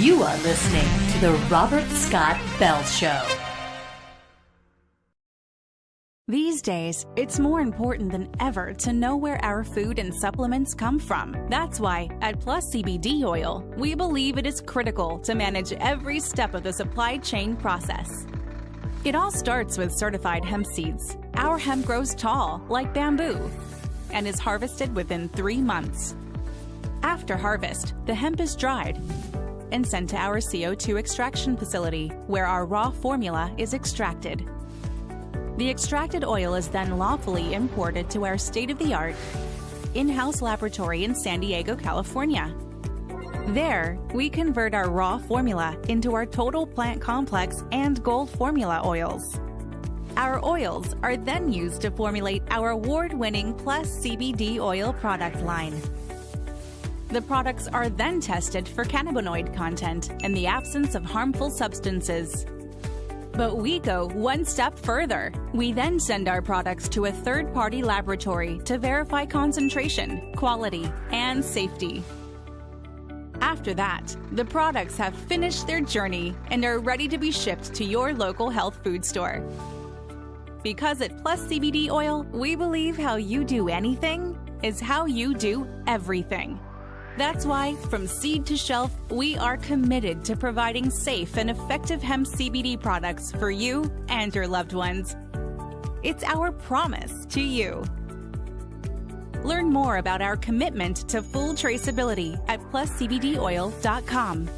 You are listening to The Robert Scott Bell Show. These days, it's more important than ever to know where our food and supplements come from. That's why, at Plus CBD Oil, we believe it is critical to manage every step of the supply chain process. It all starts with certified hemp seeds. Our hemp grows tall, like bamboo, and is harvested within 3 months. After harvest, the hemp is dried and sent to our CO2 extraction facility, where our raw formula is extracted. The extracted oil is then lawfully imported to our state-of-the-art in-house laboratory in San Diego, California. There, we convert our raw formula into our total plant complex and gold formula oils. Our oils are then used to formulate our award-winning Plus CBD oil product line. The products are then tested for cannabinoid content and the absence of harmful substances. But we go one step further. We then send our products to a third-party laboratory to verify concentration, quality, and safety. After that, the products have finished their journey and are ready to be shipped to your local health food store. Because at Plus CBD Oil, we believe how you do anything is how you do everything. That's why, from seed to shelf, we are committed to providing safe and effective hemp CBD products for you and your loved ones. It's our promise to you. Learn more about our commitment to full traceability at pluscbdoil.com.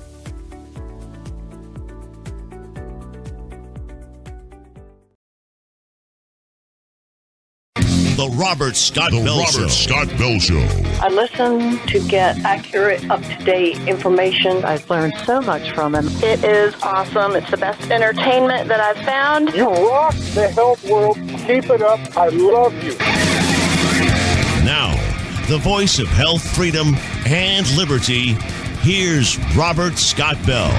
The Robert Scott Bell Show. I listen to get accurate, up-to-date information. I've learned so much from him. It is awesome. It's the best entertainment that I've found. You rock the health world. Keep it up. I love you. Now, the voice of health, freedom, and liberty, here's Robert Scott Bell.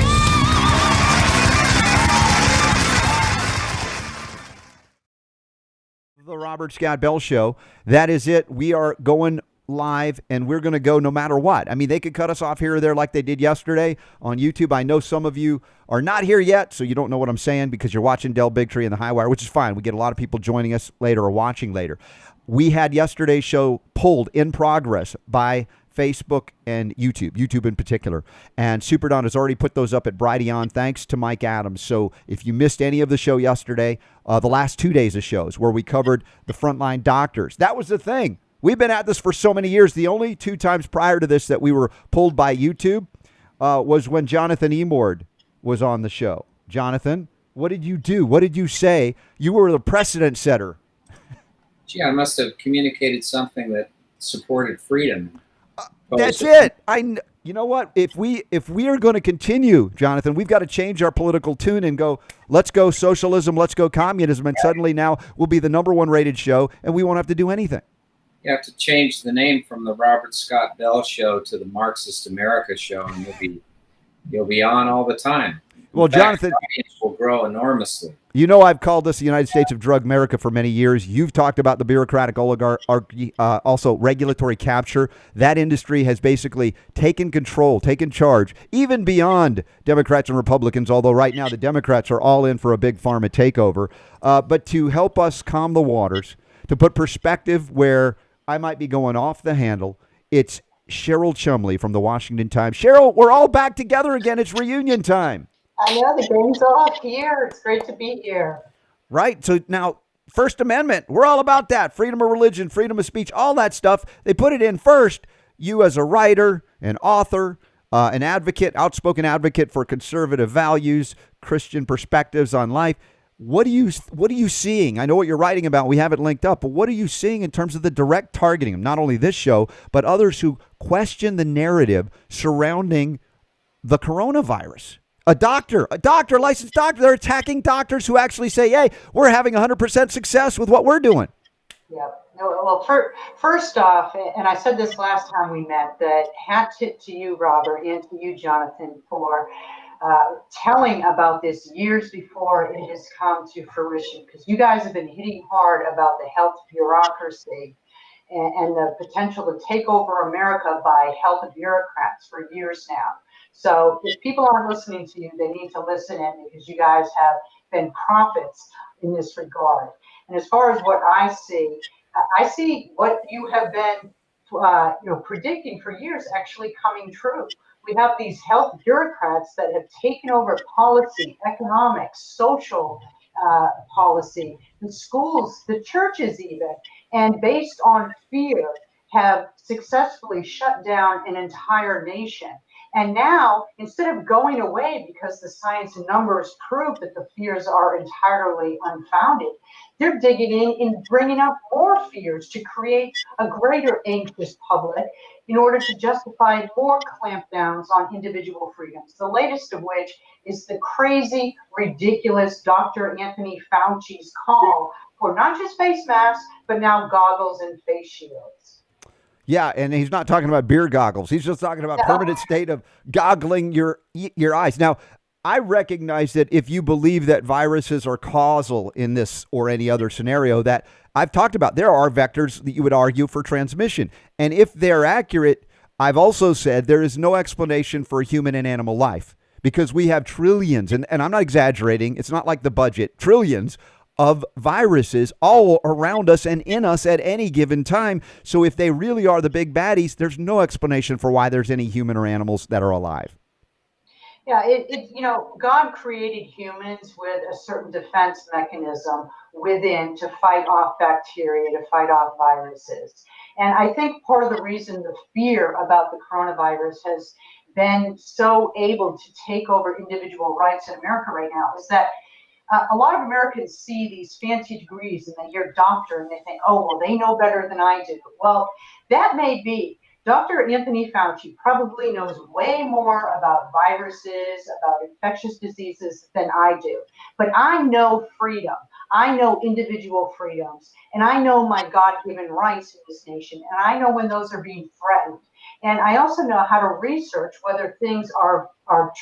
The Robert Scott Bell Show. That is it. We are going live, and we're going to go no matter what. I mean, they could cut us off here or there like they did yesterday on YouTube. I know some of you are not here yet, so you don't know what I'm saying because you're watching Del Bigtree and the High Wire, which is fine. We get a lot of people joining us later or watching later. We had yesterday's show pulled in progress by Facebook and YouTube in particular. And Super Don has already put those up at Brighteon, thanks to Mike Adams. So if you missed any of the show yesterday, the last 2 days of shows where we covered the frontline doctors, that was the thing. We've been at this for so many years. The only 2 times prior to this that we were pulled by YouTube was when Jonathan Emord was on the show. Jonathan, what did you do? What did you say? You were the precedent setter. Gee, I must have communicated something that supported freedom. That's it. You know what? If we are going to continue, Jonathan, we've got to change our political tune and go, let's go socialism, let's go communism, and suddenly now we'll be the #1 rated show and we won't have to do anything. You have to change the name from the Robert Scott Bell Show to the Marxist America Show, and you'll be on all the time. Well, Jonathan, the audience will grow enormously. You know, I've called this the United States of Drug America for many years. You've talked about the bureaucratic oligarchy, also regulatory capture. That industry has basically taken control, taken charge, even beyond Democrats and Republicans, although right now the Democrats are all in for a big pharma takeover. But to help us calm the waters, to put perspective where I might be going off the handle, it's Cheryl Chumley from the Washington Times. Cheryl, we're all back together again. It's reunion time. I know, the game's off here. It's great to be here. Right. So now, First Amendment, we're all about that. Freedom of religion, freedom of speech, all that stuff. They put it in first. You as a writer, an author, an advocate, outspoken advocate for conservative values, Christian perspectives on life. What are you seeing? I know what you're writing about. We have it linked up. But what are you seeing in terms of the direct targeting of not only this show, but others who question the narrative surrounding the coronavirus? A licensed doctor, they're attacking doctors who actually say, hey, we're having 100% success with what we're doing. Yeah. Well, first off, and I said this last time we met, that hat tip to you, Robert, and to you, Jonathan, for telling about this years before it has come to fruition, because you guys have been hitting hard about the health bureaucracy and the potential to take over America by health bureaucrats for years now. So if people aren't listening to you, they need to listen in, because you guys have been prophets in this regard. And as far as what I see what you have been predicting for years actually coming true. We have these health bureaucrats that have taken over policy, economics, social policy, the schools, the churches even, and based on fear have successfully shut down an entire nation. And now, instead of going away because the science and numbers prove that the fears are entirely unfounded, they're digging in and bringing up more fears to create a greater anxious public in order to justify more clampdowns on individual freedoms. The latest of which is the crazy, ridiculous Dr. Anthony Fauci's call for not just face masks, but now goggles and face shields. Yeah, and he's not talking about beer goggles. He's just talking about permanent state of goggling your eyes. Now, I recognize that if you believe that viruses are causal in this or any other scenario that I've talked about, there are vectors that you would argue for transmission. And if they're accurate, I've also said there is no explanation for human and animal life, because we have trillions, and I'm not exaggerating, it's not like the budget, trillions of viruses all around us and in us at any given time. So if they really are the big baddies, there's no explanation for why there's any human or animals that are alive. Yeah, God created humans with a certain defense mechanism within to fight off bacteria, to fight off viruses. And I think part of the reason the fear about the coronavirus has been so able to take over individual rights in America right now is that a lot of Americans see these fancy degrees and they hear doctor and they think, oh, well, they know better than I do. Well, that may be. Dr. Anthony Fauci probably knows way more about viruses, about infectious diseases than I do. But I know freedom. I know individual freedoms. And I know my God-given rights in this nation. And I know when those are being threatened. And I also know how to research whether things are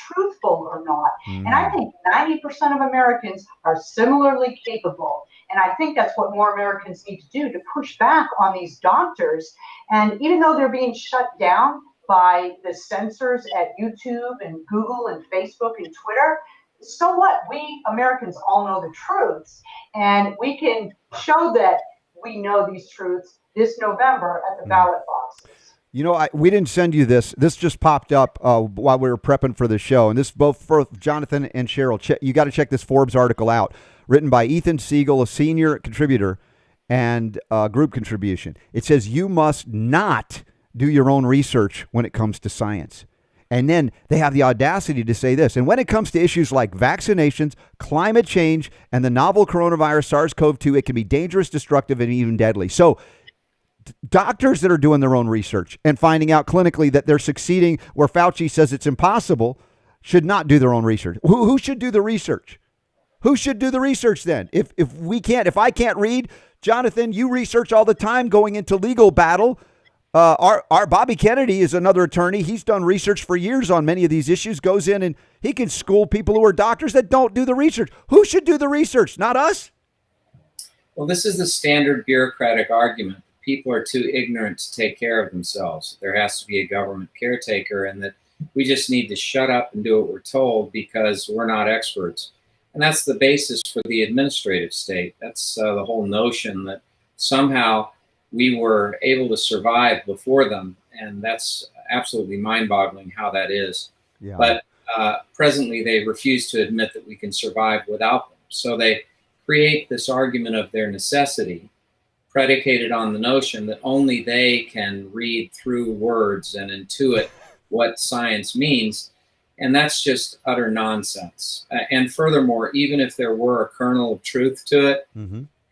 truthful or not. And I think 90% of Americans are similarly capable. And I think that's what more Americans need to do, to push back on these doctors. And even though they're being shut down by the censors at YouTube and Google and Facebook and Twitter, so what? We Americans all know the truths. And we can show that we know these truths this November at the ballot boxes. You know, we didn't send you this. This just popped up while we were prepping for the show. And this is both for Jonathan and Cheryl. You got to check this Forbes article out, written by Ethan Siegel, a senior contributor and group contribution. It says you must not do your own research when it comes to science. And then they have the audacity to say this. And when it comes to issues like vaccinations, climate change, and the novel coronavirus SARS-CoV-2, it can be dangerous, destructive, and even deadly. So doctors that are doing their own research and finding out clinically that they're succeeding where Fauci says it's impossible should not do their own research. Who should do the research? Who should do the research then? If I can't read, Jonathan, you research all the time going into legal battle. Our Bobby Kennedy is another attorney. He's done research for years on many of these issues, goes in and he can school people who are doctors that don't do the research. Who should do the research? Not us? Well, this is the standard bureaucratic argument. People are too ignorant to take care of themselves. There has to be a government caretaker, and that we just need to shut up and do what we're told because we're not experts. And that's the basis for the administrative state. That's the whole notion that somehow we were able to survive before them. And that's absolutely mind-boggling how that is. Yeah. But presently they refuse to admit that we can survive without them. So they create this argument of their necessity, predicated on the notion that only they can read through words and intuit what science means. And that's just utter nonsense. And furthermore, even if there were a kernel of truth to it,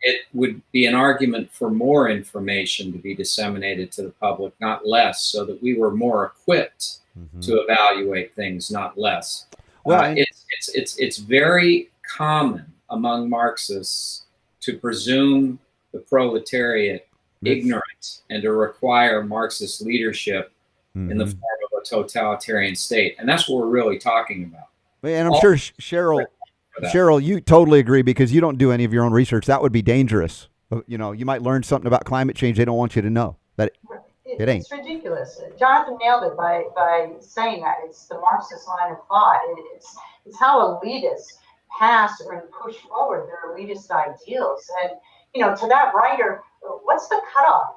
it would be an argument for more information to be disseminated to the public, not less, so that we were more equipped to evaluate things, not less. Well, it's very common among Marxists to presume the proletariat ignorant and to require Marxist leadership in the form of a totalitarian state. And that's what we're really talking about. And I'm sure Cheryl, you totally agree because you don't do any of your own research. That would be dangerous. You know, you might learn something about climate change they don't want you to know. It ain't. It's ridiculous. Jonathan nailed it by saying that. It's the Marxist line of thought. It's how elitists pass or push forward their elitist ideals. And, to that writer, what's the cutoff?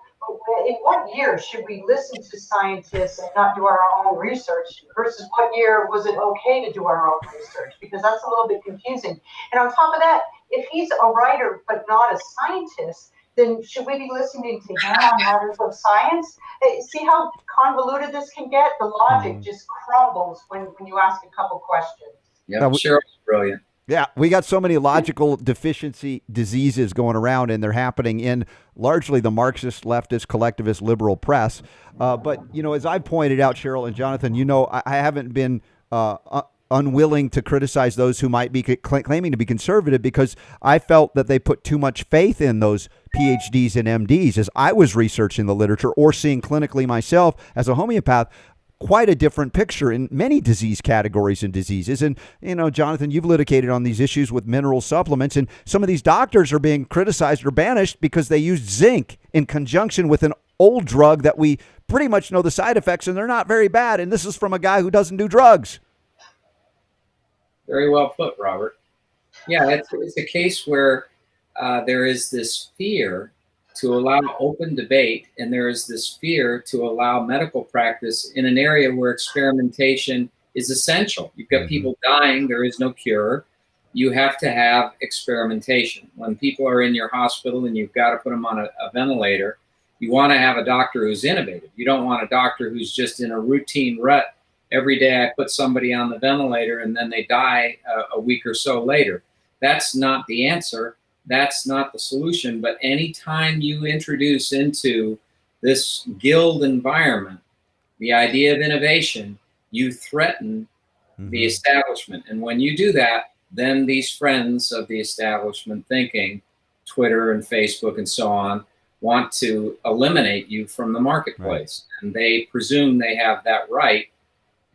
In what year should we listen to scientists and not do our own research versus what year was it okay to do our own research? Because that's a little bit confusing. And on top of that, if he's a writer but not a scientist, then should we be listening to him on matters of science? See how convoluted this can get? The logic just crumbles when you ask a couple questions. Yeah, Cheryl's brilliant. Yeah, we got so many logical deficiency diseases going around, and they're happening in largely the Marxist, leftist, collectivist, liberal press. But, as I've pointed out, Cheryl and Jonathan, I haven't been unwilling to criticize those who might be claiming to be conservative because I felt that they put too much faith in those PhDs and MDs. As I was researching the literature or seeing clinically myself as a homeopath, quite a different picture in many disease categories and diseases. And, Jonathan, you've litigated on these issues with mineral supplements, and some of these doctors are being criticized or banished because they use zinc in conjunction with an old drug that we pretty much know the side effects, and they're not very bad. And this is from a guy who doesn't do drugs. Very well put, Robert. Yeah, it's a case where there is this fear to allow open debate, and there is this fear to allow medical practice in an area where experimentation is essential. You've got people dying, there is no cure. You have to have experimentation. When people are in your hospital and you've got to put them on a ventilator, you want to have a doctor who's innovative. You don't want a doctor who's just in a routine rut. Every day I put somebody on the ventilator and then they die a week or so later. That's not the answer. That's not the solution. But anytime you introduce into this guild environment the idea of innovation, you threaten the establishment. And when you do that, then these friends of the establishment thinking, Twitter and Facebook and so on, want to eliminate you from the marketplace. Right. And they presume they have that right.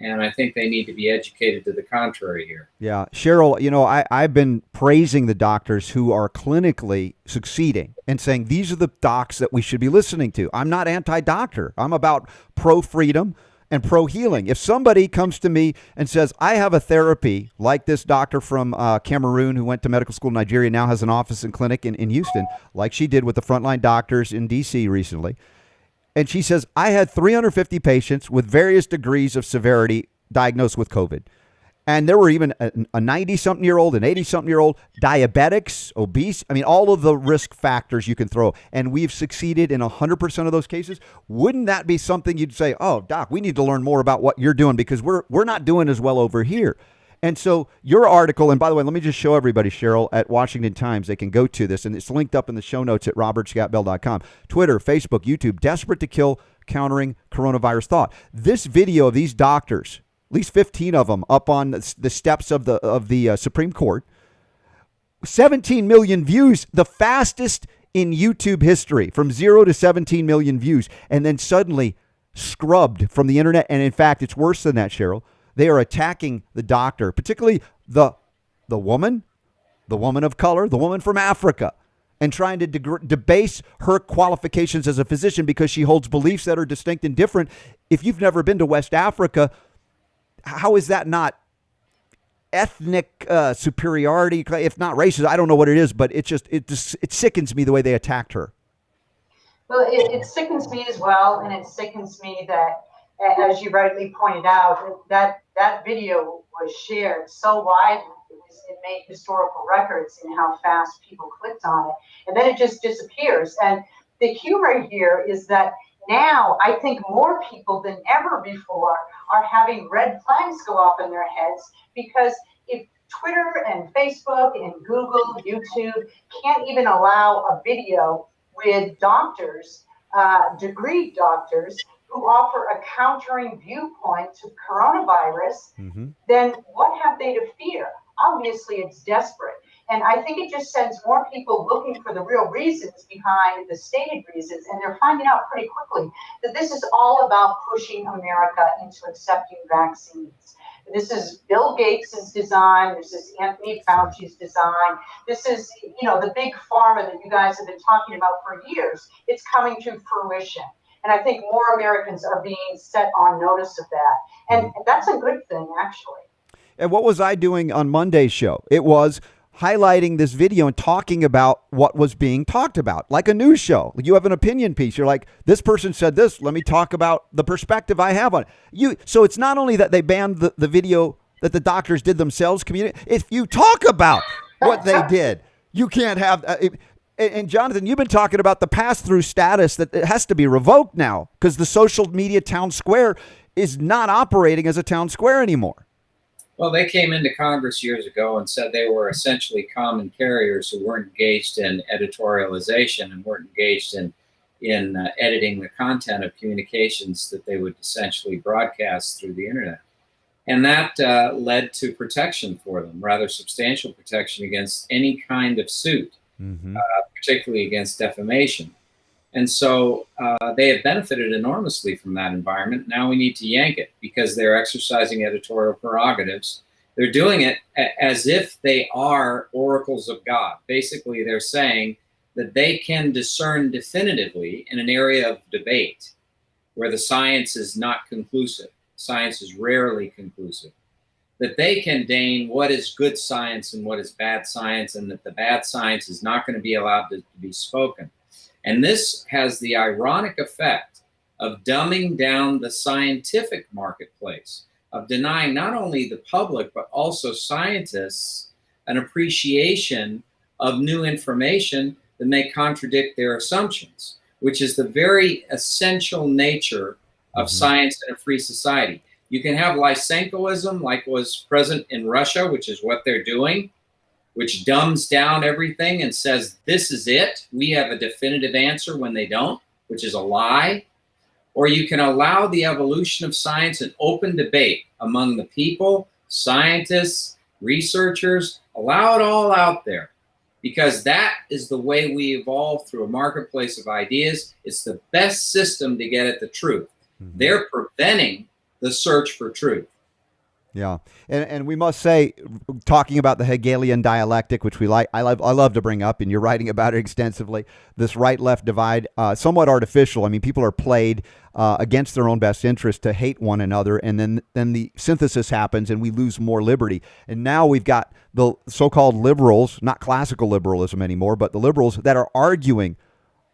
And I think they need to be educated to the contrary here. Yeah. Cheryl, I've been praising the doctors who are clinically succeeding and saying these are the docs that we should be listening to. I'm not anti-doctor. I'm about pro-freedom and pro-healing. If somebody comes to me and says, I have a therapy like this doctor from Cameroon who went to medical school in Nigeria, now has an office and clinic in Houston, like she did with the frontline doctors in D.C. recently, and she says, I had 350 patients with various degrees of severity diagnosed with COVID. And there were even a 90-something-year-old, an 80-something-year-old, diabetics, obese. I mean, all of the risk factors you can throw. And we've succeeded in 100% of those cases. Wouldn't that be something you'd say, oh, doc, we need to learn more about what you're doing because we're not doing as well over here. And so your article, and by the way, let me just show everybody, Cheryl, at Washington Times, they can go to this, and it's linked up in the show notes at robertscottbell.com. Twitter, Facebook, YouTube, desperate to kill, countering coronavirus thought. This video of these doctors, at least 15 of them, up on the steps of the Supreme Court, 17 million views, the fastest in YouTube history, from 0 to 17 million views, and then suddenly scrubbed from the internet. And in fact, it's worse than that, Cheryl. They are attacking the doctor, particularly the woman of color, the woman from Africa, and trying to debase her qualifications as a physician because she holds beliefs that are distinct and different. If you've never been to West Africa, how is that not ethnic superiority, if not racist? I don't know what it is, but it sickens me the way they attacked her. Well, it sickens me as well, and it sickens me that, as you rightly pointed out, that video was shared so widely. It made historical records in how fast people clicked on it, and then it just disappears. And the humor here is that now I think more people than ever before are having red flags go off in their heads, because if Twitter and Facebook and Google, YouTube can't even allow a video with doctors, degreed doctors, who offer a countering viewpoint to coronavirus, then what have they to fear? Obviously, it's desperate. And I think it just sends more people looking for the real reasons behind the stated reasons. And they're finding out pretty quickly that this is all about pushing America into accepting vaccines. This is Bill Gates' design. This is Anthony Fauci's design. This is, the big pharma that you guys have been talking about for years. It's coming to fruition. And I think more Americans are being set on notice of that. And that's a good thing, actually. And what was I doing on Monday's show? It was highlighting this video and talking about what was being talked about, like a news show. You have an opinion piece. You're like, this person said this. Let me talk about the perspective I have on it. So it's not only that they banned the video that the doctors did themselves communicate. If you talk about what they did, you can't have. And Jonathan, you've been talking about the pass-through status that it has to be revoked now because the social media town square is not operating as a town square anymore. Well, they came into Congress years ago and said they were essentially common carriers who weren't engaged in editorialization and weren't engaged in editing the content of communications that they would essentially broadcast through the internet. And that led to protection for them, rather substantial protection against any kind of suit, particularly against defamation. And so they have benefited enormously from that environment. Now we need to yank it because they're exercising editorial prerogatives. They're doing it as if they are oracles of God. Basically, they're saying that they can discern definitively in an area of debate where the science is not conclusive. Science is rarely conclusive. That they can deign what is good science and what is bad science, and that the bad science is not going to be allowed to be spoken. And this has the ironic effect of dumbing down the scientific marketplace, of denying not only the public, but also scientists an appreciation of new information that may contradict their assumptions, which is the very essential nature of science in a free society. You can have Lysenkoism, like was present in Russia, which is what they're doing, which dumbs down everything and says, this is it. We have a definitive answer when they don't, which is a lie. Or you can allow the evolution of science and open debate among the people, scientists, researchers, allow it all out there, because that is the way we evolve through a marketplace of ideas. It's the best system to get at the truth. They're preventing the search for truth. Yeah. And we must say, talking about the Hegelian dialectic, which we like, I love to bring up, and you're writing about it extensively, this right-left divide, somewhat artificial. I mean, people are played against their own best interest to hate one another, and then the synthesis happens and we lose more liberty. And now we've got the so-called liberals, not classical liberalism anymore, but the liberals that are arguing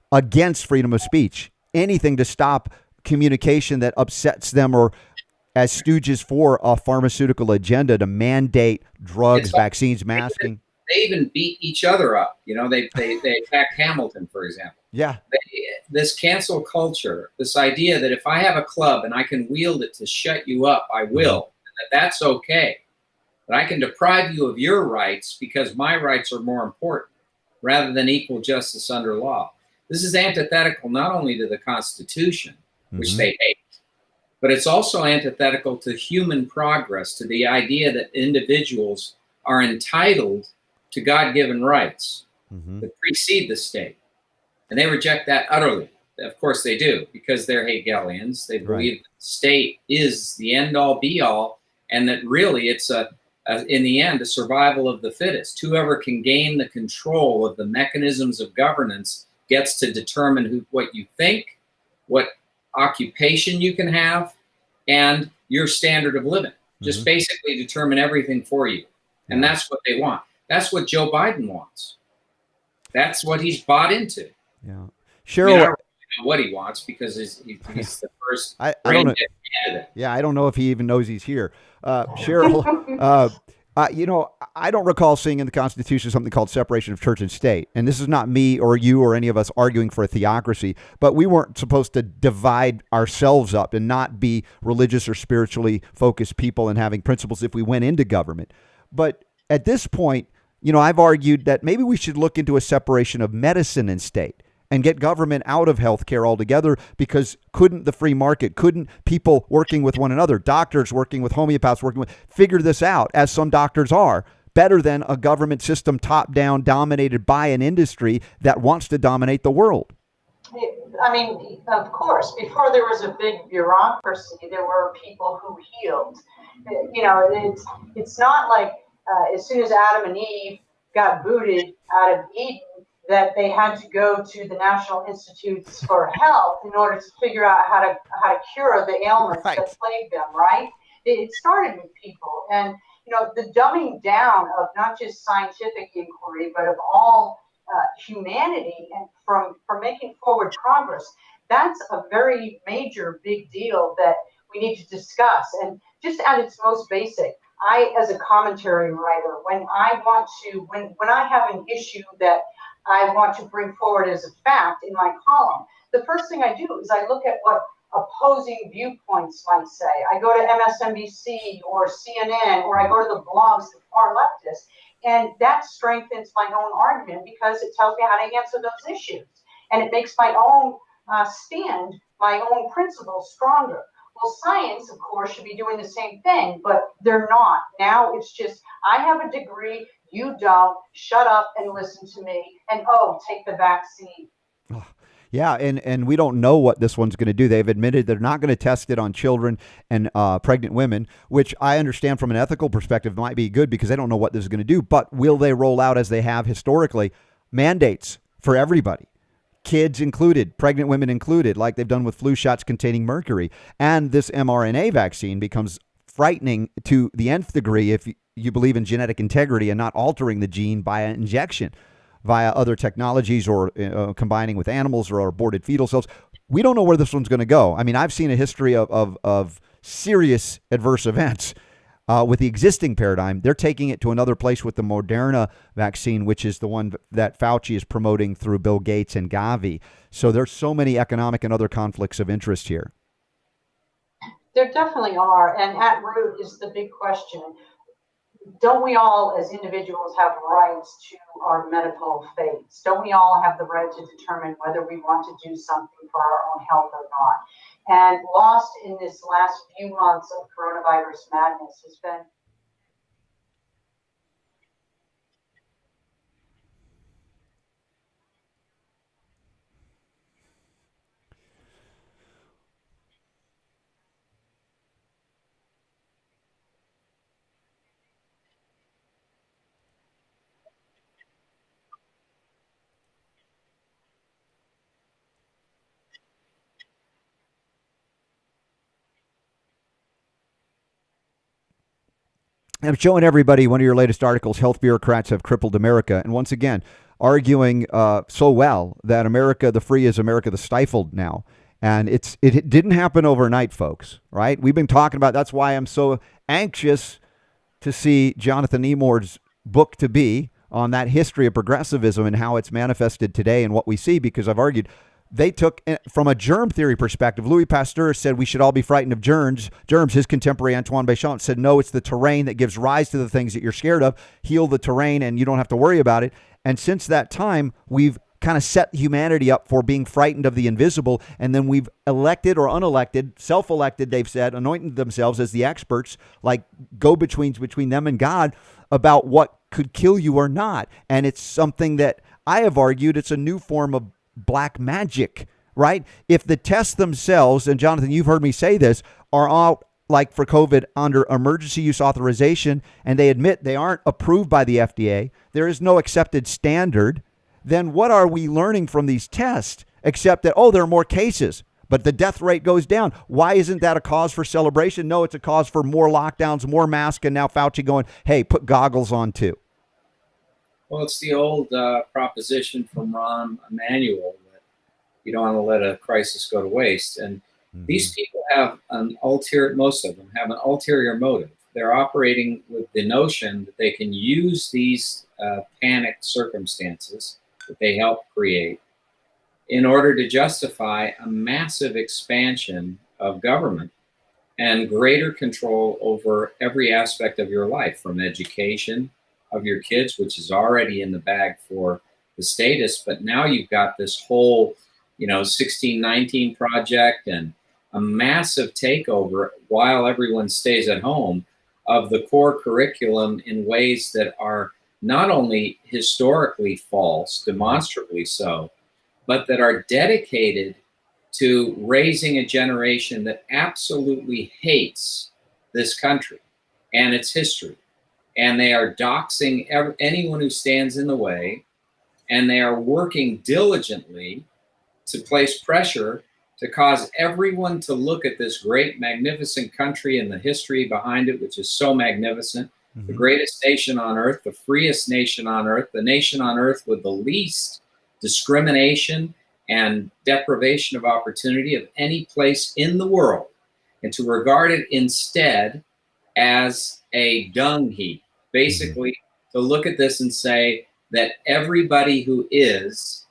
against freedom of speech, anything to stop communication that upsets them, or as stooges for a pharmaceutical agenda to mandate drugs, vaccines, masking. They even beat each other up. You know, they attacked Hamilton, for example. Yeah. This cancel culture, this idea that if I have a club and I can wield it to shut you up, I will, and that's okay. But I can deprive you of your rights because my rights are more important, rather than equal justice under law. This is antithetical not only to the Constitution, which they hate, but it's also antithetical to human progress, to the idea that individuals are entitled to God-given rights that precede the state. And they reject that utterly. Of course they do, because they're Hegelians. They believe that the state is the end-all, be-all, and that really it's in the end, a survival of the fittest. Whoever can gain the control of the mechanisms of governance gets to determine what you think, what occupation you can have, and your standard of living. Just basically determine everything for you. And that's what they want. That's what Joe Biden wants. That's what he's bought into. Yeah. I Cheryl, don't really know what he wants, because he's the first I don't know. candidate. Yeah, I don't know if he even knows he's here. Cheryl, I don't recall seeing in the Constitution something called separation of church and state. And this is not me or you or any of us arguing for a theocracy, but we weren't supposed to divide ourselves up and not be religious or spiritually focused people and having principles if we went into government. But at this point, I've argued that maybe we should look into a separation of medicine and state and get government out of healthcare altogether, because couldn't the free market, couldn't people working with one another, doctors working with homeopaths figure this out, as some doctors are, better than a government system top-down dominated by an industry that wants to dominate the world? I mean, of course, before there was a big bureaucracy, there were people who healed. It's not like as soon as Adam and Eve got booted out of Eden, that they had to go to the National Institutes for Health in order to figure out how to cure the ailments Right. that plague them, right? It started with people. And, the dumbing down of not just scientific inquiry, but of all humanity and from making forward progress, that's a very major, big deal that we need to discuss. And just at its most basic, I, as a commentary writer, when I have an issue that I want to bring forward as a fact in my column, the first thing I do is I look at what opposing viewpoints might say. I go to MSNBC or CNN, or I go to the blogs of far leftists, and that strengthens my own argument because it tells me how to answer those issues. And it makes my own stand, my own principles stronger. Well, science, of course, should be doing the same thing, but they're not. Now it's just, I have a degree, you don't, shut up and listen to me, and take the vaccine. Yeah, and we don't know what this one's going to do. They've admitted they're not going to test it on children and pregnant women, which I understand from an ethical perspective might be good because they don't know what this is going to do. But will they roll out, as they have historically, mandates for everybody? Kids included, pregnant women included, like they've done with flu shots containing mercury. And this mRNA vaccine becomes frightening to the nth degree if you believe in genetic integrity and not altering the gene by an injection via other technologies or combining with animals or aborted fetal cells. We don't know where this one's going to go. I mean, I've seen a history of serious adverse events with the existing paradigm. They're taking it to another place with the Moderna vaccine, which is the one that Fauci is promoting through Bill Gates and Gavi. So there's so many economic and other conflicts of interest here. There definitely are. And at root is the big question. Don't we all, as individuals, have rights to our medical faiths? Don't we all have the right to determine whether we want to do something for our own health or not? And lost in this last few months of coronavirus madness has been I'm showing everybody one of your latest articles, Health Bureaucrats Have Crippled America. And once again, arguing so well that America the free is America the stifled now. And it didn't happen overnight, folks, right? We've been talking about, that's why I'm so anxious to see Jonathan Emord's book to be on that history of progressivism and how it's manifested today and what we see, because I've argued they took, from a germ theory perspective, Louis Pasteur said we should all be frightened of germs. His contemporary Antoine Béchamp said, no, it's the terrain that gives rise to the things that you're scared of. Heal the terrain and you don't have to worry about it. And since that time, we've kind of set humanity up for being frightened of the invisible. And then we've elected or unelected, self-elected, they've said, anointed themselves as the experts, like go-betweens between them and God about what could kill you or not. And it's something that I have argued it's a new form of black magic, right? If the tests themselves, and Jonathan, you've heard me say this, are out like for COVID under emergency use authorization, and they admit they aren't approved by the FDA, there is no accepted standard, then what are we learning from these tests except that, there are more cases, but the death rate goes down? Why isn't that a cause for celebration? No, it's a cause for more lockdowns, more masks, and now Fauci going, hey, put goggles on too. Well, it's the old proposition from Rahm Emanuel that you don't want to let a crisis go to waste. And these people have most of them have an ulterior motive. They're operating with the notion that they can use these panicked circumstances that they help create in order to justify a massive expansion of government and greater control over every aspect of your life, from education of your kids, which is already in the bag for the statists, but now you've got this whole, 1619 project and a massive takeover while everyone stays at home of the core curriculum in ways that are not only historically false, demonstrably so, but that are dedicated to raising a generation that absolutely hates this country and its history. And they are doxing anyone who stands in the way and they are working diligently to place pressure to cause everyone to look at this great, magnificent country and the history behind it, which is so magnificent. The greatest nation on earth, the freest nation on earth, the nation on earth with the least discrimination and deprivation of opportunity of any place in the world, and to regard it instead as a dung heap. Basically, to look at this and say that everybody who is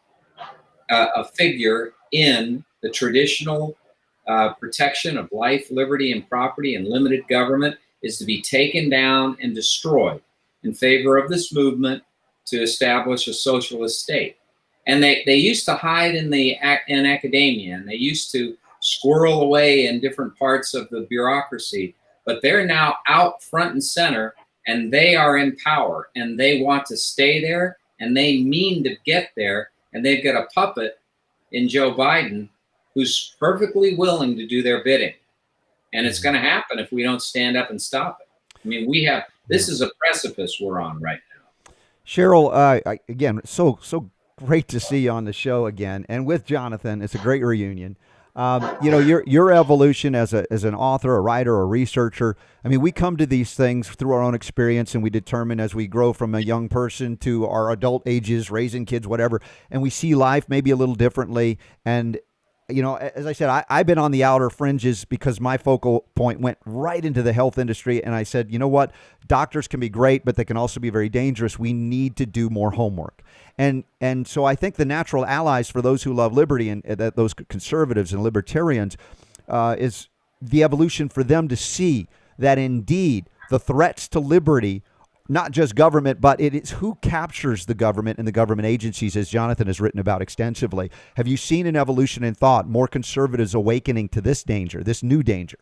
a figure in the traditional protection of life, liberty, and property and limited government is to be taken down and destroyed in favor of this movement to establish a socialist state. And they used to hide in academia, and they used to squirrel away in different parts of the bureaucracy, but they're now out front and center, and they are in power, and they want to stay there, and they mean to get there, and they've got a puppet in Joe Biden who's perfectly willing to do their bidding. And it's going to happen if we don't stand up and stop it. I mean, this is a precipice we're on right now. Cheryl, again, so great to see you on the show again, and with Jonathan. It's a great reunion. Your evolution as an author, a writer, a researcher. I mean, we come to these things through our own experience, and we determine as we grow from a young person to our adult ages, raising kids, whatever, and we see life maybe a little differently. And as I said, I've been on the outer fringes because my focal point went right into the health industry. And I said, you know what? Doctors can be great, but they can also be very dangerous. We need to do more homework. And so I think the natural allies for those who love liberty and those conservatives and libertarians is the evolution for them to see that indeed the threats to liberty, not just government, but it is who captures the government and the government agencies, as Jonathan has written about extensively. Have you seen an evolution in thought, more conservatives awakening to this danger, this new danger?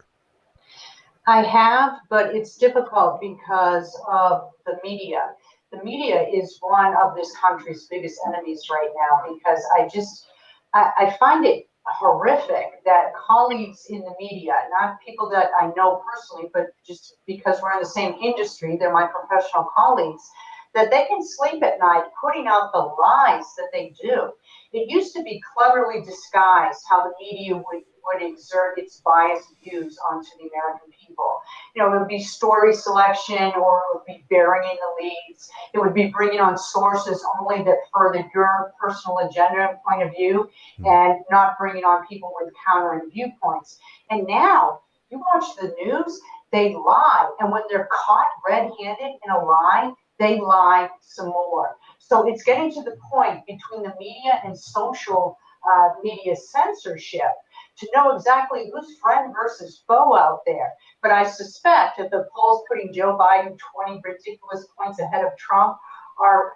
I have, but it's difficult because of the media. The media is one of this country's biggest enemies right now, because I find it horrific that colleagues in the media, not people that I know personally, but just because we're in the same industry, they're my professional colleagues, that they can sleep at night putting out the lies that they do. It used to be cleverly disguised how the media would exert its biased views onto the American people. It would be story selection, or it would be burying the leads. It would be bringing on sources only that furthered your personal agenda and point of view, and not bringing on people with countering viewpoints. And now you watch the news, they lie. And when they're caught red-handed in a lie, they lie some more. So it's getting to the point between the media and social media censorship to know exactly who's friend versus foe out there. But I suspect that the polls putting Joe Biden 20 ridiculous points ahead of Trump are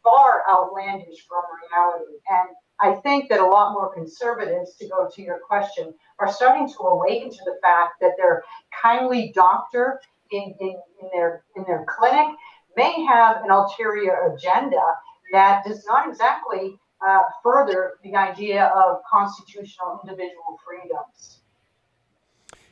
far outlandish from reality. And I think that a lot more conservatives, to go to your question, are starting to awaken to the fact that their kindly doctor in their clinic may have an ulterior agenda that does not exactly further the idea of constitutional individual freedoms.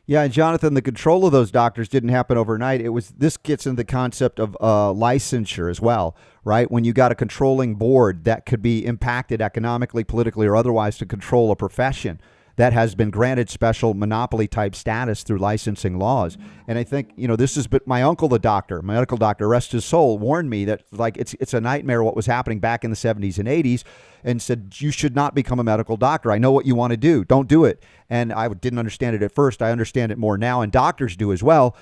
Yeah, and Jonathan, the control of those doctors didn't happen overnight. This gets into the concept of licensure as well, right? When you got a controlling board that could be impacted economically, politically, or otherwise to control a profession that has been granted special monopoly type status through licensing laws. And I think, this is, but my uncle, the doctor, my medical doctor, rest his soul, warned me that it's a nightmare what was happening back in the 70s and 80s, and said, you should not become a medical doctor. I know what you want to do. Don't do it. And I didn't understand it at first. I understand it more now, and doctors do as well,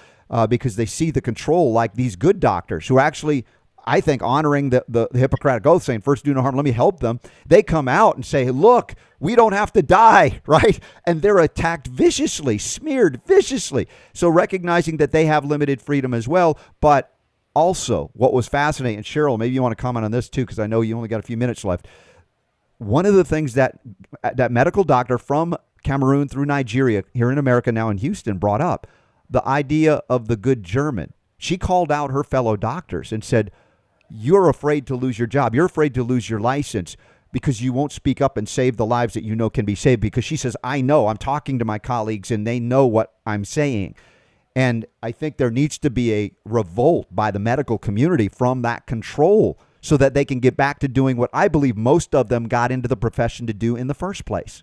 because they see the control, like these good doctors who are actually, I think, honoring the Hippocratic Oath, saying, first do no harm, let me help them. They come out and say, look, we don't have to die, right? And they're attacked viciously, smeared viciously. So recognizing that they have limited freedom as well. But also what was fascinating, and Cheryl, maybe you want to comment on this too, because I know you only got a few minutes left. One of the things that medical doctor from Cameroon through Nigeria, here in America now in Houston, brought up, the idea of the good German. She called out her fellow doctors and said, you're afraid to lose your job. You're afraid to lose your license because you won't speak up and save the lives that you know can be saved. Because she says, I know, I'm talking to my colleagues and they know what I'm saying. And I think there needs to be a revolt by the medical community from that control so that they can get back to doing what I believe most of them got into the profession to do in the first place.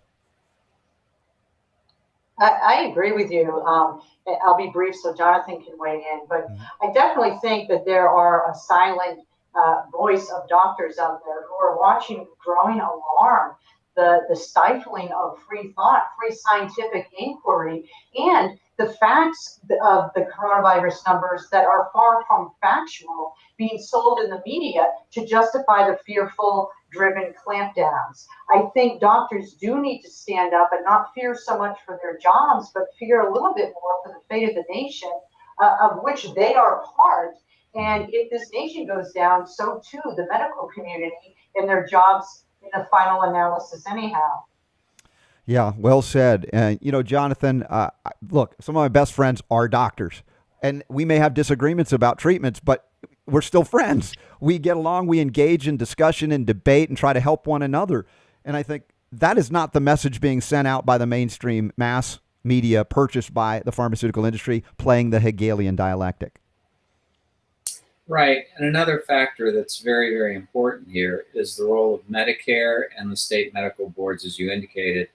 I agree with you. I'll be brief so Jonathan can weigh in, but I definitely think that there are a silent voice of doctors out there who are watching with growing alarm the stifling of free thought, free scientific inquiry, and the facts of the coronavirus numbers that are far from factual being sold in the media to justify the fearful driven clampdowns. I think doctors do need to stand up and not fear so much for their jobs, but fear a little bit more for the fate of the nation, of which they are part. And if this nation goes down, so too the medical community and their jobs in the final analysis anyhow. Yeah, well said. Jonathan, look, some of my best friends are doctors, and we may have disagreements about treatments, but we're still friends. We get along, we engage in discussion and debate and try to help one another. And I think that is not the message being sent out by the mainstream mass media purchased by the pharmaceutical industry, playing the Hegelian dialectic. Right. And another factor that's very, very important here is the role of Medicare and the state medical boards, as you indicated.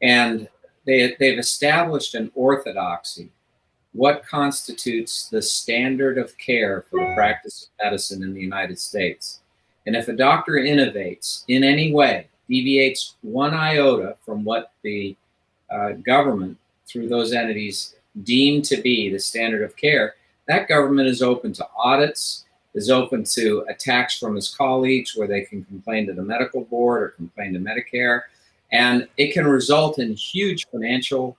And they've established an orthodoxy. What constitutes the standard of care for the practice of medicine in the United States? And if a doctor innovates in any way, deviates one iota from what the government, through those entities, deem to be the standard of care, that government is open to audits, is open to attacks from his colleagues where they can complain to the medical board or complain to Medicare. And it can result in huge financial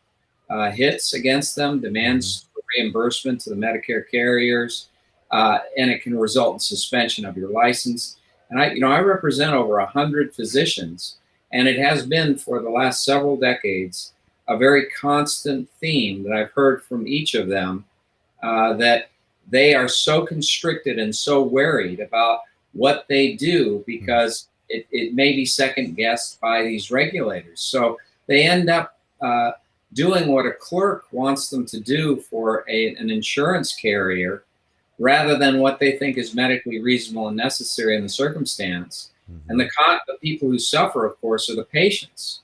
hits against them, demands for reimbursement to the Medicare carriers, and it can result in suspension of your license. And I represent over 100 physicians, and it has been for the last several decades a very constant theme that I've heard from each of them, that they are so constricted and so worried about what they do because it may be second guessed by these regulators. So they end up doing what a clerk wants them to do for an insurance carrier rather than what they think is medically reasonable and necessary in the circumstance. And the people who suffer, of course, are the patients.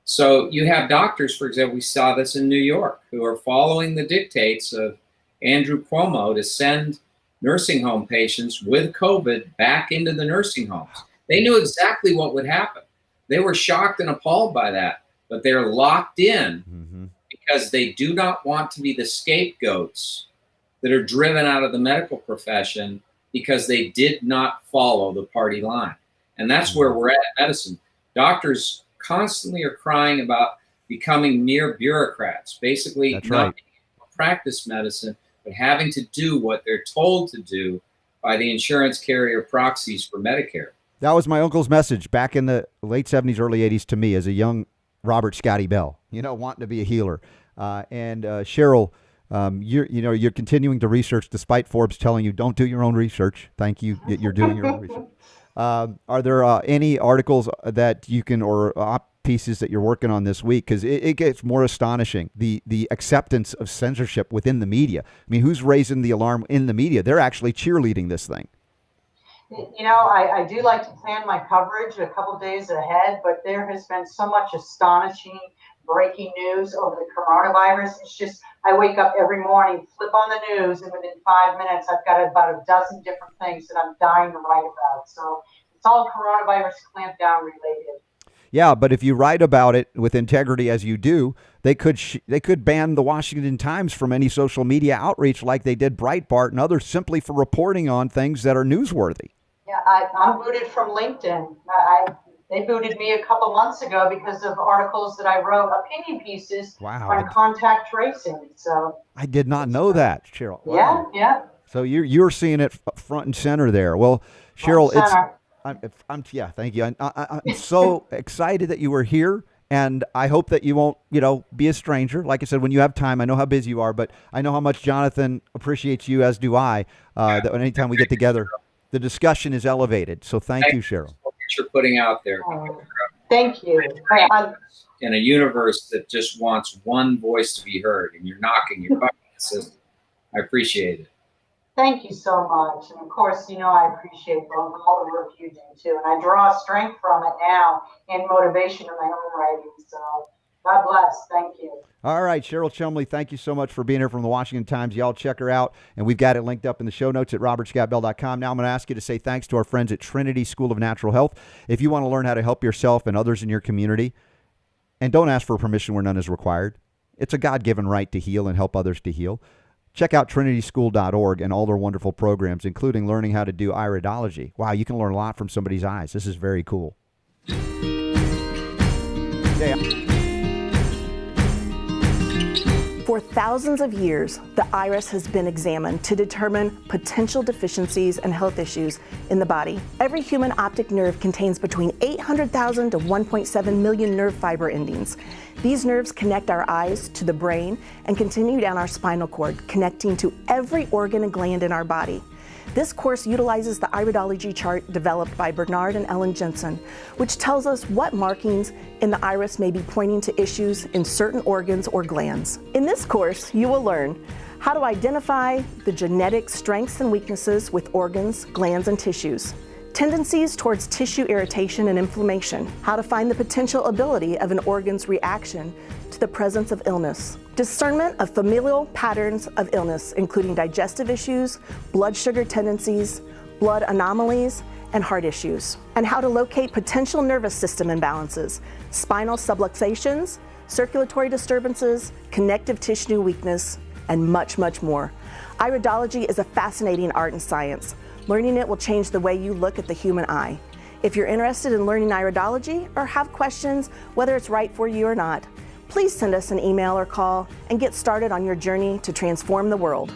So you have doctors, for example, we saw this in New York, who are following the dictates of Andrew Cuomo to send nursing home patients with COVID back into the nursing homes. They knew exactly what would happen. They were shocked and appalled by that, but they're locked in because they do not want to be the scapegoats that are driven out of the medical profession because they did not follow the party line. And that's where we're at in medicine. Doctors constantly are crying about becoming mere bureaucrats, basically not being able to practice medicine, but having to do what they're told to do by the insurance carrier proxies for Medicare. That was my uncle's message back in the late 70s, early 80s to me as a young Robert Scotty Bell, wanting to be a healer. And Cheryl, you're continuing to research despite Forbes telling you don't do your own research. Thank you that you're doing your own research. Are there any articles that you can or pieces that you're working on this week? Because it gets more astonishing, the acceptance of censorship within the media. I mean, who's raising the alarm in the media? They're actually cheerleading this thing. I do like to plan my coverage a couple days ahead, but there has been so much astonishing breaking news over the coronavirus. It's just, I wake up every morning, flip on the news, and within 5 minutes, I've got about a dozen different things that I'm dying to write about. So it's all coronavirus clampdown related. Yeah, but if you write about it with integrity as you do, they could ban the Washington Times from any social media outreach like they did Breitbart and others simply for reporting on things that are newsworthy. Yeah, I'm booted from LinkedIn. They booted me a couple months ago because of articles that I wrote, opinion pieces on contact tracing. So I did not know that, Cheryl. Wow. Yeah. So you're seeing it front and center there. Well, Cheryl, thank you. I'm so excited that you were here, and I hope that you won't, be a stranger. Like I said, when you have time, I know how busy you are, but I know how much Jonathan appreciates you, as do I. That anytime we get together, the discussion is elevated. So thank you, Cheryl. What you're putting out there. Thank you. In a universe that just wants one voice to be heard, and you're knocking, you're bucking the system. I appreciate it. Thank you so much. And of course, I appreciate all the work you do too. And I draw strength from it now and motivation in my own writing. So God bless. Thank you. All right, Cheryl Chumley, thank you so much for being here from the Washington Times. Y'all check her out, and we've got it linked up in the show notes at robertscottbell.com. Now I'm going to ask you to say thanks to our friends at Trinity School of Natural Health. If you want to learn how to help yourself and others in your community, and don't ask for permission where none is required. It's a God-given right to heal and help others to heal. Check out trinityschool.org and all their wonderful programs, including learning how to do iridology. Wow, you can learn a lot from somebody's eyes. This is very cool. Yeah. For thousands of years, the iris has been examined to determine potential deficiencies and health issues in the body. Every human optic nerve contains between 800,000 to 1.7 million nerve fiber endings. These nerves connect our eyes to the brain and continue down our spinal cord, connecting to every organ and gland in our body. This course utilizes the iridology chart developed by Bernard and Ellen Jensen, which tells us what markings in the iris may be pointing to issues in certain organs or glands. In this course, you will learn how to identify the genetic strengths and weaknesses with organs, glands, and tissues, tendencies towards tissue irritation and inflammation, how to find the potential ability of an organ's reaction to the presence of illness, discernment of familial patterns of illness, including digestive issues, blood sugar tendencies, blood anomalies, and heart issues, and how to locate potential nervous system imbalances, spinal subluxations, circulatory disturbances, connective tissue weakness, and much, much more. Iridology is a fascinating art and science. Learning it will change the way you look at the human eye. If you're interested in learning iridology or have questions whether it's right for you or not, please send us an email or call and get started on your journey to transform the world.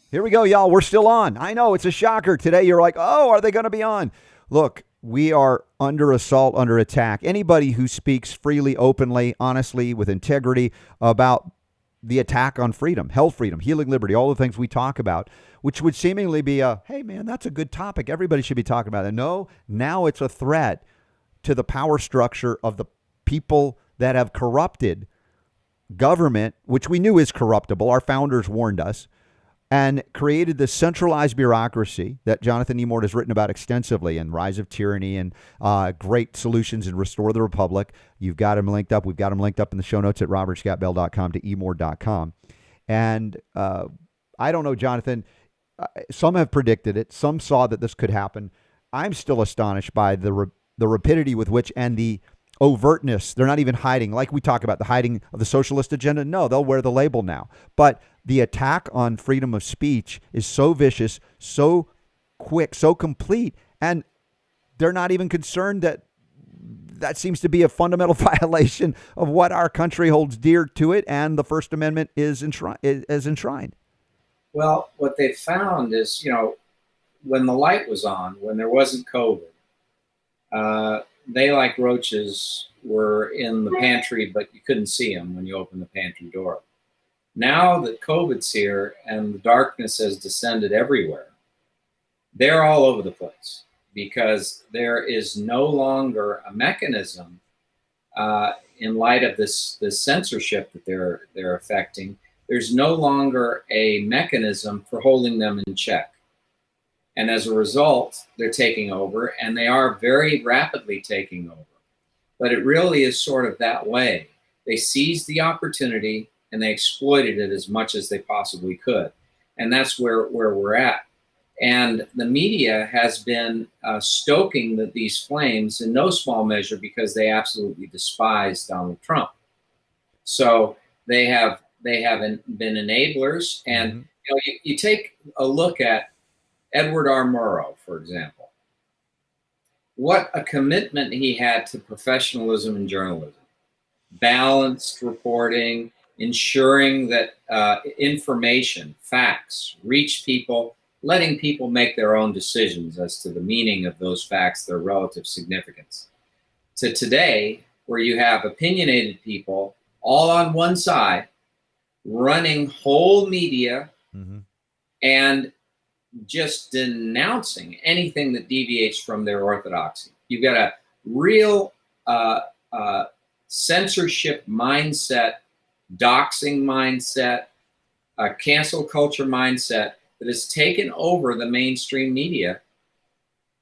Here we go, y'all. We're still on. I know, it's a shocker. Today you're like, oh, are they going to be on? Look, we are under assault, under attack. Anybody who speaks freely, openly, honestly, with integrity about the attack on freedom, health freedom, healing liberty, all the things we talk about, which would seemingly be hey, man, that's a good topic. Everybody should be talking about it. No, now it's a threat to the power structure of the people that have corrupted government, which we knew is corruptible. Our founders warned us, and created this centralized bureaucracy that Jonathan Emord has written about extensively in Rise of Tyranny and Great Solutions and Restore the Republic. You've got them linked up. We've got them linked up in the show notes at robertscottbell.com to emord.com. And I don't know, Jonathan, some have predicted it. Some saw that this could happen. I'm still astonished by the rapidity with which and the overtness. They're not even hiding. Like we talk about the hiding of the socialist agenda. No, they'll wear the label now. But the attack on freedom of speech is so vicious, so quick, so complete, and they're not even concerned that seems to be a fundamental violation of what our country holds dear to it, and the First Amendment is enshrined. Well, what they found is, when the light was on, when there wasn't COVID, they, like roaches, were in the pantry, but you couldn't see them when you opened the pantry door. Now that COVID's here and the darkness has descended everywhere, they're all over the place because there is no longer a mechanism in light of this censorship that they're affecting. There's no longer a mechanism for holding them in check. And as a result, they're taking over, and they are very rapidly taking over. But it really is sort of that way. They seized the opportunity and they exploited it as much as they possibly could. And that's where we're at. And the media has been stoking these flames in no small measure because they absolutely despise Donald Trump. So they have been enablers. And you take a look at Edward R. Murrow, for example. What a commitment he had to professionalism and journalism. Balanced reporting, ensuring that information, facts, reach people, letting people make their own decisions as to the meaning of those facts, their relative significance. To today, where you have opinionated people all on one side, running whole media, and just denouncing anything that deviates from their orthodoxy. You've got a real censorship mindset, doxing mindset, a cancel culture mindset that has taken over the mainstream media.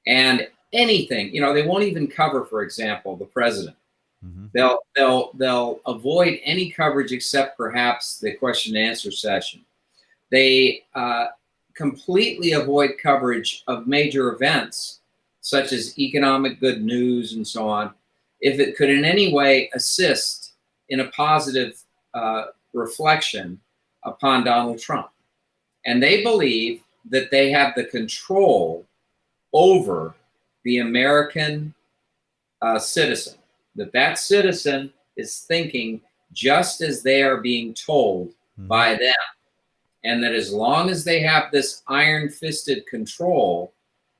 And anything, they won't even cover, for example, the president. Mm-hmm. They'll avoid any coverage except perhaps the question and answer session. They completely avoid coverage of major events such as economic good news and so on, if it could in any way assist in a positive reflection upon Donald Trump. And they believe that they have the control over the American citizen, that citizen is thinking just as they are being told by them. And that as long as they have this iron-fisted control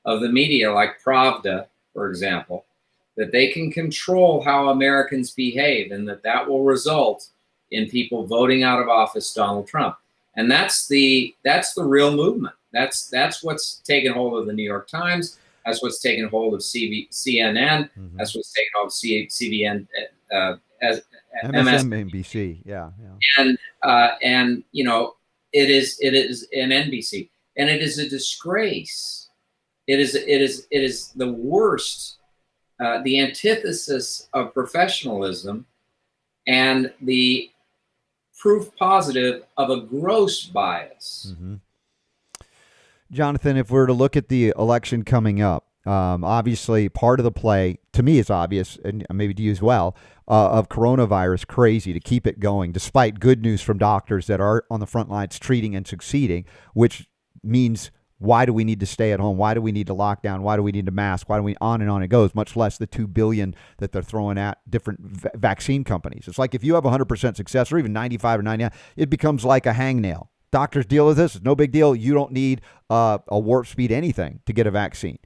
of the media, like Pravda, for example, that they can control how Americans behave, and that will result in people voting out of office Donald Trump. And that's the real movement. That's what's taken hold of the New York Times. That's what's taken hold of CNN. Mm-hmm. That's what's taken hold of CBN, MSNBC. Yeah. And it is an NBC, and it is a disgrace. It is the worst, the antithesis of professionalism, and the proof positive of a gross bias. Mm-hmm. Jonathan, if we're to look at the election coming up, obviously part of the play, to me is obvious, and maybe to you as well, of coronavirus crazy to keep it going, despite good news from doctors that are on the front lines treating and succeeding, which means why do we need to stay at home? Why do we need to lock down? Why do we need to mask? Why do we on and on it goes, much less the $2 billion that they're throwing at different vaccine companies. It's like if you have 100% success or even 95 or 99, it becomes like a hangnail. Doctors deal with this. It's no big deal. You don't need a warp speed anything to get a vaccine.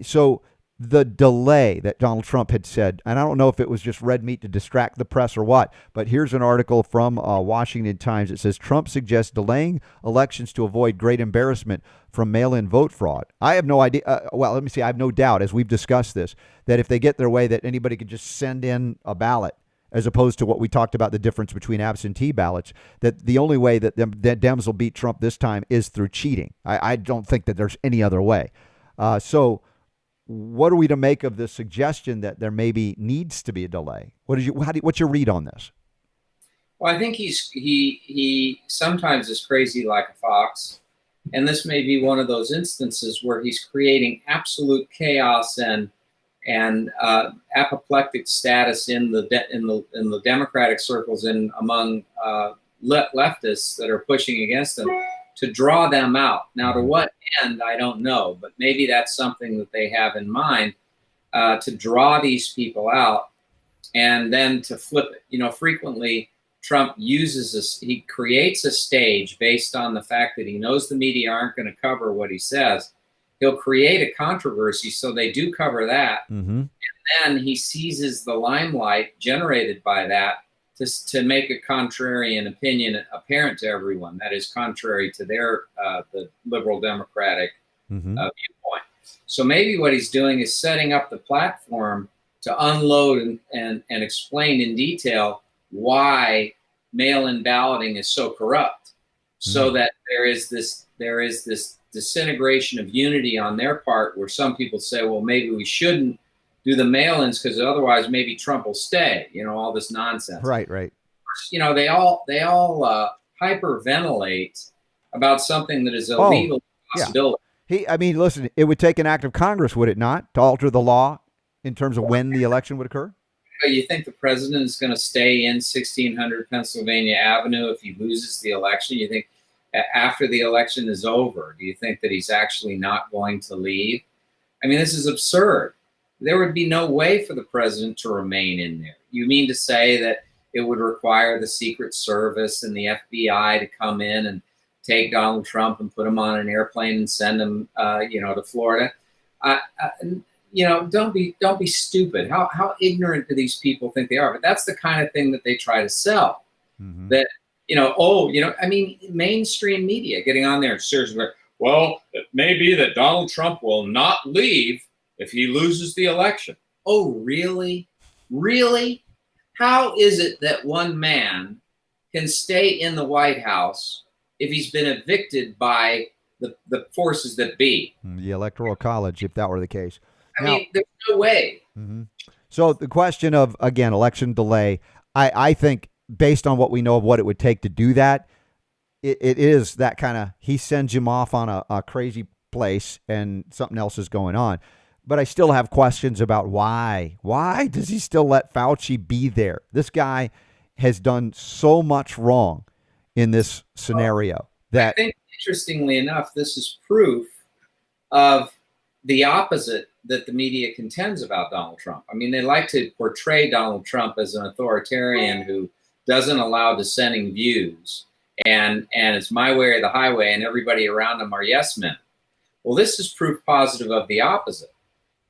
So the delay that Donald Trump had said, and I don't know if it was just red meat to distract the press or what, but here's an article from Washington Times. It says Trump suggests delaying elections to avoid great embarrassment from mail-in vote fraud. I have no idea. Well, let me see. I have no doubt, as we've discussed this, that if they get their way, that anybody could just send in a ballot, as opposed to what we talked about, the difference between absentee ballots, that the only way that Dems will beat Trump this time is through cheating. I don't think that there's any other way. So what are we to make of the suggestion that there maybe needs to be a delay? What's your read on this? Well, I think he sometimes is crazy like a fox, and this may be one of those instances where he's creating absolute chaos and apoplectic status in the Democratic circles and among leftists that are pushing against him, to draw them out. Now, to what end, I don't know, but maybe that's something that they have in mind, to draw these people out and then to flip it. Frequently Trump he creates a stage based on the fact that he knows the media aren't going to cover what he says. He'll create a controversy so they do cover that. Mm-hmm. And then he seizes the limelight generated by that to make a contrarian opinion apparent to everyone. That is contrary to their the liberal democratic viewpoint. So maybe what he's doing is setting up the platform to unload and explain in detail why mail-in balloting is so corrupt, so that there is this disintegration of unity on their part, where some people say, well, maybe we shouldn't do the mail-ins because otherwise maybe Trump will stay, all this nonsense. Right. They all hyperventilate about something that is a legal possibility. Yeah. Listen, it would take an act of Congress, would it not, to alter the law in terms of when the election would occur? You think the president is going to stay in 1600 Pennsylvania Avenue if he loses the election? You think after the election is over, do you think that he's actually not going to leave? This is absurd. There would be no way for the president to remain in there. You mean to say that it would require the Secret Service and the FBI to come in and take Donald Trump and put him on an airplane and send him, to Florida? Don't be stupid. How ignorant do these people think they are? But that's the kind of thing that they try to sell. Mm-hmm. That mainstream media getting on there and seriously, well, it may be that Donald Trump will not leave if he loses the election. Oh, really? Really? How is it that one man can stay in the White House if he's been evicted by the forces that be? The Electoral College, if that were the case. I mean, there's no way. Mm-hmm. So the question of, again, election delay, I think based on what we know of what it would take to do that, it is that kind of, he sends him off on a crazy place and something else is going on. But I still have questions about why. Why does he still let Fauci be there? This guy has done so much wrong in this scenario that I think, interestingly enough, this is proof of the opposite that the media contends about Donald Trump. I mean, they like to portray Donald Trump as an authoritarian who doesn't allow dissenting views, and it's my way or the highway, and everybody around him are yes men. Well, this is proof positive of the opposite,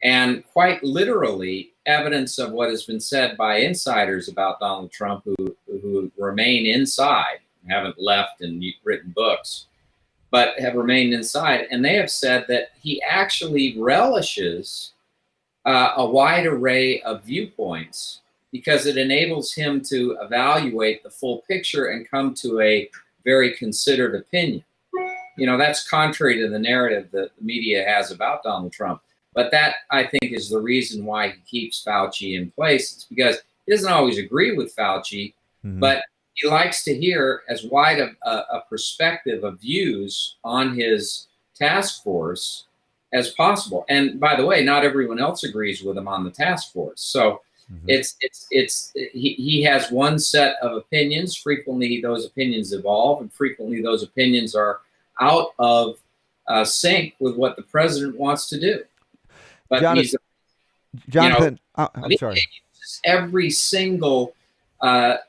and quite literally evidence of what has been said by insiders about Donald Trump who remain inside, haven't left and written books, but have remained inside. And they have said that he actually relishes a wide array of viewpoints because it enables him to evaluate the full picture and come to a very considered opinion. You know, that's contrary to the narrative that the media has about Donald Trump. But that, I think, is the reason why he keeps Fauci in place. It's because he doesn't always agree with Fauci, but he likes to hear as wide a perspective of views on his task force as possible. And by the way, not everyone else agrees with him on the task force. So he has one set of opinions. Frequently, those opinions evolve, and frequently those opinions are out of sync with what the president wants to do. But Jonathan, I'm sorry. Every single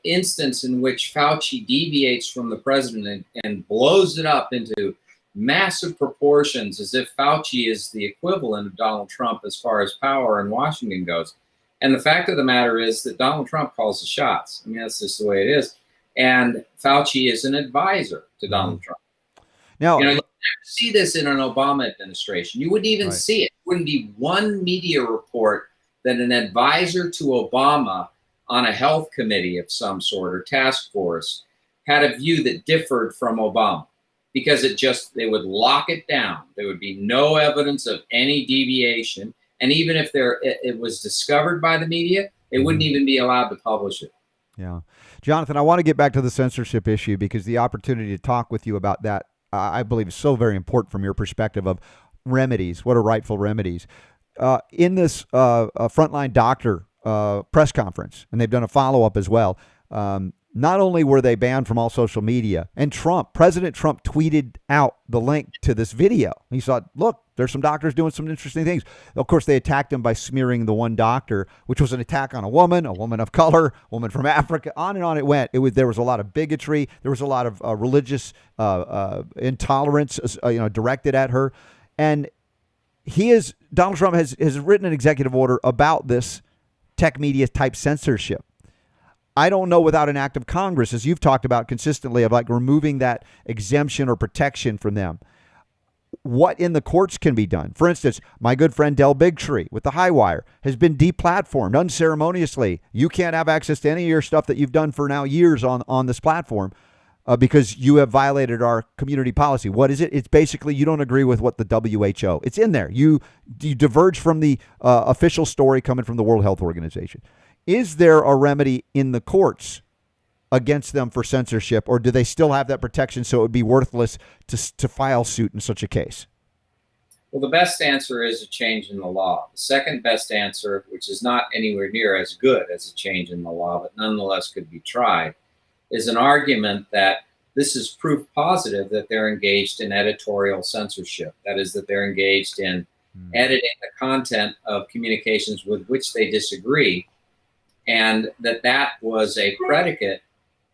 instance in which Fauci deviates from the president and blows it up into massive proportions as if Fauci is the equivalent of Donald Trump as far as power in Washington goes. And the fact of the matter is that Donald Trump calls the shots. I mean, that's just the way it is. And Fauci is an advisor to Donald Trump. Now, you never see this in an Obama administration. You wouldn't even see it. There wouldn't be one media report that an advisor to Obama on a health committee of some sort or task force had a view that differed from Obama, because they would lock it down. There would be no evidence of any deviation. And even if it was discovered by the media, they wouldn't even be allowed to publish it. Yeah. Jonathan, I want to get back to the censorship issue because the opportunity to talk with you about that, I believe, is so very important from your perspective of remedies. What are rightful remedies? In this frontline doctor press conference, and they've done a follow-up as well, not only were they banned from all social media, and President Trump tweeted out the link to this video. He thought, look, there's some doctors doing some interesting things. Of course, they attacked him by smearing the one doctor, which was an attack on a woman of color, a woman from Africa, on and on it went. There was a lot of bigotry. There was a lot of religious intolerance, directed at her. And Donald Trump has written an executive order about this tech media type censorship. I don't know without an act of Congress, as you've talked about consistently, of like removing that exemption or protection from them, what in the courts can be done. For instance, my good friend Del Bigtree with the Highwire has been deplatformed unceremoniously. You can't have access to any of your stuff that you've done for now years on this platform because you have violated our community policy. What is it? It's basically you don't agree with what the WHO. It's in there. You diverge from the official story coming from the World Health Organization. Is there a remedy in the courts against them for censorship, or do they still have that protection so it would be worthless to file suit in such a case? Well, the best answer is a change in the law. The second best answer, which is not anywhere near as good as a change in the law, but nonetheless could be tried, is an argument that this is proof positive that they're engaged in editorial censorship. That is, that they're engaged in editing the content of communications with which they disagree, and that was a predicate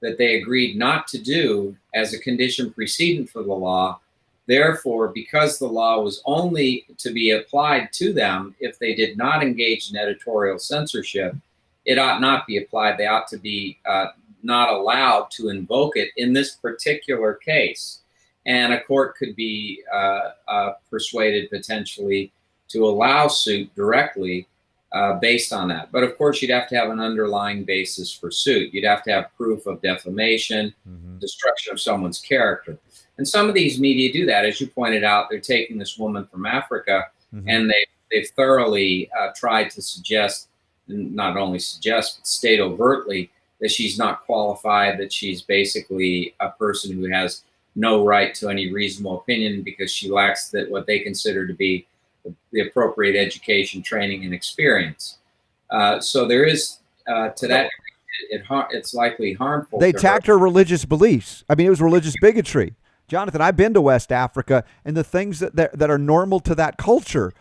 that they agreed not to do as a condition precedent for the law. Therefore, because the law was only to be applied to them if they did not engage in editorial censorship, it ought not be applied. They ought to be not allowed to invoke it in this particular case. and a court could be persuaded potentially to allow suit directly based on that. But of course, you'd have to have an underlying basis for suit. You'd have to have proof of defamation, destruction of someone's character. And some of these media do that. As you pointed out, they're taking this woman from Africa, and they've thoroughly tried to suggest, not only suggest, but state overtly that she's not qualified, that she's basically a person who has no right to any reasonable opinion because she lacks that what they consider to be the appropriate education, training, and experience. So there is, to that degree, it's likely harmful. They attacked her religious beliefs. I mean, it was religious bigotry. Jonathan, I've been to West Africa, and the things that are normal to that culture,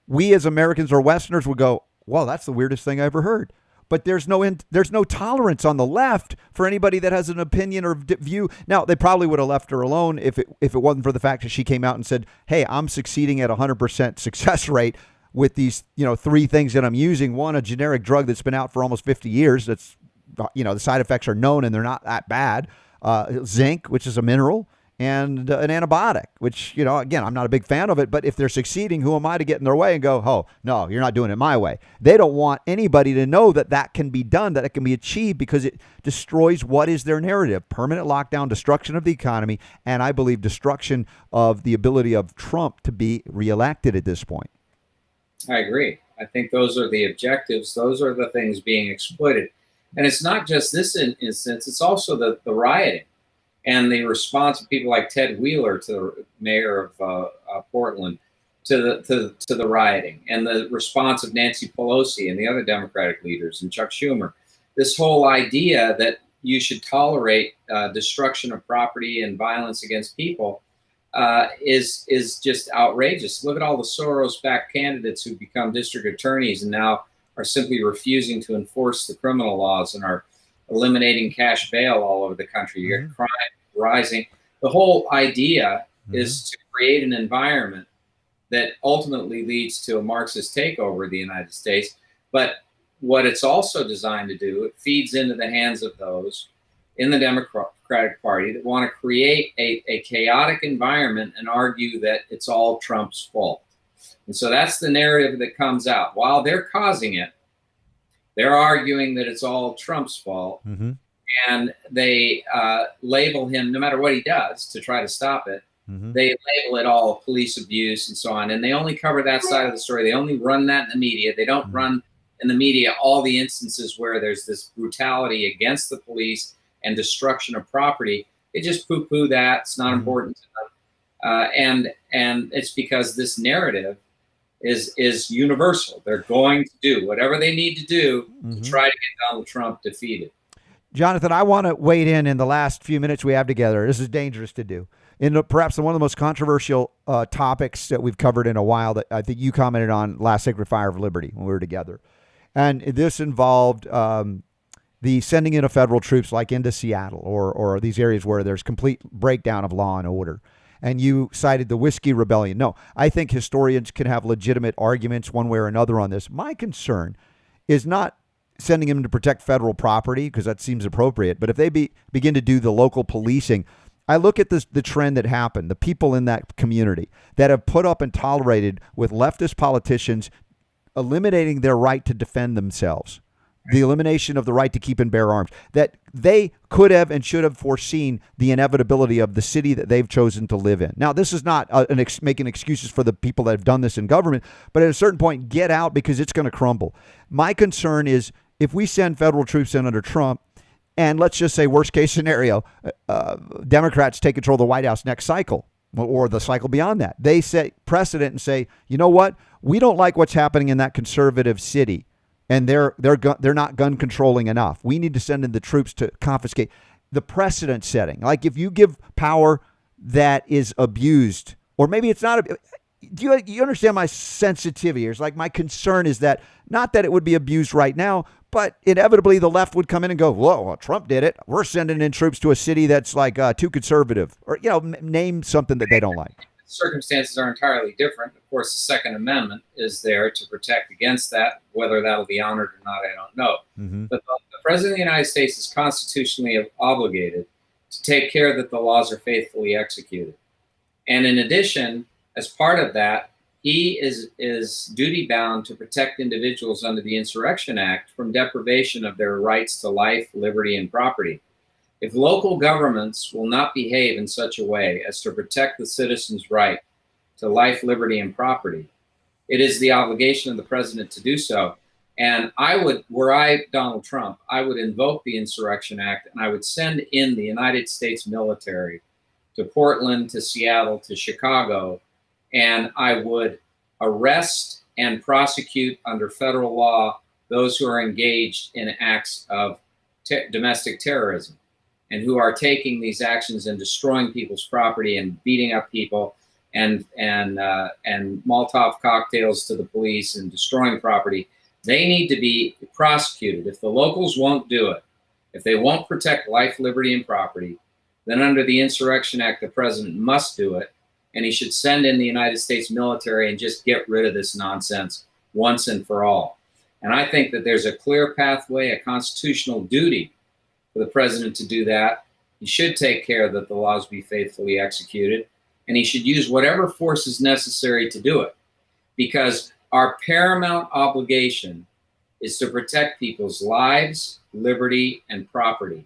we as Americans or Westerners would go, "Well, that's the weirdest thing I ever heard." But there's no tolerance on the left for anybody that has an opinion or view. Now, they probably would have left her alone if it wasn't for the fact that she came out and said, "Hey, I'm succeeding at 100% success rate with these, 3 things that I'm using. One, a generic drug that's been out for almost 50 years. That's, the side effects are known and they're not that bad. Zinc, which is a mineral, and an antibiotic, which, again, I'm not a big fan of it, but if they're succeeding, who am I to get in their way and go, "Oh, no, you're not doing it my way"? They don't want anybody to know that can be done, that it can be achieved, because it destroys what is their narrative: permanent lockdown, destruction of the economy, and I believe destruction of the ability of Trump to be reelected at this point. I agree. I think those are the objectives. Those are the things being exploited. And it's not just this instance, it's also the rioting. And the response of people like Ted Wheeler, to the mayor of Portland, to the rioting, and the response of Nancy Pelosi and the other Democratic leaders and Chuck Schumer. This whole idea that you should tolerate destruction of property and violence against people is just outrageous. Look at all the Soros-backed candidates who become district attorneys and now are simply refusing to enforce the criminal laws and are eliminating cash bail all over the country. You get crime rising. The whole idea is to create an environment that ultimately leads to a Marxist takeover of the United States. But what it's also designed to do, it feeds into the hands of those in the Democratic Party that want to create a chaotic environment and argue that it's all Trump's fault. And so that's the narrative that comes out. While they're causing it, they're arguing that it's all Trump's fault. And they label him, no matter what he does to try to stop it, they label it all police abuse and so on. And they only cover that side of the story. They only run that in the media. They don't run in the media all the instances where there's this brutality against the police and destruction of property. They just poo-poo that. It's not important to them. And it's because this narrative is universal. They're going to do whatever they need to do to try to get Donald Trump defeated. Jonathan, I want to wade in the last few minutes we have together. This is dangerous to do. In perhaps one of the most controversial topics that we've covered in a while that I think you commented on last Sacred Fire of Liberty when we were together. And this involved the sending in of federal troops like into Seattle or these areas where there's complete breakdown of law and order. And you cited the Whiskey Rebellion. No, I think historians can have legitimate arguments one way or another on this. My concern is not sending them to protect federal property, because that seems appropriate. But if they begin to do the local policing, I look at the trend that happened, the people in that community that have put up and tolerated with leftist politicians eliminating their right to defend themselves, the elimination of the right to keep and bear arms, that they could have and should have foreseen the inevitability of the city that they've chosen to live in. Now, this is not making excuses for the people that have done this in government, but at a certain point, get out, because it's going to crumble. My concern is if we send federal troops in under Trump, and let's just say worst case scenario, Democrats take control of the White House next cycle or the cycle beyond that. They set precedent and say, you know what? We don't like what's happening in that conservative city, and they're not gun controlling enough. We need to send in the troops to confiscate. The precedent setting, like if you give power that is abused, or maybe it's not. Do you understand my sensitivity? It's like my concern is that not that it would be abused right now, but inevitably the left would come in and go, whoa, well, Trump did it. We're sending in troops to a city that's like too conservative, or, name something that they don't like. Circumstances are entirely different. Of course, the Second Amendment is there to protect against that. Whether that'll be honored or not, I don't know. But the President of the United States is constitutionally obligated to take care that the laws are faithfully executed. And in addition, as part of that, he is duty bound to protect individuals under the Insurrection Act from deprivation of their rights to life, liberty, and property. If local governments will not behave in such a way as to protect the citizens' right to life, liberty, and property, it is the obligation of the president to do so. And I would, were I Donald Trump, I would invoke the Insurrection Act and I would send in the United States military to Portland, to Seattle, to Chicago, and I would arrest and prosecute under federal law those who are engaged in acts of domestic terrorism and who are taking these actions and destroying people's property and beating up people and Molotov cocktails to the police and destroying property. They need to be prosecuted. If the locals won't do it, if they won't protect life, liberty, and property, then under the Insurrection Act, the president must do it. And he should send in the United States military and just get rid of this nonsense once and for all. And I think that there's a clear pathway, a constitutional duty for the president to do that. He should take care that the laws be faithfully executed, and he should use whatever force is necessary to do it, because our paramount obligation is to protect people's lives, liberty, and property.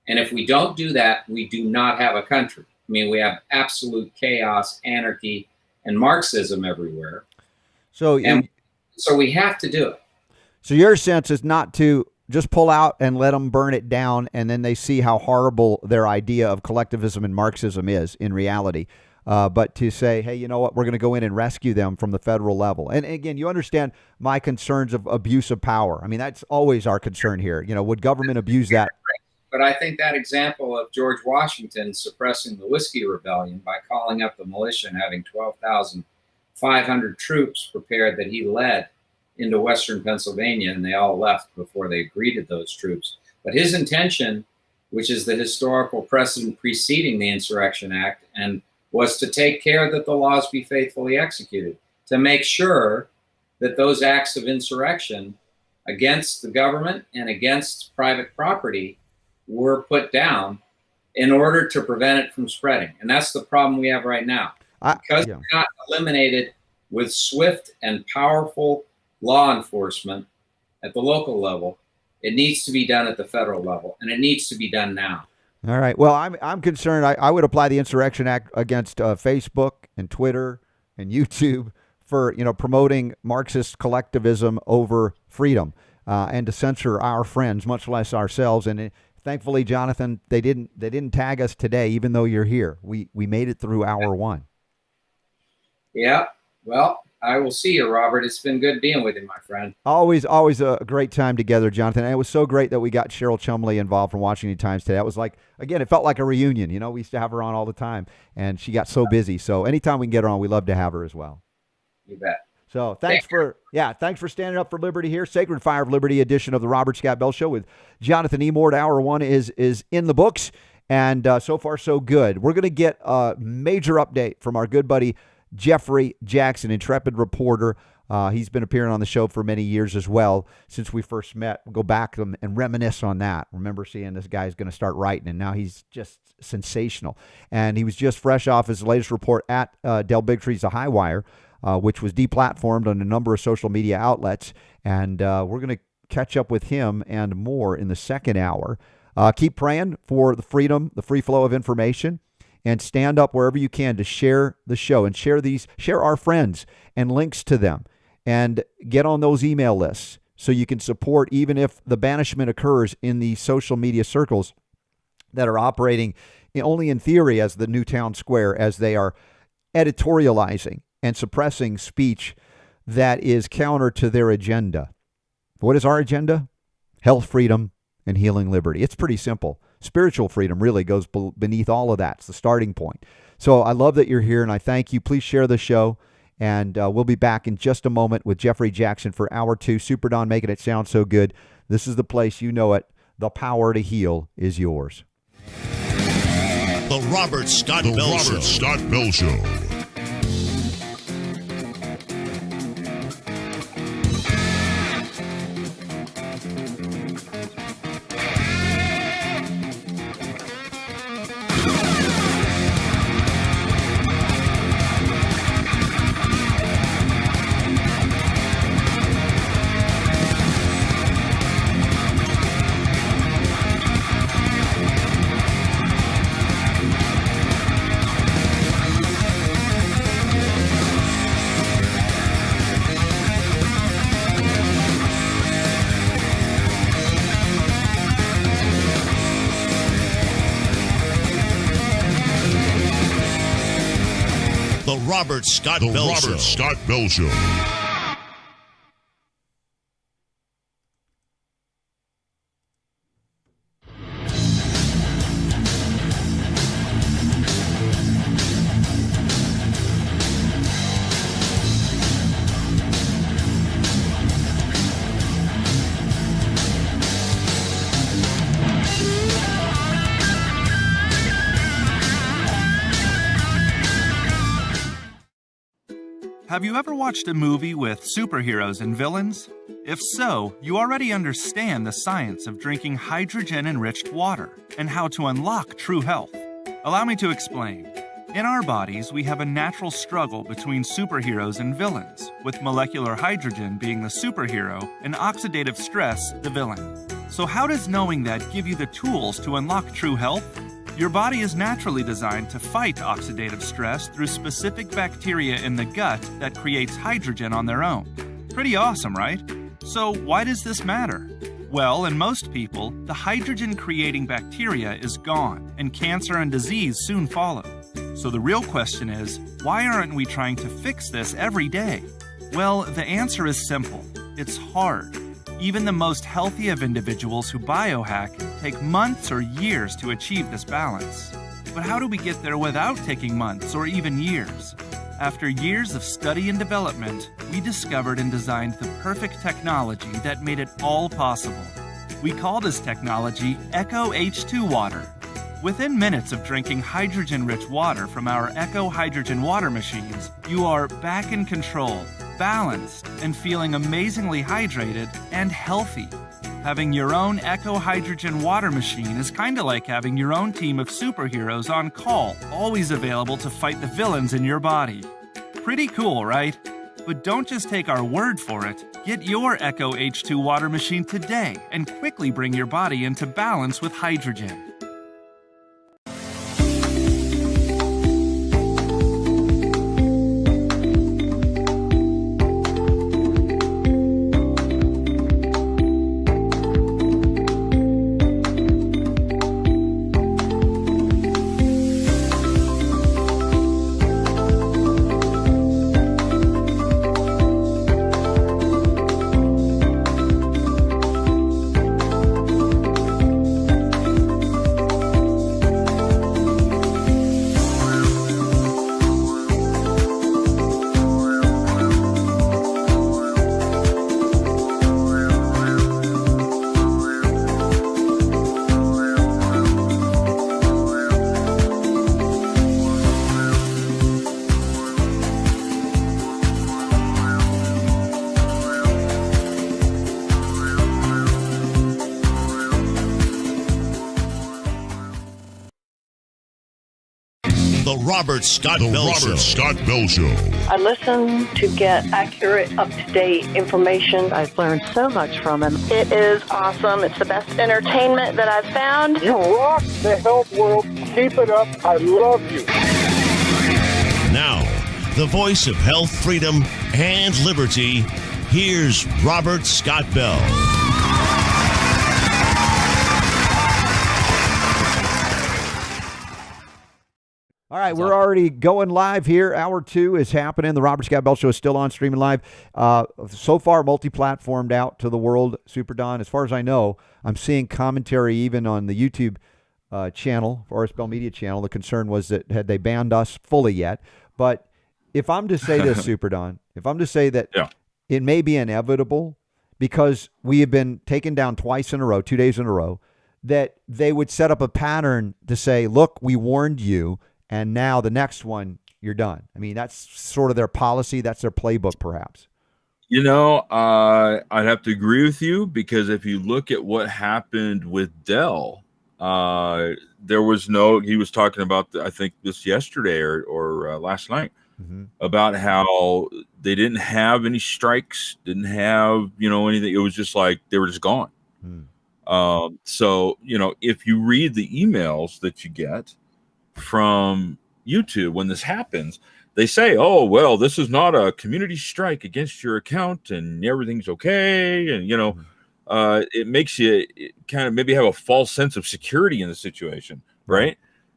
And if we don't do that, we do not have a country. I mean, we have absolute chaos, anarchy, and Marxism everywhere. So we have to do it. So your sense is not to just pull out and let them burn it down, and then they see how horrible their idea of collectivism and Marxism is in reality. But to say, hey, you know what, we're going to go in and rescue them from the federal level. And again, you understand my concerns of abuse of power. I mean, that's always our concern here. You know, would government abuse that? But I think that example of George Washington suppressing the Whiskey Rebellion by calling up the militia and having 12,500 troops prepared that he led into Western Pennsylvania, and they all left before they greeted those troops. But his intention, which is the historical precedent preceding the Insurrection Act, and was to take care that the laws be faithfully executed, to make sure that those acts of insurrection against the government and against private property were put down in order to prevent it from spreading. And that's the problem we have right now. Because it's not eliminated with swift and powerful law enforcement at the local level, it needs to be done at the federal level, and it needs to be done now. All right. Well, I'm concerned. I would apply the Insurrection Act against Facebook and Twitter and YouTube for, you know, promoting Marxist collectivism over freedom and to censor our friends, much less ourselves. And thankfully, Jonathan, they didn't tag us today, even though you're here. We made it through hour one. Yeah. Well, I will see you, Robert. It's been good being with you, my friend. Always a great time together, Jonathan. And it was so great that we got Cheryl Chumley involved from Washington Times today. That was like, again, it felt like a reunion. You know, we used to have her on all the time, and she got so busy. So anytime we can get her on, we love to have her as well. You bet. So thanks for standing up for liberty here. Sacred Fire of Liberty edition of the Robert Scott Bell Show with Jonathan Emord. Hour one is in the books, and so far so good. We're going to get a major update from our good buddy Jeffery Jaxen, intrepid reporter. He's been appearing on the show for many years as well since we first met. We'll go back and reminisce on that. Remember seeing this guy's going to start writing, and now he's just sensational. And he was just fresh off his latest report at Del Bigtree's The High Wire, which was deplatformed on a number of social media outlets. And we're going to catch up with him and more in the second hour. Keep praying for the freedom, the free flow of information, and stand up wherever you can to share the show and share our friends and links to them, and get on those email lists so you can support, even if the banishment occurs in the social media circles that are operating only in theory as the new town square, as they are editorializing and suppressing speech that is counter to their agenda. What is our agenda? Health, freedom, and healing liberty. It's pretty simple. Spiritual freedom really goes beneath all of that. It's the starting point. So I love that you're here, and I thank you. Please share the show, and we'll be back in just a moment with Jeffery Jaxen for hour two. Super Don making it sound so good. This is the place, you know it. The power to heal is yours. The Robert Scott Bell Show. Robert Scott Bell Show. Have you ever watched a movie with superheroes and villains? If so, you already understand the science of drinking hydrogen-enriched water and how to unlock true health. Allow me to explain. In our bodies, we have a natural struggle between superheroes and villains, with molecular hydrogen being the superhero and oxidative stress the villain. So how does knowing that give you the tools to unlock true health? Your body is naturally designed to fight oxidative stress through specific bacteria in the gut that creates hydrogen on their own. Pretty awesome, right? So why does this matter? Well, in most people, the hydrogen-creating bacteria is gone, and cancer and disease soon follow. So the real question is, why aren't we trying to fix this every day? Well, the answer is simple. It's hard. Even the most healthy of individuals who biohack take months or years to achieve this balance. But how do we get there without taking months or even years? After years of study and development, we discovered and designed the perfect technology that made it all possible. We call this technology Echo H2 water. Within minutes of drinking hydrogen-rich water from our Echo Hydrogen water machines, you are back in control, balanced, and feeling amazingly hydrated and healthy. Having your own Echo Hydrogen water machine is kinda like having your own team of superheroes on call, always available to fight the villains in your body. Pretty cool, right? But don't just take our word for it. Get your Echo H2 water machine today and quickly bring your body into balance with hydrogen. The Robert Scott Bell Show. I listen to get accurate, up-to-date information. I've learned so much from him. It is awesome. It's the best entertainment that I've found. You rock the health world. Keep it up. I love you. Now, the voice of health, freedom, and liberty, here's Robert Scott Bell. All right, we're already going live here. Hour 2 is happening. The Robert Scott Bell Show is still on, streaming live. So far, multi-platformed out to the world, Super Don. As far as I know, I'm seeing commentary even on the YouTube channel, RSB Bell Media channel. The concern was that had they banned us fully yet. But if I'm to say this, Super Don, if I'm to say that it may be inevitable because we have been taken down twice in a row, 2 days in a row, that they would set up a pattern to say, look, we warned you, and now the next one, you're done. I mean, that's sort of their policy. That's their playbook, perhaps. You know, I'd have to agree with you because if you look at what happened with Dell, there was no, he was talking about, I think this yesterday or last night, about how they didn't have any strikes, didn't have, anything. It was just like, they were just gone. So, if you read the emails that you get from YouTube when this happens, they say, oh, well, this is not a community strike against your account and everything's okay. And, it makes you kind of maybe have a false sense of security in the situation, right?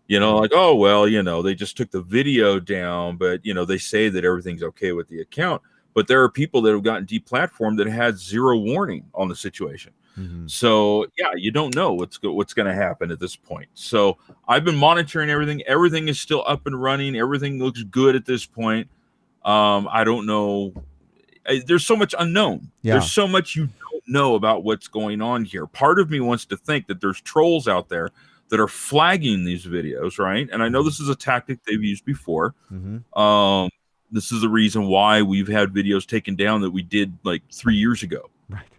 Like, oh, well, they just took the video down, but, they say that everything's okay with the account. But there are people that have gotten deplatformed that had zero warning on the situation. Mm-hmm. So, yeah, you don't know what's going to happen at this point. So I've been monitoring everything. Everything is still up and running. Everything looks good at this point. I don't know. There's so much unknown. Yeah. There's so much you don't know about what's going on here. Part of me wants to think that there's trolls out there that are flagging these videos, right? And I know this is a tactic they've used before. Mm-hmm. This is the reason why we've had videos taken down that we did like 3 years ago,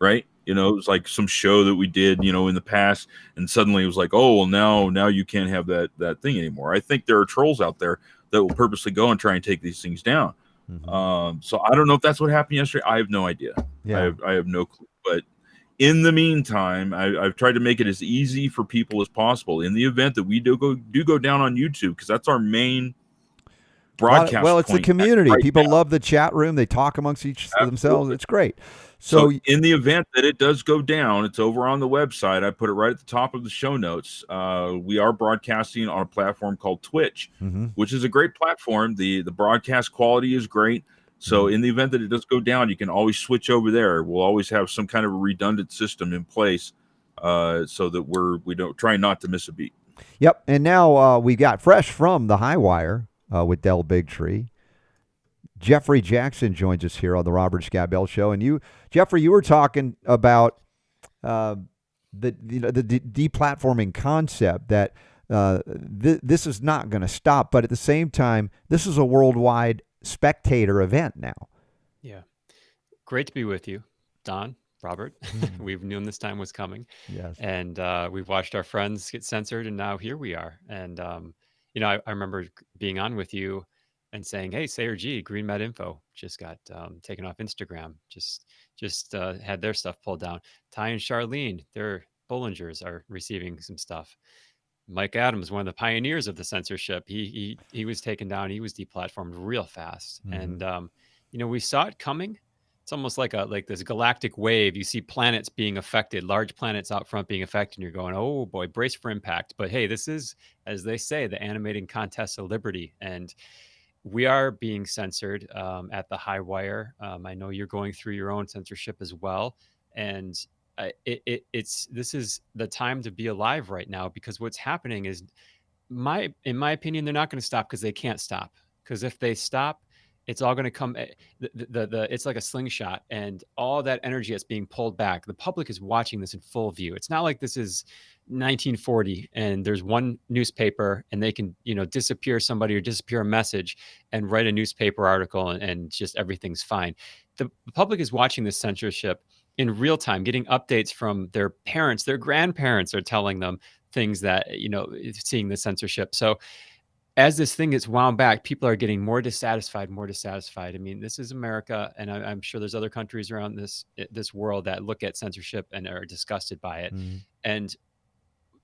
right? It was like some show that we did, in the past, and suddenly it was like, oh, well, now you can't have that thing anymore. I think there are trolls out there that will purposely go and try and take these things down. Mm-hmm. So I don't know if that's what happened yesterday. I have no idea. Yeah. I have no clue. But in the meantime, I've tried to make it as easy for people as possible in the event that we do go down on YouTube, because that's our main broadcast. Well, it's the community. Right People now. love the chat room. They talk amongst themselves. It's great. So in the event that it does go down, it's over on the website. I put it right at the top of the show notes. We are broadcasting on a platform called Twitch, mm-hmm. which is a great platform. The broadcast quality is great. So in the event that it does go down, you can always switch over there. We'll always have some kind of a redundant system in place, so that we don't try not to miss a beat. Yep. And now we got fresh from the High Wire with Del Bigtree. Jeffery Jaxen joins us here on the Robert Scott Bell Show. And you, Jeffrey, you were talking about the deplatforming concept, that this is not going to stop. But at the same time, this is a worldwide spectator event now. Yeah. Great to be with you, Don, Robert. We've known this time was coming. Yes. And we've watched our friends get censored, and now here we are. And, I remember being on with you and saying, hey, Sayer G, Green Med Info just got taken off Instagram, just had their stuff pulled down. Ty and Charlene, their Bollingers are receiving some stuff. Mike Adams, one of the pioneers of the censorship, he was taken down. He was deplatformed real fast. Mm-hmm. And, we saw it coming. It's almost like this galactic wave. You see planets being affected, large planets out front being affected, and you're going, oh boy, brace for impact. But hey, this is, as they say, the animating contest of liberty. And we are being censored at the High Wire. I know you're going through your own censorship as well. And this is the time to be alive right now, because what's happening is, in my opinion, they're not going to stop because they can't stop. Because if they stop, it's all going to come. It's like a slingshot, and all that energy that's being pulled back. The public is watching this in full view. It's not like this is 1940 and there's one newspaper and they can, disappear somebody or disappear a message and write a newspaper article and just everything's fine. The public is watching this censorship in real time, getting updates from their parents. Their grandparents are telling them things that, seeing the censorship. So as this thing gets wound back, people are getting more dissatisfied. I mean, this is America, and I'm sure there's other countries around this world that look at censorship and are disgusted by it. Mm-hmm. And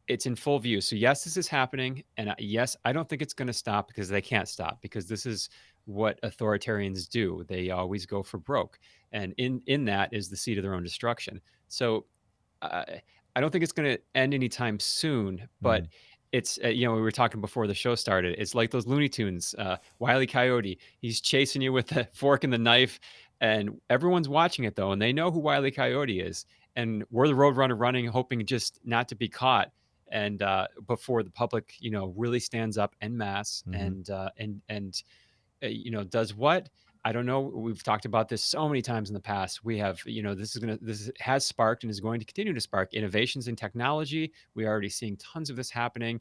it's in full view. So yes, this is happening. And yes, I don't think it's going to stop, because they can't stop, because this is what authoritarians do. They always go for broke. And in that is the seed of their own destruction. So I don't think it's going to end anytime soon, but it's, we were talking before the show started. It's like those Looney Tunes, Wile E. Coyote. He's chasing you with the fork and the knife, and everyone's watching it though. And they know who Wile E. Coyote is. And we're the roadrunner running, hoping just not to be caught. And before the public, really stands up en masse and does what? I don't know. We've talked about this so many times in the past. We have, this has sparked and is going to continue to spark innovations in technology. We're already seeing tons of this happening.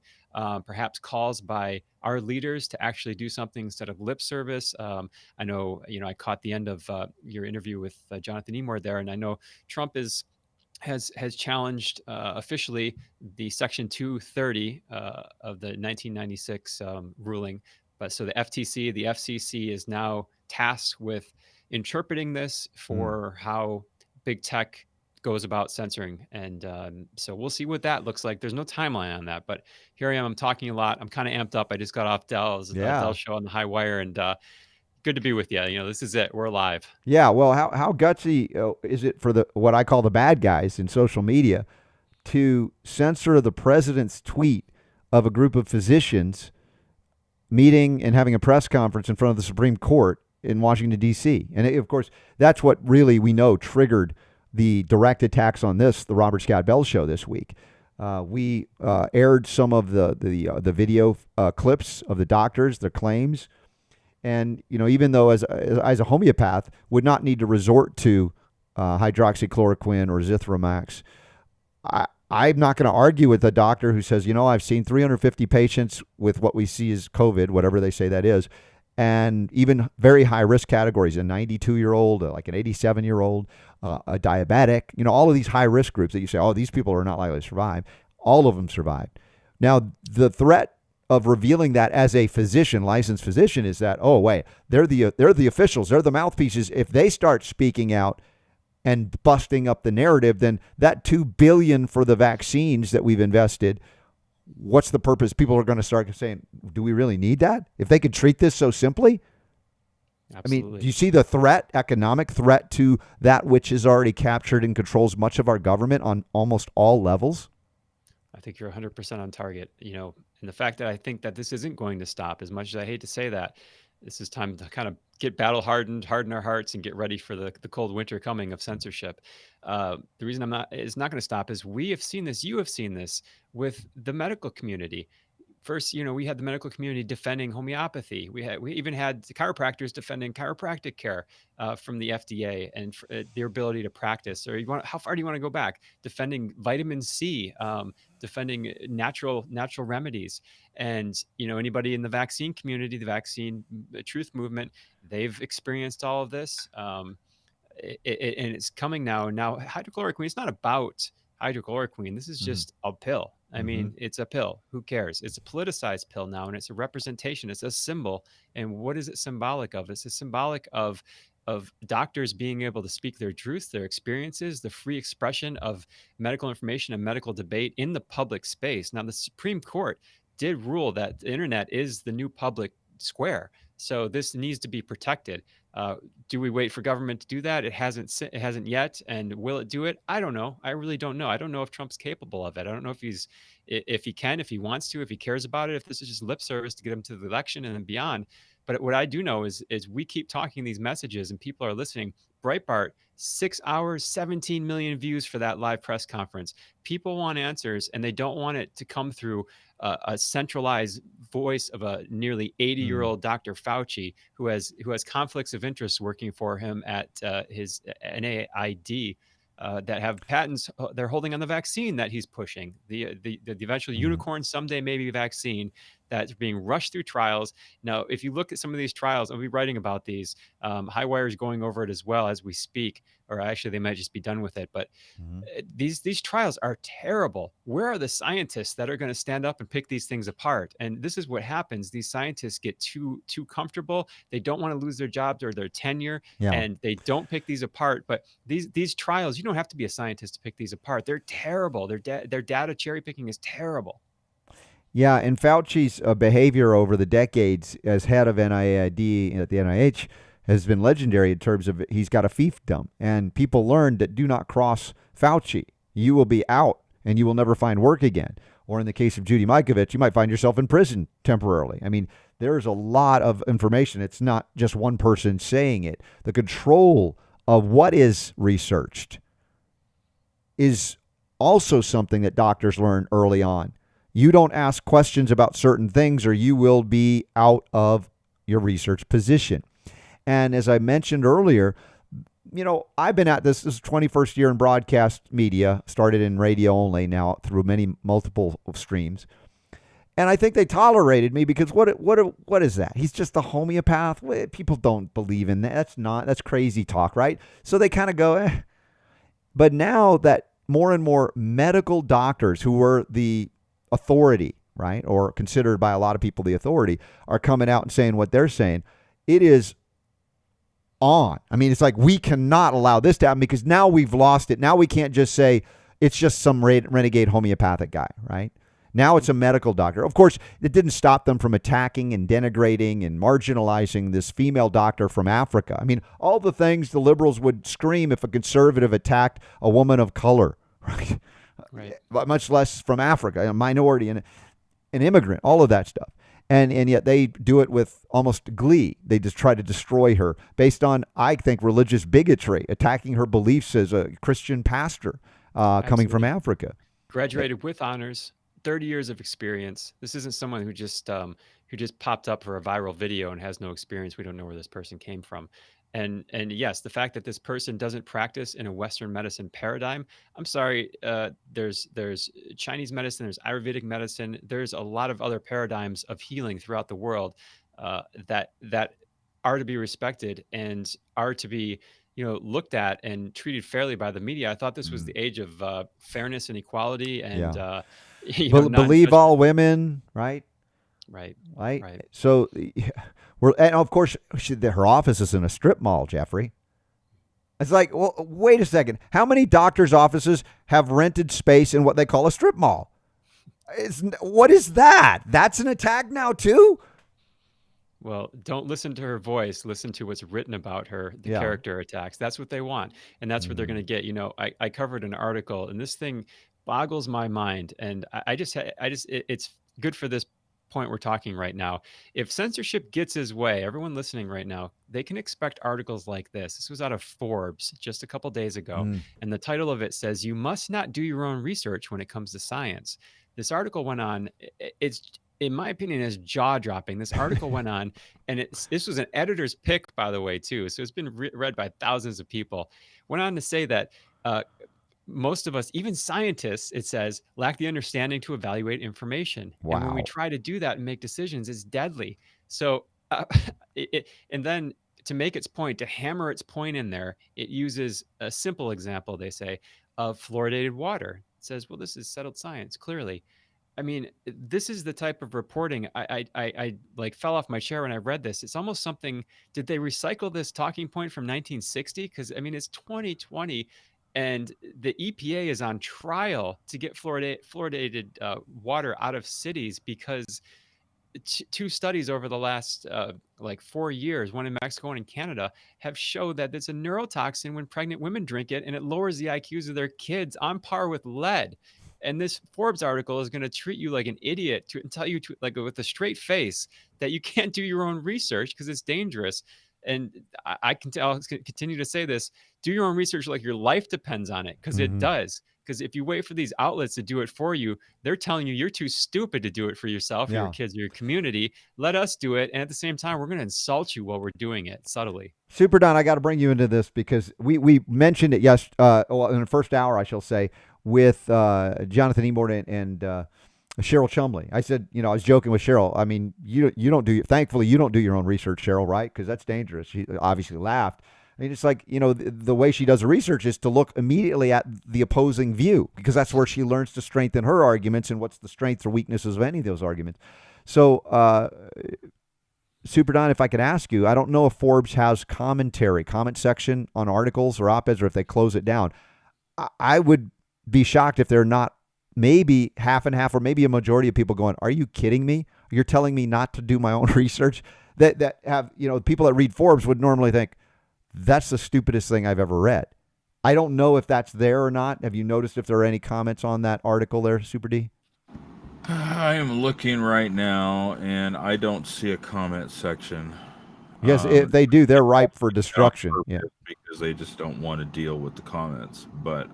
Perhaps calls by our leaders to actually do something instead of lip service. I know, I caught the end of your interview with Jonathan Emord there, and I know Trump has challenged officially the Section 230 of the 1996 ruling. But so the FTC, the FCC is now tasked with interpreting this for how big tech goes about censoring. And so we'll see what that looks like. There's no timeline on that, but here I am. I'm talking a lot. I'm kind of amped up. I just got off Dell's show on the High Wire, and good to be with you. This is it. We're live. Yeah. Well, how gutsy is it for what I call the bad guys in social media to censor the president's tweet of a group of physicians meeting and having a press conference in front of the Supreme Court in Washington, D.C. And of course, that's what really we know triggered the direct attacks on the Robert Scott Bell Show this week. We aired some of the video clips of the doctors, their claims. And, even though as a homeopath would not need to resort to hydroxychloroquine or Zithromax, I'm not going to argue with a doctor who says, I've seen 350 patients with what we see as COVID, whatever they say that is, and even very high risk categories, a 92-year-old, like an 87-year-old, a diabetic, all of these high risk groups that you say, oh, these people are not likely to survive. All of them survived. Now, the threat of revealing that as a physician, licensed physician, is that, oh, wait, they're the officials, they're the mouthpieces. If they start speaking out and busting up the narrative, then that $2 billion for the vaccines that we've invested, what's the purpose? People are going to start saying, do we really need that? If they could treat this so simply? Absolutely. I mean, do you see the threat, economic threat to that which is already captured and controls much of our government on almost all levels? I think you're 100% on target, and the fact that I think that this isn't going to stop, as much as I hate to say that, this is time to kind of get battle hardened, harden our hearts, and get ready for the cold winter coming of censorship. The reason it's not going to stop is we have seen this, you have seen this with the medical community. First, we had the medical community defending homeopathy. We even had the chiropractors defending chiropractic care from the FDA and their ability to practice. Or how far do you want to go back? Defending vitamin C, defending natural remedies. And anybody in the vaccine community, the vaccine truth movement, they've experienced all of this. And it's coming now. Now, hydrochloroquine, it's not about hydrochloroquine. This is just a pill. I mean, it's a pill. Who cares? It's a politicized pill now, and it's a representation. It's a symbol. And what is it symbolic of? It's a symbolic of doctors being able to speak their truth, their experiences, the free expression of medical information and medical debate in the public space. Now, the Supreme Court did rule that the internet is the new public square. So this needs to be protected. Do we wait for government to do that? It hasn't yet. And will it do it? I don't know. I really don't know. I don't know if Trump's capable of it. I don't know if he can, if he wants to, if he cares about it, if this is just lip service to get him to the election and then beyond. But what I do know is we keep talking these messages and people are listening. Breitbart, 6 hours, 17 million views for that live press conference. People want answers, and they don't want it to come through a centralized voice of a nearly 80-year-old Dr. Fauci who has conflicts of interest working for him at his NIAID that have patents they're holding on the vaccine that he's pushing, the eventual unicorn someday maybe vaccine that's being rushed through trials. Now, if you look at some of these trials, I'll be writing about these. Highwire is going over it as well as we speak, or actually they might just be done with it. But these trials are terrible. Where are the scientists that are going to stand up and pick these things apart? And this is what happens. These scientists get too comfortable. They don't want to lose their jobs or their tenure, and they don't pick these apart. But these trials, you don't have to be a scientist to pick these apart. They're terrible. Their data cherry picking is terrible. Yeah, and Fauci's behavior over the decades as head of NIAID at the NIH has been legendary in terms of he's got a fiefdom. And people learned that do not cross Fauci. You will be out and you will never find work again. Or in the case of Judy Mikovits, you might find yourself in prison temporarily. I mean, there's a lot of information. It's not just one person saying it. The control of what is researched is also something that doctors learn early on. You don't ask questions about certain things or you will be out of your research position. And as I mentioned earlier, I've been at this is 21st year in broadcast media, started in radio only, now through multiple streams. And I think they tolerated me because what is that? He's just a homeopath. People don't believe in that. That's crazy talk, right? So they kind of go, eh. But now that more and more medical doctors who were the authority, right, or considered by a lot of people the authority, are coming out and saying what they're saying, it is on. I mean, it's like we cannot allow this to happen because now we've lost it. Now we can't just say it's just some renegade homeopathic guy, right? Now it's a medical doctor. Of course, it didn't stop them from attacking and denigrating and marginalizing this female doctor from Africa. I mean, all the things the liberals would scream if a conservative attacked a woman of color, right? Right. Much less from Africa, a minority. an immigrant, all of that stuff. And yet they do it with almost glee. They just try to destroy her based on, I think, religious bigotry, attacking her beliefs as a Christian pastor coming from Africa. Graduated with honors, 30 years of experience. This isn't someone who just popped up for a viral video and has no experience. We don't know where this person came from. And yes, the fact that this person doesn't practice in a Western medicine paradigm, I'm sorry, there's Chinese medicine, there's Ayurvedic medicine, there's a lot of other paradigms of healing throughout the world that are to be respected and are to be looked at and treated fairly by the media. I thought this was the age of fairness and equality and believe all women, right? Right. So and of course, her office is in a strip mall, Jeffrey. It's like, well, wait a second. How many doctors' offices have rented space in what they call a strip mall? What is that? That's an attack now, too? Well, don't listen to her voice. Listen to what's written about her, the character attacks. That's what they want. And that's what they're going to get. I covered an article, and this thing boggles my mind. And it's good for this point we're talking right now. If censorship gets his way, everyone listening right now, they can expect articles like this. This was out of Forbes just a couple days ago. And the title of it says, "You must not do your own research when it comes to science." This article went on. It's, in my opinion, is jaw-dropping. This article went on, and this was an editor's pick, by the way, too. So it's been read by thousands of people. Went on to say that most of us, even scientists, it says, lack the understanding to evaluate information. Wow. And when we try to do that and make decisions, it's deadly. So, and then to make its point, to hammer its point in there, it uses a simple example, they say, of fluoridated water. It says, well, this is settled science, clearly. I mean, this is the type of reporting I like fell off my chair when I read this. It's almost something, did they recycle this talking point from 1960? Because, I mean, it's 2020. And the EPA is on trial to get fluoridated water out of cities because two studies over the last 4 years, one in Mexico and in Canada, have showed that it's a neurotoxin when pregnant women drink it, and it lowers the IQs of their kids on par with lead. And this Forbes article is going to treat you like an idiot and tell you like with a straight face that you can't do your own research because it's dangerous. And I'll continue to say this, do your own research like your life depends on it, because it does. Because if you wait for these outlets to do it for you, they're telling you you're too stupid to do it for yourself, your kids, your community. Let us do it. And at the same time, we're going to insult you while we're doing it subtly. Super Don, I got to bring you into this because we mentioned it in the first hour, I shall say, with Jonathan Emord and Cheryl Chumley. I said, I was joking with Cheryl. I mean, thankfully you don't do your own research, Cheryl, right? Because that's dangerous. She obviously laughed. I mean, it's like, the way she does the research is to look immediately at the opposing view, because that's where she learns to strengthen her arguments and what's the strengths or weaknesses of any of those arguments. So, Super Don, if I could ask you, I don't know if Forbes has comment section on articles or op-eds, or if they close it down. I would be shocked if they're not maybe half and half, or maybe a majority of people going, are you kidding me? You're telling me not to do my own research? That have, people that read Forbes would normally think, that's the stupidest thing I've ever read. I don't know if that's there or not. Have you noticed if there are any comments on that article there, Super D? I am looking right now, and I don't see a comment section. Yes, if they do, they're ripe for destruction. Yeah, because they just don't want to deal with the comments. But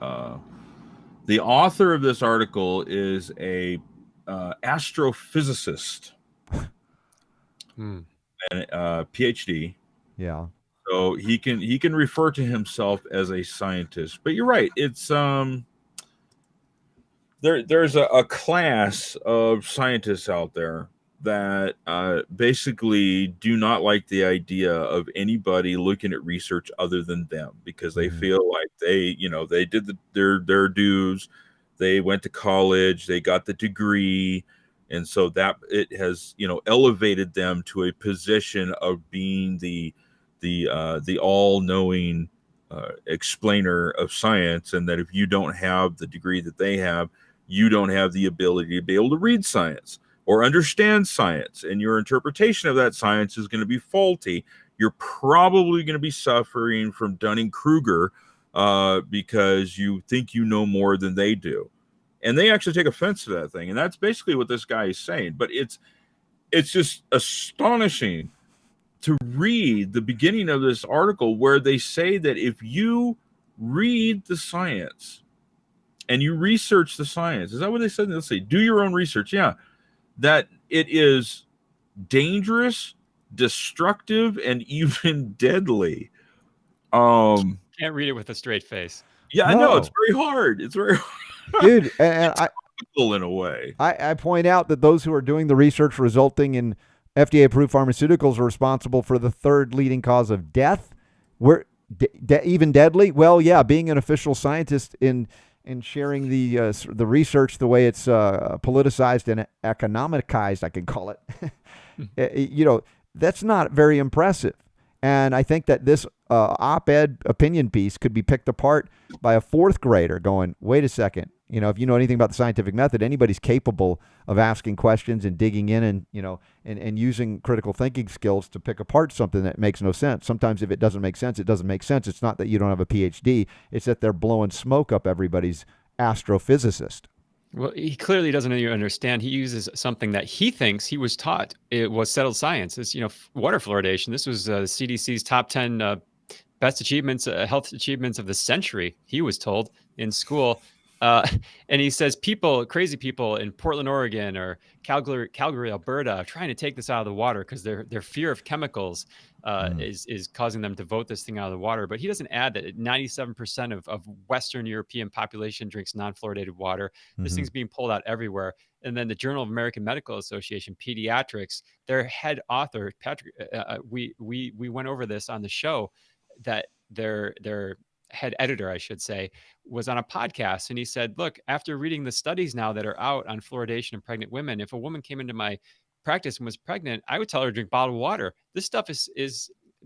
the author of this article is a astrophysicist, and PhD. Yeah. So he can refer to himself as a scientist. But you're right. It's there's a class of scientists out there that basically do not like the idea of anybody looking at research other than them, because they feel like they did their dues, they went to college, they got the degree, and so that it has elevated them to a position of being the all-knowing explainer of science, and that if you don't have the degree that they have, you don't have the ability to be able to read science or understand science, and your interpretation of that science is going to be faulty. You're probably going to be suffering from Dunning-Kruger because you think you know more than they do. And they actually take offense to that thing. And that's basically what this guy is saying. But it's just astonishing to read the beginning of this article where they say that if you read the science and you research the science, is that what they said? Let's see, do your own research. Yeah. That it is dangerous, destructive, and even deadly. Can't read it with a straight face. Yeah, I know. It's very hard. It's very hard. Dude, and in a way. I point out that those who are doing the research resulting in FDA-approved pharmaceuticals are responsible for the third leading cause of death. We're even deadly. Well, yeah, being an official scientist in sharing the research the way it's politicized and economicized, I can call it. That's not very impressive. And I think that this op-ed opinion piece could be picked apart by a fourth grader going, wait a second. If you know anything about the scientific method, anybody's capable of asking questions and digging in and using critical thinking skills to pick apart something that makes no sense. Sometimes if it doesn't make sense, it doesn't make sense. It's not that you don't have a PhD. It's that they're blowing smoke up everybody's astrophysicist. Well, he clearly doesn't even understand. He uses something that he thinks he was taught. It was settled science. It's, water fluoridation. This was CDC's top 10 best achievements, health achievements of the century, he was told in school. And he says crazy people in Portland, Oregon, or Calgary, Alberta, are trying to take this out of the water because their fear of chemicals is causing them to vote this thing out of the water. But he doesn't add that 97% of Western European population drinks non-fluoridated water. This thing's being pulled out everywhere. And then the Journal of American Medical Association, Pediatrics, their head author, Patrick, we went over this on the show, that their head editor, I should say, was on a podcast, and he said, look, after reading the studies now that are out on fluoridation in pregnant women, if a woman came into my practice and was pregnant, I would tell her to drink bottled water. This stuff is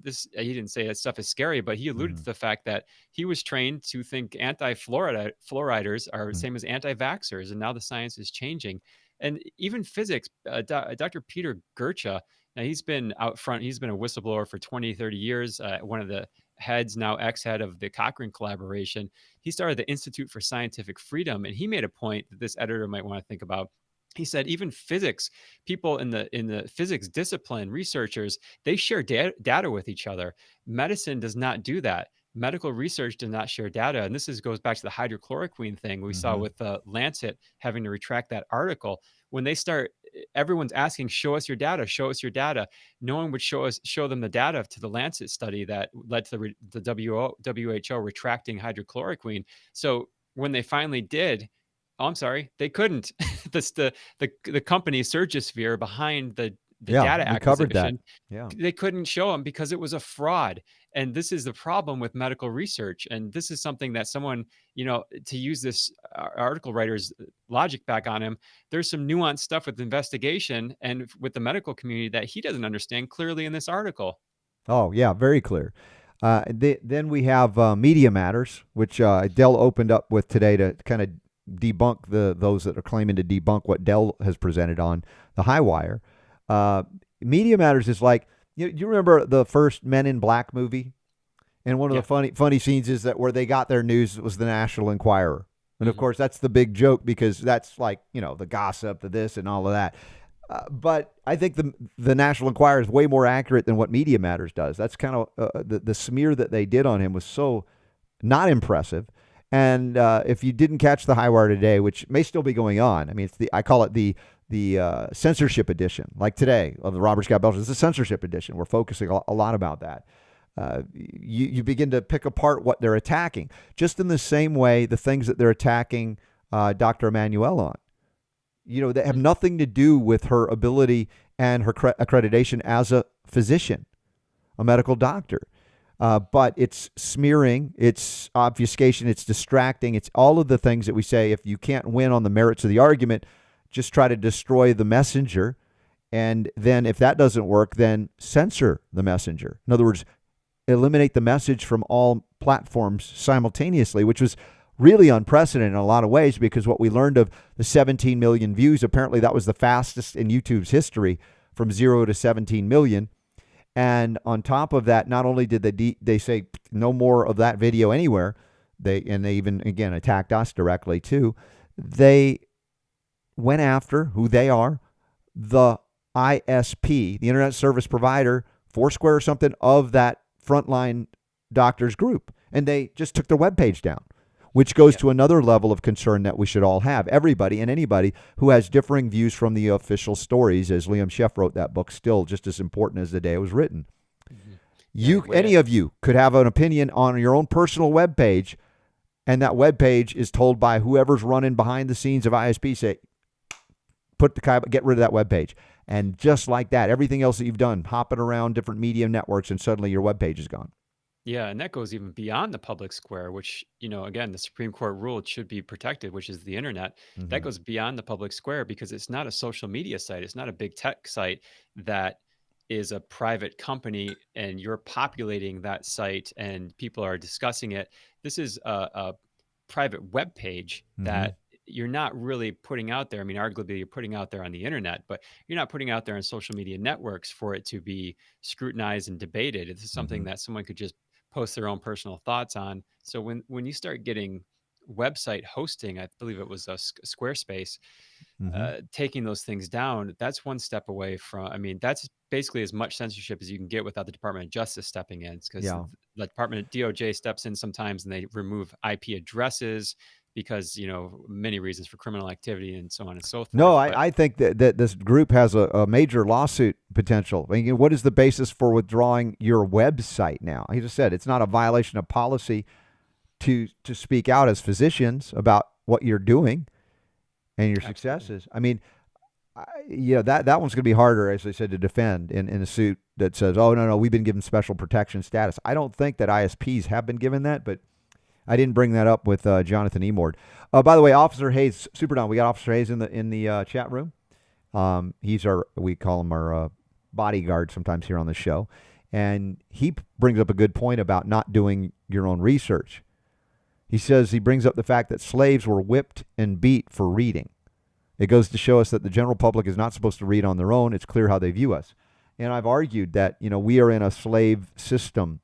this, he didn't say that stuff is scary, but he alluded to the fact that he was trained to think anti-fluoriders are the same as anti-vaxxers, and now the science is changing. And even physics, Dr. Peter Gercha, now he's been out front, he's been a whistleblower for 20, 30 years, one of the heads, now ex-head of the Cochrane collaboration. He started the Institute for Scientific Freedom, and he made a point that this editor might want to think about. He said even physics, people in the physics discipline, researchers, they share data with each other. Medicine does not do that. Medical research does not share data. And this goes back to the hydrochloroquine thing we saw with Lancet having to retract that article. When they start, everyone's asking, show us your data, show us your data. No one would show them the data to the Lancet study that led to the WHO retracting hydrochloroquine. So when they finally did, they couldn't. The company Surgisphere behind the data acquisition, they couldn't show them because it was a fraud. And this is the problem with medical research. And this is something that someone, to use this article writer's logic back on him, there's some nuanced stuff with investigation and with the medical community that he doesn't understand clearly in this article. Oh, yeah, very clear. Then we have Media Matters, which Dell opened up with today to kind of debunk those that are claiming to debunk what Dell has presented on the High Wire. Media Matters is like, you remember the first Men in Black movie? And one of the funny scenes is that where they got their news was the National Enquirer. And of course, that's the big joke because that's like, the gossip, the this and all of that. But I think the National Enquirer is way more accurate than what Media Matters does. That's kind of the smear that they did on him was so not impressive. And if you didn't catch the High Wire today, which may still be going on, I mean, I call it the censorship edition, like today of the Robert Scott Bell Show. It's a censorship edition. We're focusing a lot about that. You begin to pick apart what they're attacking, just in the same way the things that they're attacking Dr. Emanuel on, that have nothing to do with her ability and her accreditation as a physician, a medical doctor. But it's smearing, it's obfuscation, it's distracting, it's all of the things that we say, if you can't win on the merits of the argument, just try to destroy the messenger. And then if that doesn't work, then censor the messenger. In other words, eliminate the message from all platforms simultaneously, which was really unprecedented in a lot of ways, because what we learned of the 17 million views, apparently that was the fastest in YouTube's history, from 0 to 17 million. And on top of that, not only did they say no more of that video anywhere, they even, again, attacked us directly too. they went after who they are, the ISP, the internet service provider, Foursquare or something of that frontline doctors group. And they just took their webpage down, which goes to another level of concern that we should all have. Everybody and anybody who has differing views from the official stories, as Liam Sheff wrote that book, still just as important as the day it was written. Any of you could have an opinion on your own personal webpage, and that webpage is told by whoever's running behind the scenes of ISP, say, get rid of that webpage. And just like that, everything else that you've done, hopping around different media networks, and suddenly your webpage is gone. Yeah, and that goes even beyond the public square, which, again, the Supreme Court ruled should be protected, which is the internet. That goes beyond the public square because it's not a social media site. It's not a big tech site that is a private company and you're populating that site and people are discussing it. This is a private web page that you're not really putting out there. I mean, arguably you're putting out there on the internet, but you're not putting out there on social media networks for it to be scrutinized and debated. This is something that someone could just post their own personal thoughts on. So when you start getting website hosting, I believe it was a Squarespace, taking those things down, that's one step away from, I mean, that's basically as much censorship as you can get without the Department of Justice stepping in, because the Department of DOJ steps in sometimes and they remove IP addresses because, many reasons for criminal activity and so on and so forth. No, I think that this group has a major lawsuit potential. I mean, what is the basis for withdrawing your website now? He just said it's not a violation of policy to speak out as physicians about what you're doing and your successes. I mean, that one's going to be harder, as I said, to defend in a suit that says, oh, no, we've been given special protection status. I don't think that ISPs have been given that, but I didn't bring that up with Jonathan Emord. By the way, Officer Hayes, Super Don, we got Officer Hayes in the chat room. We call him our bodyguard sometimes here on the show. And he brings up a good point about not doing your own research. He brings up the fact that slaves were whipped and beat for reading. It goes to show us that the general public is not supposed to read on their own. It's clear how they view us. And I've argued that, we are in a slave system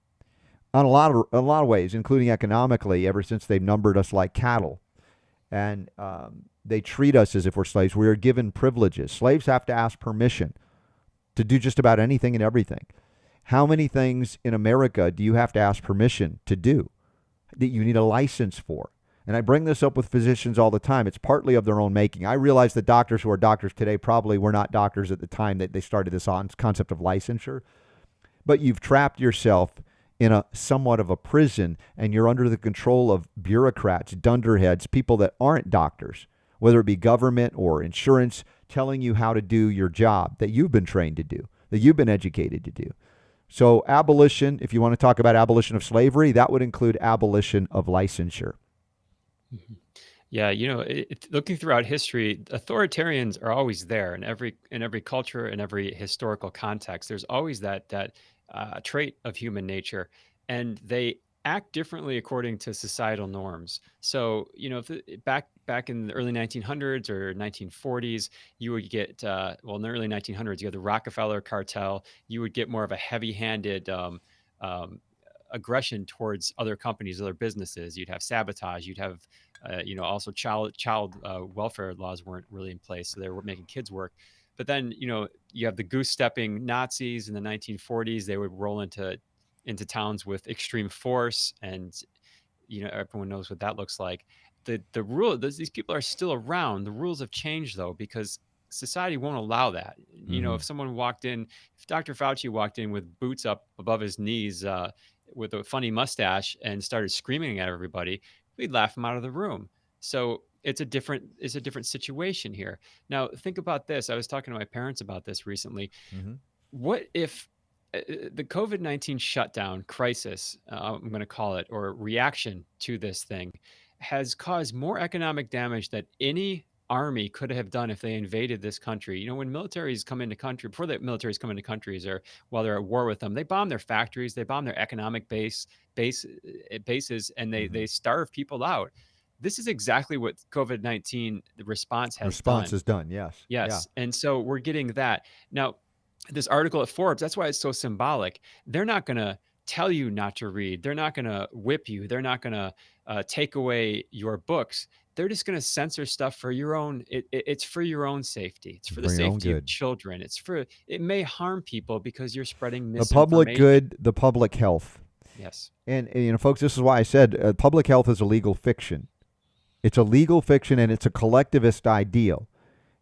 on a lot of ways, including economically, ever since they've numbered us like cattle. And they treat us as if we're slaves. We are given privileges. Slaves have to ask permission to do just about anything and everything. How many things in America do you have to ask permission to do that you need a license for? And I bring this up with physicians all the time. It's partly of their own making. I realize that doctors who are doctors today probably were not doctors at the time that they started this concept of licensure. But you've trapped yourself in a somewhat of a prison, and you're under the control of bureaucrats, dunderheads, people that aren't doctors, whether it be government or insurance, telling you how to do your job that you've been trained to do, that you've been educated to do. So abolition, if you want to talk about abolition of slavery, that would include abolition of licensure. Yeah, looking throughout history, authoritarians are always there in every culture, in every historical context. There's always that trait of human nature, and they act differently according to societal norms. So, back in the early 1900s or 1940s, you would get, in the early 1900s, you had the Rockefeller cartel. You would get more of a heavy-handed aggression towards other companies, other businesses. You'd have sabotage. You'd have, also child welfare laws weren't really in place, so they were making kids work. But then, you have the goose-stepping Nazis in the 1940s. They would roll into towns with extreme force, and everyone knows what that looks like. The rule, these people are still around. The rules have changed though, because society won't allow that. If someone walked in, if Dr. Fauci walked in with boots up above his knees, with a funny mustache and started screaming at everybody, we'd laugh him out of the room. So it's a different situation here. Now think about this. I was talking to my parents about this recently. What if the COVID-19 shutdown crisis, I'm going to call it, or reaction to this thing, has caused more economic damage than any army could have done if they invaded this country? When militaries come into country, before the militaries come into countries, or while they're at war with them, they bomb their factories, they bomb their economic bases, and they starve people out. This is exactly what COVID-19 response has done. Yes. Yeah. And so we're getting that. Now, this article at Forbes, that's why it's so symbolic. They're not going to tell you not to read. They're not going to whip you. They're not going to take away your books, they're just going to censor stuff for your own. It's for your own safety. It's for the safety of children. It may harm people because you're spreading the misinformation. public good, the public health. Yes. And folks, this is why I said public health is a legal fiction. It's a legal fiction, and it's a collectivist ideal.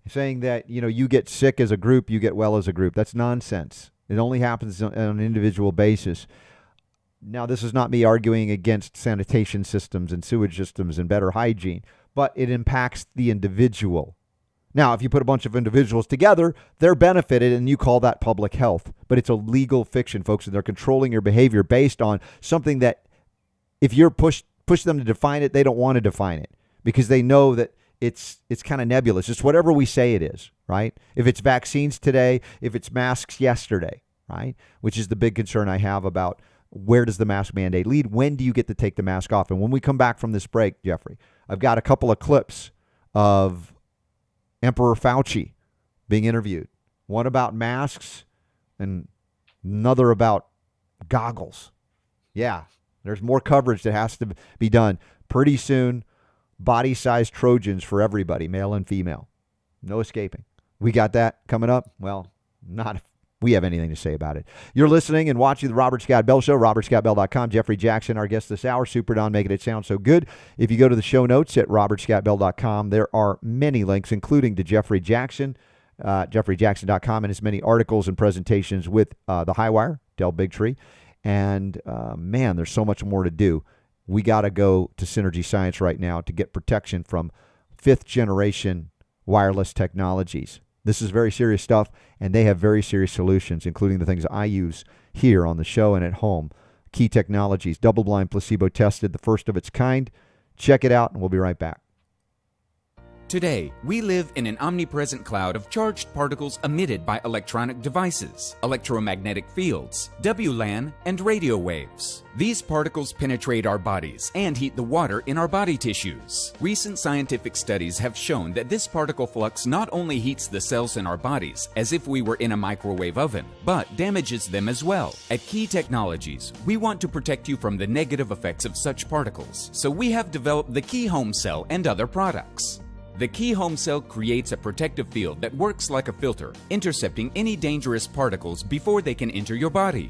Saying that, you get sick as a group, you get well as a group. That's nonsense. It only happens on an individual basis. Now, this is not me arguing against sanitation systems and sewage systems and better hygiene, but it impacts the individual. Now, if you put a bunch of individuals together, they're benefited, and you call that public health. But it's a legal fiction, folks, and they're controlling your behavior based on something that if you're push them to define it, they don't want to define it because they know that it's kind of nebulous. It's whatever we say it is, right? If it's vaccines today, if it's masks yesterday, right? Which is the big concern I have about where does the mask mandate lead? When do you get to take the mask off? And when we come back from this break, Jeffrey, I've got a couple of clips of Emperor Fauci being interviewed. One about masks and another about goggles. Yeah, there's more coverage that has to be done pretty soon. Body-sized Trojans for everybody, male and female. No escaping. We got that coming up? Well, not if we have anything to say about it. You're listening and watching the Robert Scott Bell Show, robertscottbell.com. Jeffrey Jaxen, our guest this hour. Super Don, making it sound so good. If you go to the show notes at robertscottbell.com, there are many links, including to Jeffrey Jaxen, jeffreyjaxen.com, and his many articles and presentations with the Highwire, Del Bigtree. And, man, there's so much more to do. We got to go to Synergy Science right now to get protection from fifth-generation wireless technologies. This is very serious stuff, and they have very serious solutions, including the things I use here on the show and at home. Key Technologies, double-blind, placebo-tested, the first of its kind. Check it out, and we'll be right back. Today, we live in an omnipresent cloud of charged particles emitted by electronic devices, electromagnetic fields, WLAN, and radio waves. These particles penetrate our bodies and heat the water in our body tissues. Recent scientific studies have shown that this particle flux not only heats the cells in our bodies as if we were in a microwave oven, but damages them as well. At Key Technologies, we want to protect you from the negative effects of such particles, so we have developed the Key Home Cell and other products. The Key Home Cell creates a protective field that works like a filter, intercepting any dangerous particles before they can enter your body.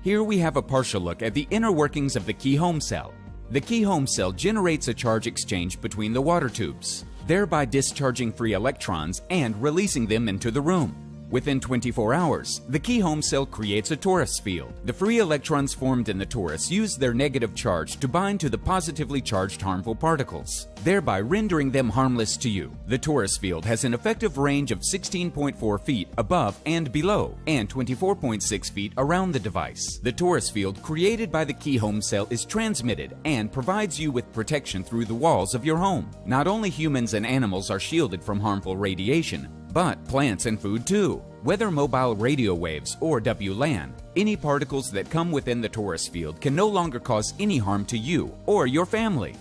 Here we have a partial look at the inner workings of the Key Home Cell. The Key Home Cell generates a charge exchange between the water tubes, thereby discharging free electrons and releasing them into the room. Within 24 hours, the Key Home Cell creates a torus field. The free electrons formed in the torus use their negative charge to bind to the positively charged harmful particles, thereby rendering them harmless to you. The torus field has an effective range of 16.4 feet above and below, and 24.6 feet around the device. The torus field created by the Key Home Cell is transmitted and provides you with protection through the walls of your home. Not only humans and animals are shielded from harmful radiation, but plants and food too. Whether mobile radio waves or WLAN, any particles that come within the torus field can no longer cause any harm to you or your family.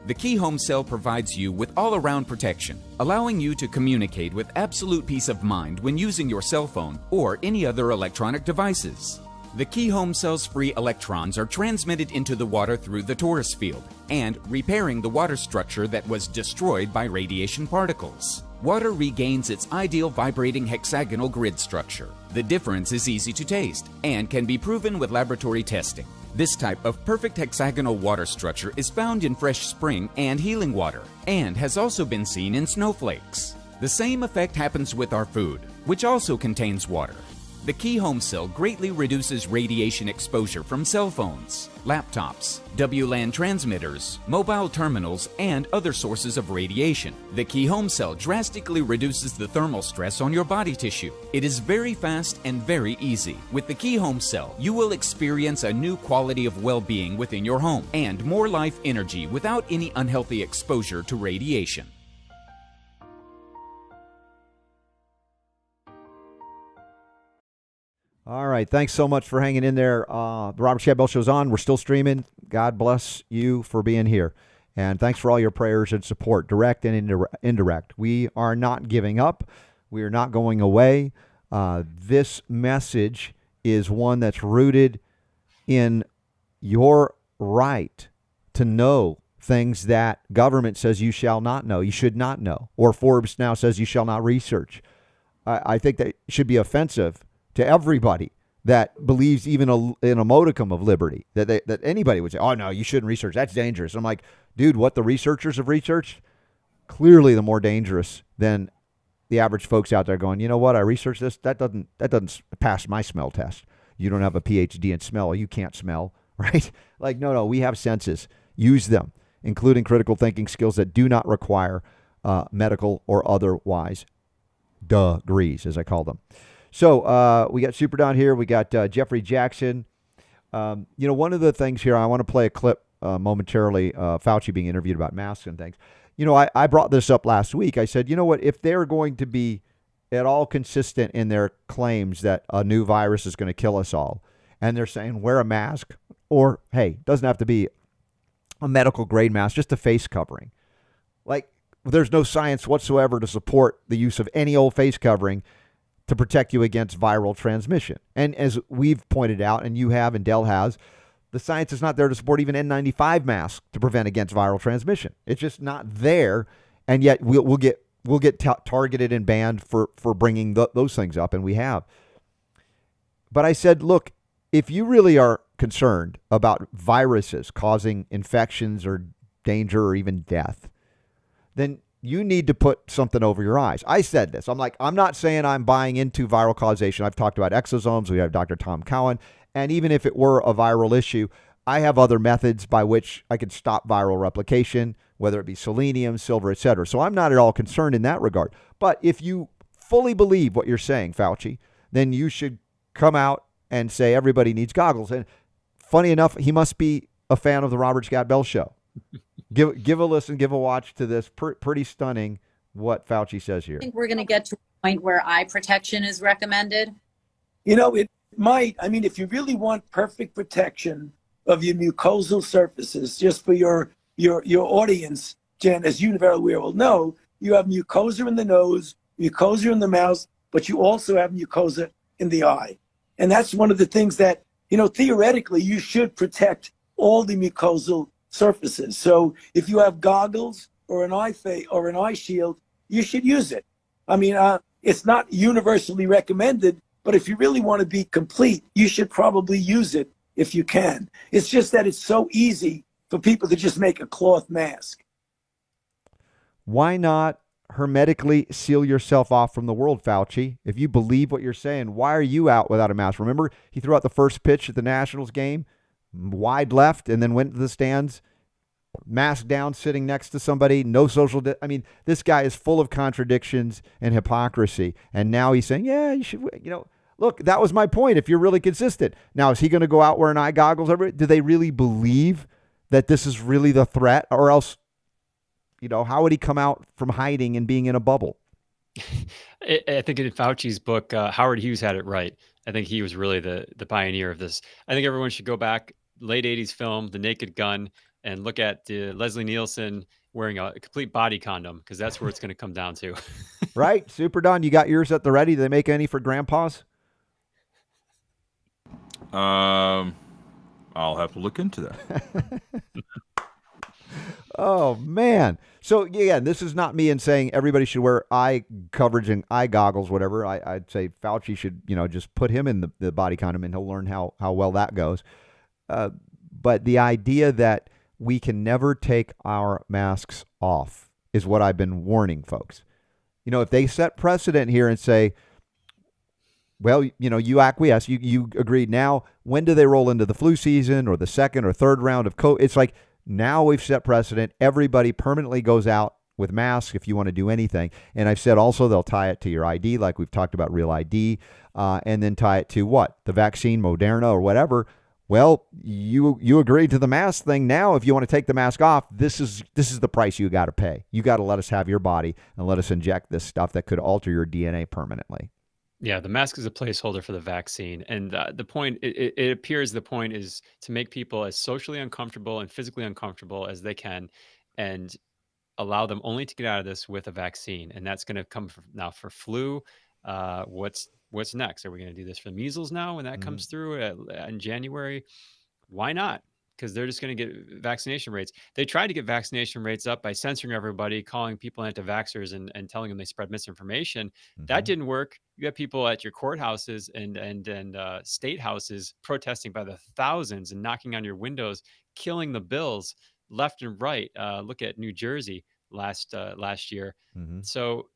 The Key Home Cell provides you with all-around protection, allowing you to communicate with absolute peace of mind when using your cell phone or any other electronic devices. The Key Home Cell's free electrons are transmitted into the water through the torus field and repairing the water structure that was destroyed by radiation particles. Water regains its ideal vibrating hexagonal grid structure. The difference is easy to taste and can be proven with laboratory testing. This type of perfect hexagonal water structure is found in fresh spring and healing water and has also been seen in snowflakes. The same effect happens with our food, which also contains water. The Key Home Cell greatly reduces radiation exposure from cell phones, laptops, WLAN transmitters, mobile terminals, and other sources of radiation. The Key Home Cell drastically reduces the thermal stress on your body tissue. It is very fast and very easy. With the Key Home Cell, you will experience a new quality of well-being within your home and more life energy without any unhealthy exposure to radiation. All right. Thanks so much for hanging in there. The Robert Scott Bell Show's on. We're still streaming. God bless you for being here. And thanks for all your prayers and support, direct and indirect. We are not giving up. We are not going away. This message is one that's rooted in your right to know things that government says you shall not know, you should not know, or Forbes now says you shall not research. I think that should be offensive to everybody that believes even in a modicum of liberty, that anybody would say, oh, no, you shouldn't research. That's dangerous. I'm like, dude, what the researchers have researched, clearly the more dangerous than the average folks out there going, you know what, I researched this. That doesn't pass my smell test. You don't have a PhD in smell. You can't smell, right? Like, no, we have senses. Use them, including critical thinking skills that do not require medical or otherwise degrees, as I call them. So we got Super Don here. We got Jeffrey Jaxen. One of the things here, I want to play a clip momentarily, Fauci being interviewed about masks and things. I brought this up last week. I said, you know what, if they're going to be at all consistent in their claims that a new virus is going to kill us all, and they're saying wear a mask, or, hey, doesn't have to be a medical grade mask, just a face covering. Like, there's no science whatsoever to support the use of any old face covering to protect you against viral transmission. And as we've pointed out, and you have and Dell has, the science is not there to support even N95 masks to prevent against viral transmission. It's just not there, and yet we'll get targeted and banned for bringing those things up, and we have. But I said, look, if you really are concerned about viruses causing infections or danger or even death, then you need to put something over your eyes. I said this. I'm like, I'm not saying I'm buying into viral causation. I've talked about exosomes. We have Dr. Tom Cowan. And even if it were a viral issue, I have other methods by which I could stop viral replication, whether it be selenium, silver, etc. So I'm not at all concerned in that regard. But if you fully believe what you're saying, Fauci, then you should come out and say everybody needs goggles. And funny enough, he must be a fan of the Robert Scott Bell Show. Give a listen, give a watch to this. Pretty stunning what Fauci says here. I think we're going to get to a point where eye protection is recommended. It might. I mean, if you really want perfect protection of your mucosal surfaces, just for your audience, Jen, as you very well know, you have mucosa in the nose, mucosa in the mouth, but you also have mucosa in the eye. And that's one of the things that, theoretically, you should protect all the mucosal surfaces. So if you have goggles or an eye shield, you should use it. I mean, it's not universally recommended, but if you really want to be complete, you should probably use it if you can. It's just that it's so easy for people to just make a cloth mask. Why not hermetically seal yourself off from the world, Fauci? If you believe what you're saying, why are you out without a mask? Remember, he threw out the first pitch at the Nationals game, wide left, and then went to the stands, mask down, sitting next to somebody, no social. I mean, this guy is full of contradictions and hypocrisy. And now he's saying, yeah, you should, look, that was my point. If you're really consistent. Now, is he going to go out wearing eye goggles? Do they really believe that this is really the threat? Or else, how would he come out from hiding and being in a bubble? I think in Fauci's book, Howard Hughes had it right. I think he was really the pioneer of this. I think everyone should go back, late 80s film, The Naked Gun, and look at Leslie Nielsen wearing a complete body condom, because that's where it's going to come down to. Right? Super Don, you got yours at the ready? Do they make any for grandpas? I'll have to look into that. Oh, man. So, yeah, this is not me in saying everybody should wear eye coverage and eye goggles, whatever. I'd say Fauci should, just put him in the body condom, and he'll learn how well that goes. But the idea that we can never take our masks off is what I've been warning folks. If they set precedent here and say, well, you acquiesce, you agreed. Now, when do they roll into the flu season or the second or third round of COVID? It's like, now we've set precedent. Everybody permanently goes out with masks if you want to do anything. And I've said also they'll tie it to your ID, like we've talked about Real ID, and then tie it to what? The vaccine, Moderna, or whatever. Well, you agreed to the mask thing. Now, if you want to take the mask off, this is the price you got to pay. You got to let us have your body and let us inject this stuff that could alter your DNA permanently. Yeah, the mask is a placeholder for the vaccine. And the point, it appears the point is to make people as socially uncomfortable and physically uncomfortable as they can, and allow them only to get out of this with a vaccine. And that's going to come now for flu. What's next? Are we going to do this for measles now when that comes through in January? Why not? because they're just going to get vaccination rates. They tried to get vaccination rates up by censoring everybody, calling people anti-vaxxers and telling them they spread misinformation. That didn't work. You got people at your courthouses and state houses protesting by the thousands and knocking on your windows, killing the bills left and right. Look at New Jersey last year. So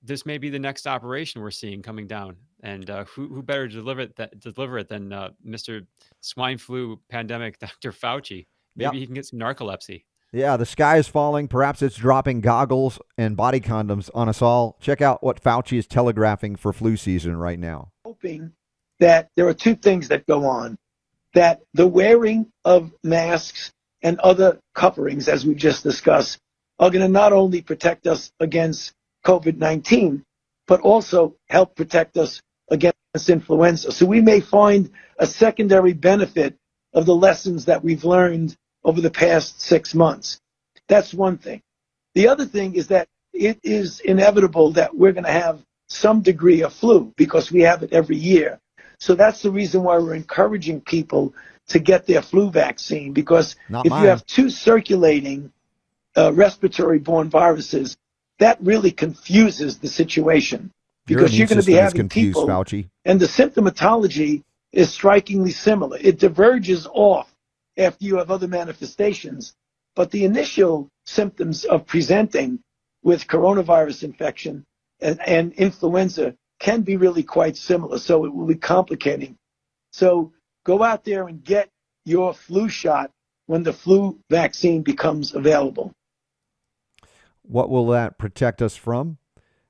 this may be the next operation we're seeing coming down, and who better to deliver it than Mr. Swine Flu Pandemic, Dr. Fauci? Maybe he can get some narcolepsy. Yeah, the sky is falling. Perhaps it's dropping goggles and body condoms on us all. Check out what Fauci is telegraphing for flu season right now. Hoping that there are two things that go on, that the wearing of masks and other coverings, as we just discussed, are going to not only protect us against COVID-19, but also help protect us against influenza. So we may find a secondary benefit of the lessons that we've learned over the past 6 months. That's one thing. The other thing is that it is inevitable that we're going to have some degree of flu because we have it every year. So that's the reason why we're encouraging people to get their flu vaccine, because you have two circulating respiratory-borne viruses, that really confuses the situation, because you're going to be having people, Fauci. And the symptomatology is strikingly similar. It diverges off after you have other manifestations, but the initial symptoms of presenting with coronavirus infection and influenza can be really quite similar, so it will be complicating. So go out there and get your flu shot when the flu vaccine becomes available. What will that protect us from?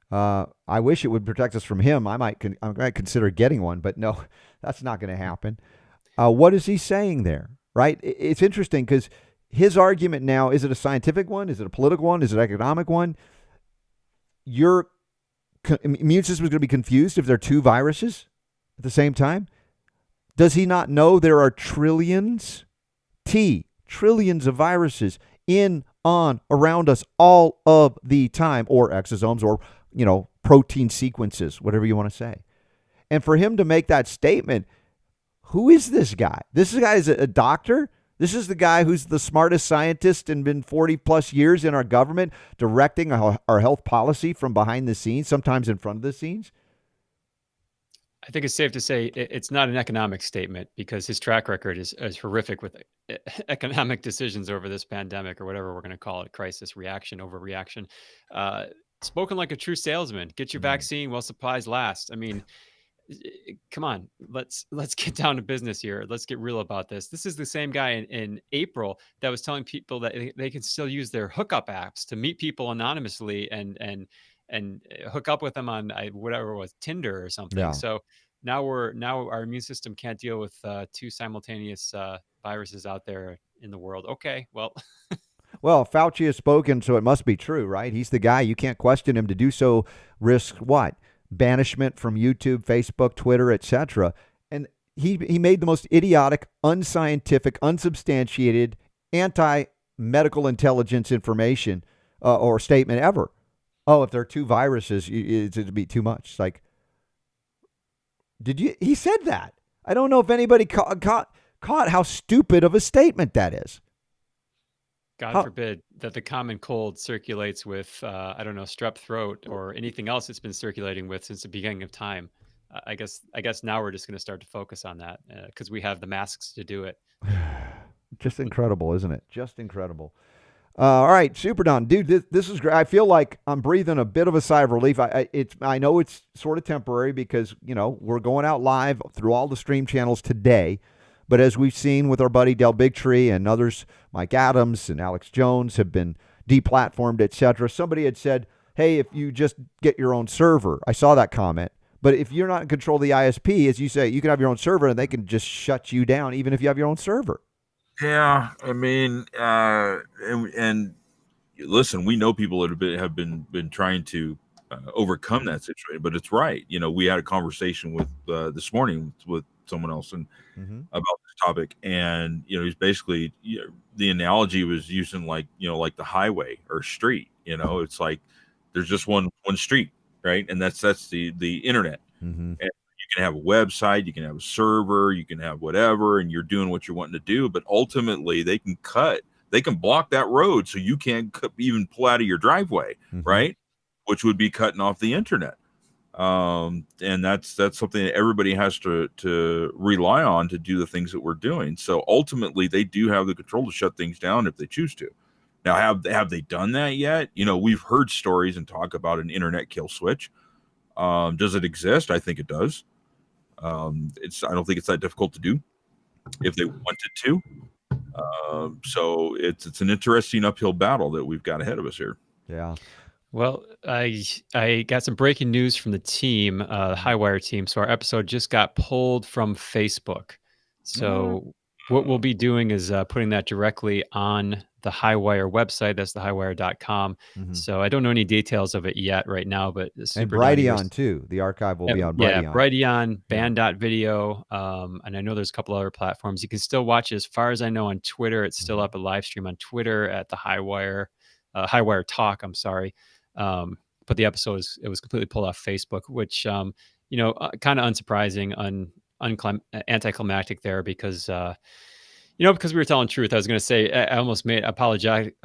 I wish it would protect us from him. I might consider getting one, but no, that's not going to happen. What is he saying there, right? It's interesting because his argument now, is it a scientific one? Is it a political one? Is it an economic one? Your immune system is going to be confused if there are two viruses at the same time. Does he not know there are trillions of viruses in, on, around us all of the time, or exosomes, or, protein sequences, whatever you want to say. And for him to make that statement, who is this guy? This guy is a doctor? This is the guy who's the smartest scientist and been 40 plus years in our government directing our health policy from behind the scenes, sometimes in front of the scenes? I think it's safe to say it's not an economic statement, because his track record is horrific with economic decisions over this pandemic, or whatever we're going to call it, crisis, reaction, overreaction. Spoken like a true salesman. Get your vaccine while supplies last. I mean, come on, let's get down to business here. Let's get real about this. This is the same guy in April that was telling people that they can still use their hookup apps to meet people anonymously and hook up with them on whatever it was, Tinder or something. Yeah. So now our immune system can't deal with two simultaneous viruses out there in the world. Okay, well. Well, Fauci has spoken, so it must be true, right? He's the guy. You can't question him. To do so risks what? Banishment from YouTube, Facebook, Twitter, etc. And he made the most idiotic, unscientific, unsubstantiated, anti-medical intelligence information or statement ever. Oh, if there are two viruses, it'd be too much. It's like, he said that. I don't know if anybody caught how stupid of a statement that is. God forbid that the common cold circulates with, strep throat or anything else it's been circulating with since the beginning of time. I guess now we're just going to start to focus on that because we have the masks to do it. Just incredible, isn't it? Just incredible. All right, Super Don, dude, this is great. I feel like I'm breathing a bit of a sigh of relief. I know it's sort of temporary because, we're going out live through all the stream channels today. But as we've seen with our buddy Del Bigtree and others, Mike Adams and Alex Jones have been deplatformed, etc. Somebody had said, hey, if you just get your own server. I saw that comment. But if you're not in control of the ISP, as you say, you can have your own server and they can just shut you down even if you have your own server. Yeah, I mean, and listen, we know people that have been trying to overcome that situation, but it's right. We had a conversation with this morning with someone else and about this topic, and he's basically the analogy was using like the highway or street. It's like there's just one street, right? And that's the internet. And you can have a website, you can have a server, you can have whatever, and you're doing what you're wanting to do. But ultimately, they can block that road so you can't even pull out of your driveway, right? Which would be cutting off the internet. And that's something that everybody has to rely on to do the things that we're doing. So ultimately, they do have the control to shut things down if they choose to. Now, have they done that yet? We've heard stories and talk about an internet kill switch. Does it exist? I think it does. I don't think it's that difficult to do if they wanted to. So it's an interesting uphill battle that we've got ahead of us here. Yeah. Well, I got some breaking news from the team, the Highwire team. So our episode just got pulled from Facebook. So what we'll be doing is putting that directly on the Highwire website. That's thehighwire.com. So I don't know any details of it yet right now, but and Brighteon too. The archive will be on Brighteon. Yeah, Brighteon, band.video. And I know there's a couple other platforms. You can still watch it, as far as I know, on Twitter. It's still up a live stream on Twitter at the Highwire Talk. I'm sorry. But the episode it was completely pulled off Facebook, which, kind of unsurprising, anticlimactic there because, because we were telling truth. I was going to say, I almost made apologetic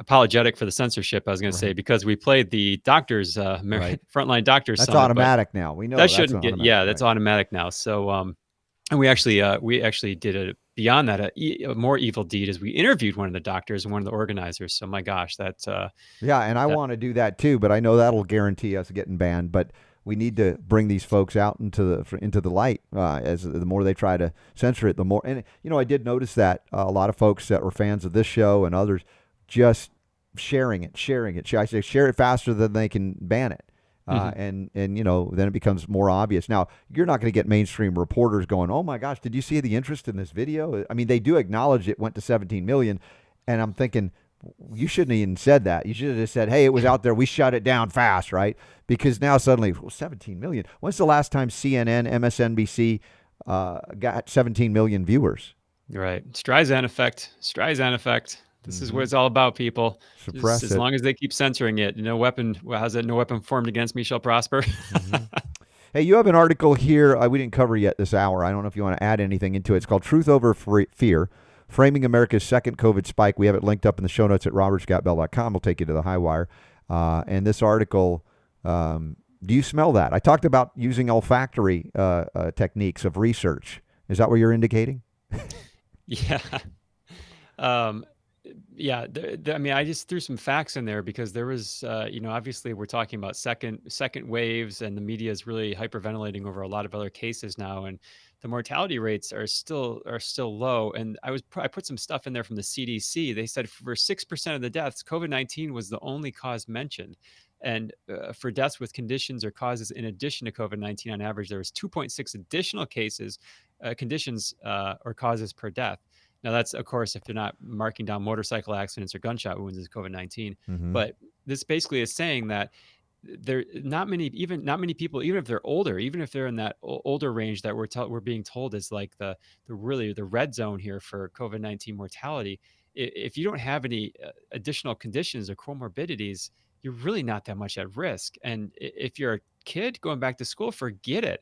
for the censorship. I was going to say, because we played the doctors, frontline doctors. That's automatic now. We know that shouldn't get, that's automatic now. So, and we actually did a beyond that, a more evil deed is we interviewed one of the doctors and one of the organizers. So my gosh, that's and I want to do that too, but I know that'll guarantee us getting banned. But we need to bring these folks out into the light. As the more they try to censor it, the more. And I did notice that a lot of folks that were fans of this show and others just sharing it. I say share it faster than they can ban it. And then it becomes more obvious. Now, you're not going to get mainstream reporters going, oh my gosh, did you see the interest in this video? I mean, they do acknowledge it went to 17 million. And I'm thinking, you shouldn't have even said that. You should have just said, hey, it was out there. We shut it down fast, right? Because now suddenly, 17 million. When's the last time CNN, MSNBC got 17 million viewers? Right. Streisand effect. This is what it's all about, people. Suppress as long as they keep censoring it. No weapon formed against me shall prosper. Hey, you have an article here we didn't cover yet this hour. I don't know if you want to add anything into it. It's called Truth Over Fear, Framing America's Second COVID Spike. We have it linked up in the show notes at robertscottbell.com. We'll take you to the Highwire. And this article, do you smell that? I talked about using olfactory techniques of research. Is that what you're indicating? Yeah. Yeah, I mean, I just threw some facts in there because there was, obviously we're talking about second waves, and the media is really hyperventilating over a lot of other cases now, and the mortality rates are still low. And I put some stuff in there from the CDC. They said for 6% of the deaths, COVID-19 was the only cause mentioned, and for deaths with conditions or causes in addition to COVID-19, on average, there was 2.6 additional conditions or causes per death. Now, that's, of course, if they're not marking down motorcycle accidents or gunshot wounds as COVID-19. But this basically is saying that there not many people, even if they're older, even if they're in that older range that we're being told is like the red zone here for COVID-19 mortality. If you don't have any additional conditions or comorbidities, you're really not that much at risk. And if you're a kid going back to school, forget it.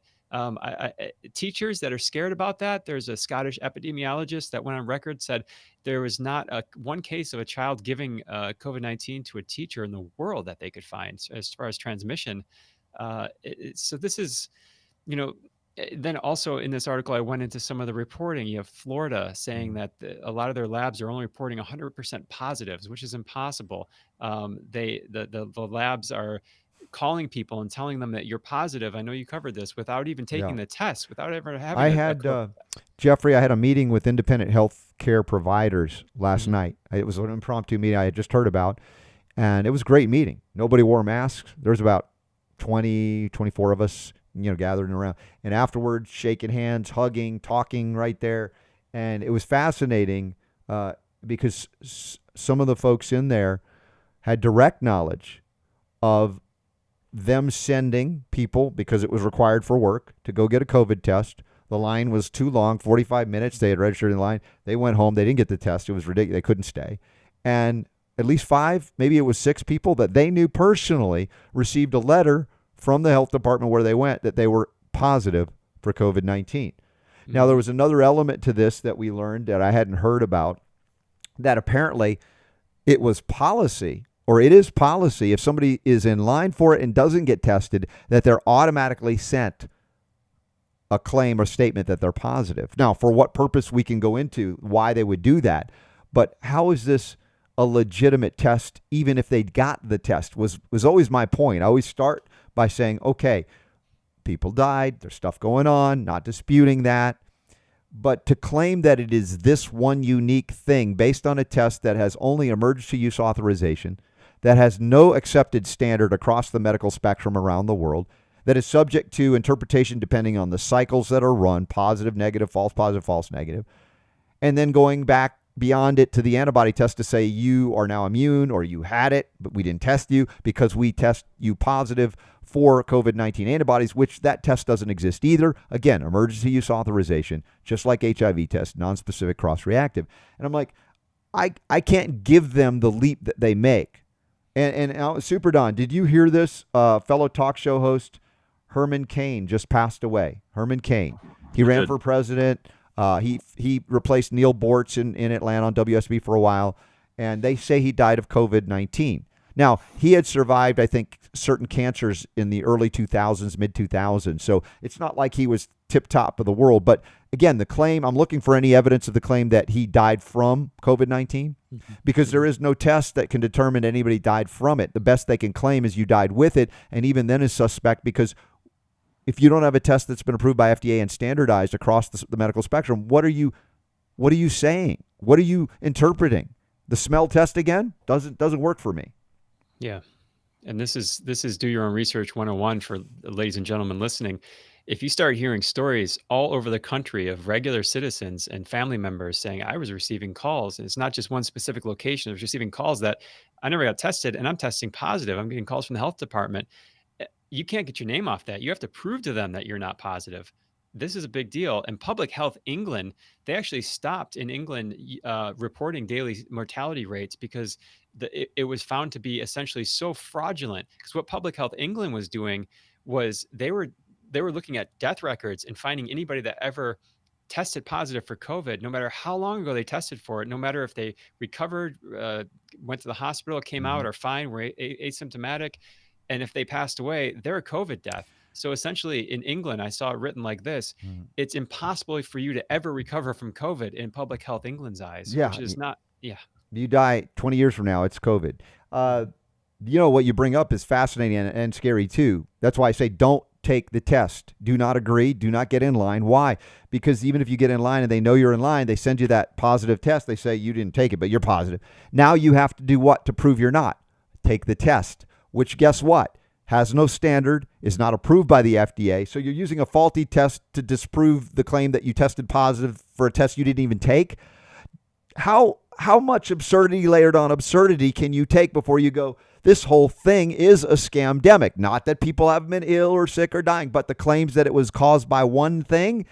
Teachers that are scared about that. There's a Scottish epidemiologist that went on record, said there was not one case of a child giving COVID-19 to a teacher in the world that they could find as far as transmission. So this is, then also in this article, I went into some of the reporting. You have Florida saying that a lot of their labs are only reporting 100% positives, which is impossible. The labs are calling people and telling them that you're positive. I know you covered this without even taking the test, without ever having. Jeffrey, I had a meeting with independent health care providers last night. It was an impromptu meeting I had just heard about, and it was a great meeting. Nobody wore masks. There was about 24 of us, gathering around, and afterwards shaking hands, hugging, talking right there. And it was fascinating because some of the folks in there had direct knowledge of them sending people, because it was required for work, to go get a COVID test. The line was too long, 45 minutes. They had registered in line. They went home. They didn't get the test. It was ridiculous. They couldn't stay. And at least 5, maybe it was 6 people that they knew personally received a letter from the health department where they went that they were positive for COVID-19. Now, there was another element to this that we learned that I hadn't heard about, that apparently it was policy, or it is policy, if somebody is in line for it and doesn't get tested, that they're automatically sent a claim or statement that they're positive. Now, for what purpose, we can go into why they would do that. But how is this a legitimate test, even if they got the test, was always my point. I always start by saying, okay, people died, there's stuff going on, not disputing that. But to claim that it is this one unique thing based on a test that has only emergency use authorization, that has no accepted standard across the medical spectrum around the world, that is subject to interpretation depending on the cycles that are run, positive, negative, false negative, and then going back beyond it to the antibody test to say you are now immune or you had it, but we didn't test you because we test you positive for COVID-19 antibodies, which that test doesn't exist either. Again, emergency use authorization, just like HIV test, non-specific cross-reactive. And I'm like, I can't give them the leap that they make. And Super Don, did you hear this? Fellow talk show host Herman Cain just passed away. Herman Cain. He ran for president. He replaced Neil Bortz in Atlanta on WSB for a while, and they say he died of COVID-19. Now, he had survived, I think, certain cancers in the early 2000s, mid-2000s, so it's not like he was tip-top of the world. But again, the claim, I'm looking for any evidence of the claim that he died from COVID-19, because there is no test that can determine anybody died from it. The best they can claim is you died with it, and even then is suspect, because if you don't have a test that's been approved by FDA and standardized across the medical spectrum, what are you saying? What are you interpreting? The smell test again doesn't work for me. Yeah. And this is do your own research 101 for the ladies and gentlemen listening. If you start hearing stories all over the country of regular citizens and family members saying, I was receiving calls, and it's not just one specific location, I was receiving calls that I never got tested and I'm testing positive. I'm getting calls from the health department. You can't get your name off that. You have to prove to them that you're not positive. This is a big deal. And Public Health England, they actually stopped in England reporting daily mortality rates because it was found to be essentially so fraudulent. Because what Public Health England was doing was they were looking at death records and finding anybody that ever tested positive for COVID, no matter how long ago they tested for it, no matter if they recovered, went to the hospital, came out, or fine, were asymptomatic. And if they passed away, they're a COVID death. So essentially in England, I saw it written like this: it's impossible for you to ever recover from COVID in Public Health England's eyes, which is not, You die 20 years from now, it's COVID. What you bring up is fascinating and scary too. That's why I say don't take the test. Do not agree. Do not get in line. Why? Because even if you get in line and they know you're in line, they send you that positive test. They say you didn't take it, but you're positive. Now you have to do what to prove you're not? Take the test, which guess what? Has no standard, is not approved by the FDA. So you're using a faulty test to disprove the claim that you tested positive for a test you didn't even take. How much absurdity layered on absurdity can you take before you go, this whole thing is a scamdemic? Not that people haven't been ill or sick or dying, but the claims that it was caused by one thing,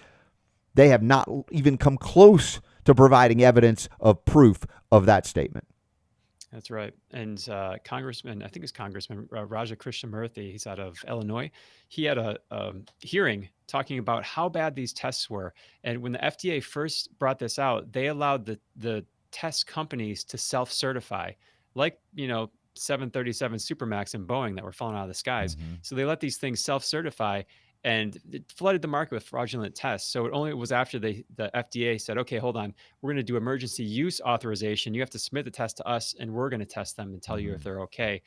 they have not even come close to providing evidence of proof of that statement. That's right. And Congressman, I think it's Congressman Raja Krishnamurthy, he's out of Illinois. He had a hearing talking about how bad these tests were. And when the FDA first brought this out, they allowed the test companies to self-certify, like, 737 Supermax and Boeing that were falling out of the skies. So they let these things self-certify, and it flooded the market with fraudulent tests. So it only was after the FDA said, okay, hold on, we're going to do emergency use authorization. You have to submit the test to us, and we're going to test them and tell you if they're okay.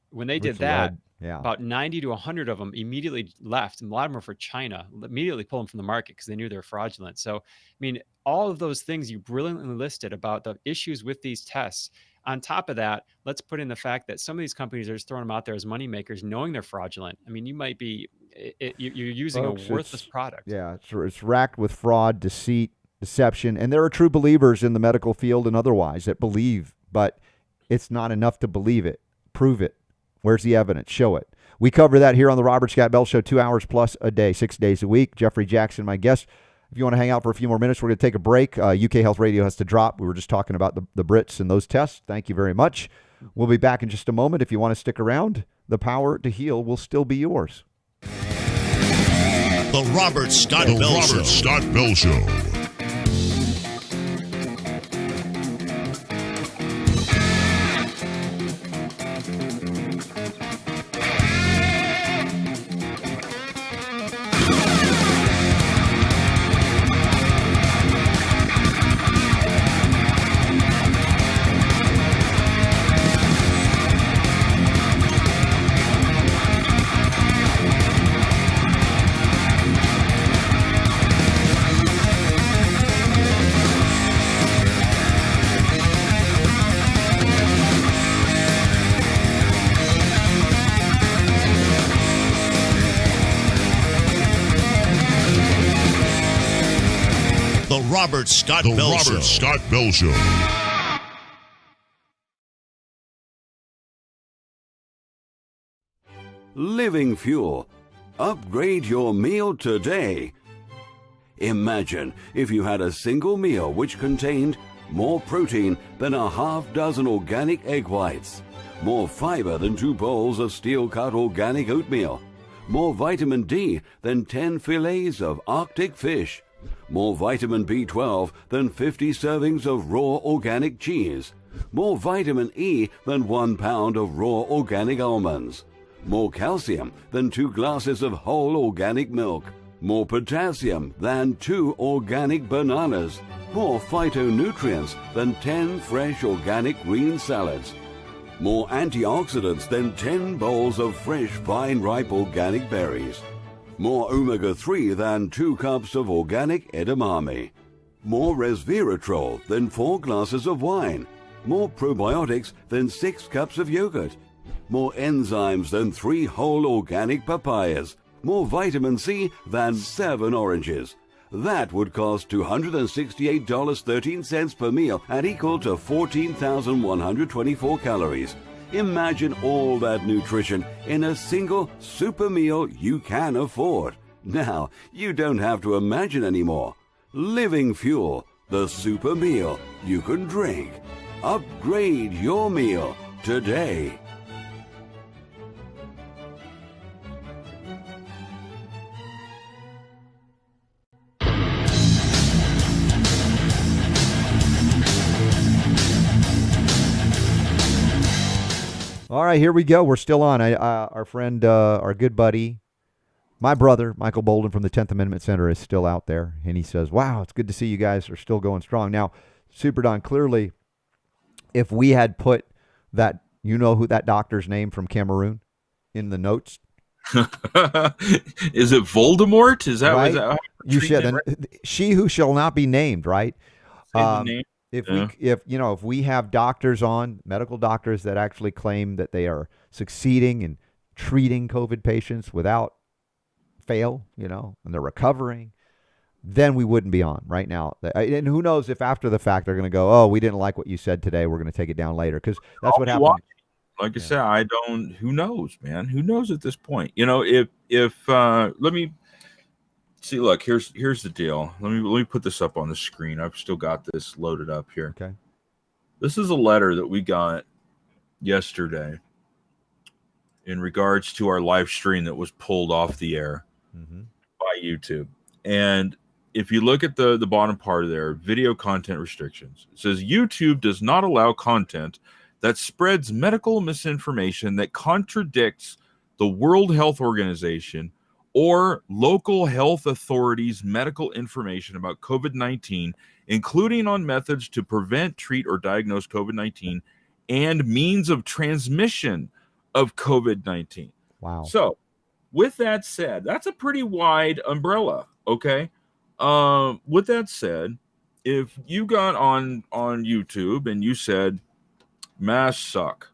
When they did that, about 90 to 100 of them immediately left, and a lot of them were for China, immediately pulled them from the market because they knew they were fraudulent. So, all of those things you brilliantly listed about the issues with these tests. On top of that, let's put in the fact that some of these companies are just throwing them out there as money makers, knowing they're fraudulent. You might be, you're using a worthless product. Yeah, it's racked with fraud, deceit, deception. And there are true believers in the medical field and otherwise that believe, but it's not enough to believe it. Prove it. Where's the evidence? Show it. We cover that here on the Robert Scott Bell Show, 2 hours plus a day, 6 days a week. Jeffrey Jaxen, my guest. If you want to hang out for a few more minutes, we're going to take a break. UK Health Radio has to drop. We were just talking about the Brits and those tests. Thank you very much. We'll be back in just a moment. If you want to stick around, the power to heal will still be yours. The Robert Scott Bell Show. Scott Bell Show. The Robert Scott Bell Show. Scott Bell Show. Living Fuel. Upgrade your meal today. Imagine if you had a single meal which contained more protein than a half-dozen organic egg whites, more fiber than 2 bowls of steel-cut organic oatmeal, more vitamin D than 10 fillets of Arctic fish, more vitamin B12 than 50 servings of raw organic cheese, more vitamin E than 1 pound of raw organic almonds, more calcium than 2 glasses of whole organic milk, more potassium than 2 organic bananas, more phytonutrients than 10 fresh organic green salads, more antioxidants than 10 bowls of fresh vine-ripe organic berries, more omega-3 than 2 cups of organic edamame, more resveratrol than 4 glasses of wine, more probiotics than 6 cups of yogurt, more enzymes than 3 whole organic papayas, more vitamin C than 7 oranges. That would cost $268.13 per meal and equal to 14,124 calories. Imagine all that nutrition in a single super meal you can afford. Now, you don't have to imagine anymore. Living Fuel, the super meal you can drink. Upgrade your meal today. All right, here we go. We're still on. Our friend, our good buddy, my brother, Michael Bolden from the 10th Amendment Center is still out there. And he says, wow, it's good to see you guys are still going strong. Now, Super Don, clearly, if we had put that, you know who that doctor's name from Cameroon in the notes. Is it Voldemort? Is that, right? Is that you should. And she who shall not be named, right? Name. If we have doctors on, medical doctors that actually claim that they are succeeding in treating COVID patients without fail, and they're recovering, then we wouldn't be on right now. And who knows if after the fact they're going to go, oh, we didn't like what you said today, we're going to take it down later, because that's what happened. Like I said, who knows, man? Who knows at this point? If let me see, look, here's the deal. Let me put this up on the screen. I've still got this loaded up here. Okay. This is a letter that we got yesterday in regards to our live stream that was pulled off the air by YouTube. And if you look at the bottom part of there, video content restrictions, it says YouTube does not allow content that spreads medical misinformation that contradicts the World Health Organization or local health authorities' medical information about COVID-19, including on methods to prevent, treat, or diagnose COVID-19 and means of transmission of COVID-19. Wow. So, with that said, that's a pretty wide umbrella, okay? With that said, if you got on YouTube and you said, masks suck,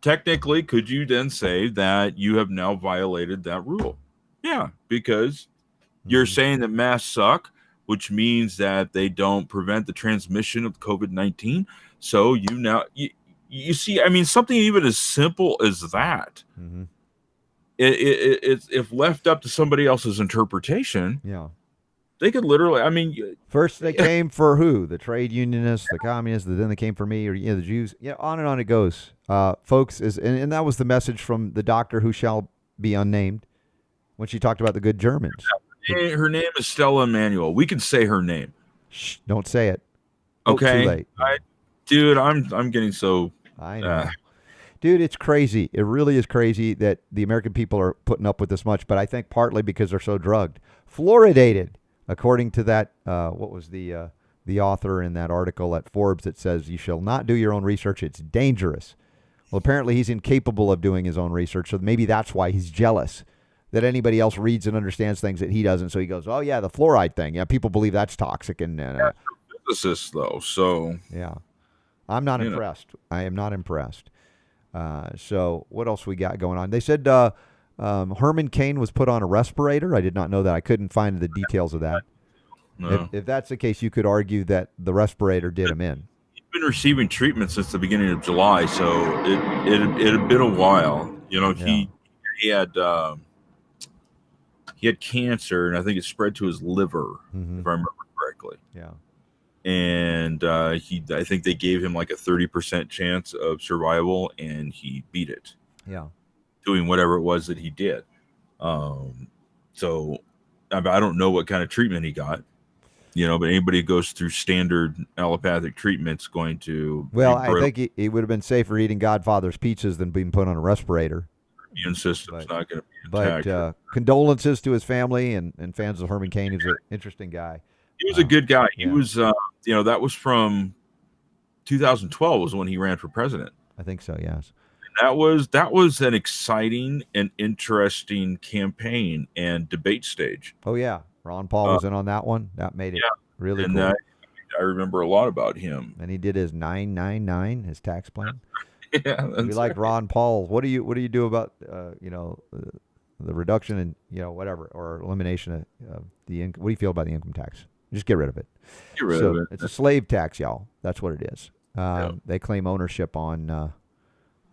technically, could you then say that you have now violated that rule? Yeah, because you're saying that masks suck, which means that they don't prevent the transmission of COVID-19. So you see, I mean, something even as simple as that, it's if left up to somebody else's interpretation, they could literally, I mean, first they came for who? The trade unionists, the communists, then they came for me, or the Jews. On and on it goes. Folks, and that was the message from the doctor who shall be unnamed when she talked about the good Germans. Her name is Stella Emanuel. We can say her name. Shh, don't say it. Okay. Too late. Dude, I'm getting so. I know. Dude, it's crazy. It really is crazy that the American people are putting up with this much, but I think partly because they're so drugged. Fluoridated, according to that, what was the author in that article at Forbes that says you shall not do your own research. It's dangerous. Well, apparently he's incapable of doing his own research, so maybe that's why he's jealous that anybody else reads and understands things that he doesn't. So he goes, oh, yeah, the fluoride thing. Yeah, people believe that's toxic. And physicist, though, so. Yeah. I'm not impressed. I am not impressed. So what else we got going on? They said Herman Cain was put on a respirator. I did not know that. I couldn't find the details of that. No. If that's the case, you could argue that the respirator did him in. He's been receiving treatment since the beginning of July, so it had been a while. You know, he had cancer, and I think it spread to his liver, if I remember correctly. Yeah. And I think they gave him like a 30% chance of survival, and he beat it. Yeah. Doing whatever it was that he did. So I don't know what kind of treatment he got, but anybody who goes through standard allopathic treatment's going to. Well, I think he would have been safer eating Godfather's pizzas than being put on a respirator. Immune system's not going to be attacked. But condolences to his family and fans of Herman Cain. He was an interesting guy. He was a good guy. He was, that was from 2012 was when he ran for president. I think so, yes. And that was an exciting and interesting campaign and debate stage. Oh, yeah. Ron Paul was in on that one. That made it really cool. I remember a lot about him. And he did his 999, his tax plan. Yeah, we like Ron Paul. What do you do about the reduction in whatever or elimination of the income? What do you feel about the income tax? Just get rid of it. Get rid of it. It's a slave tax, y'all. That's what it is. They claim ownership on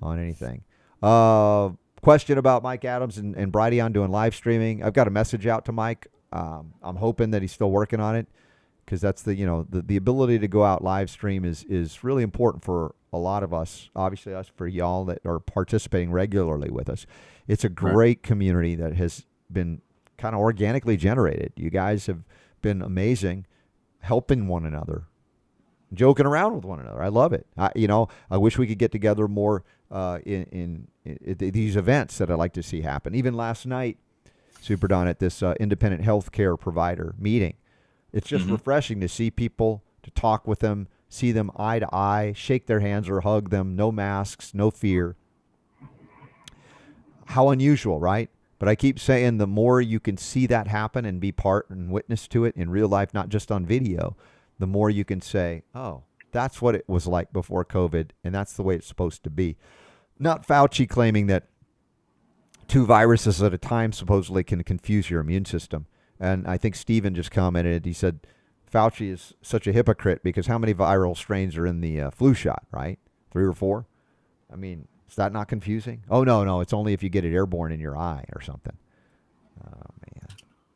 anything. Question about Mike Adams and Brighteon doing live streaming. I've got a message out to Mike. I'm hoping that he's still working on it because that's the ability to go out live stream is really important for a lot of us. Obviously, us for y'all that are participating regularly with us. It's a great community that has been kind of organically generated. You guys have been amazing, helping one another, joking around with one another. I love it. I wish we could get together more in these events that I like to see happen. Even last night, Super Don, at this independent healthcare provider meeting, it's just refreshing to see people, to talk with them, see them eye to eye, shake their hands or hug them. No masks, no fear. How unusual, right? But I keep saying the more you can see that happen and be part and witness to it in real life, not just on video, the more you can say, oh, that's what it was like before COVID, and that's the way it's supposed to be. Not Fauci claiming that 2 viruses at a time supposedly can confuse your immune system. And I think Steven just commented, he said, Fauci is such a hypocrite because how many viral strains are in the flu shot, right? 3 or 4? I mean, is that not confusing? Oh, no, it's only if you get it airborne in your eye or something. Oh, man.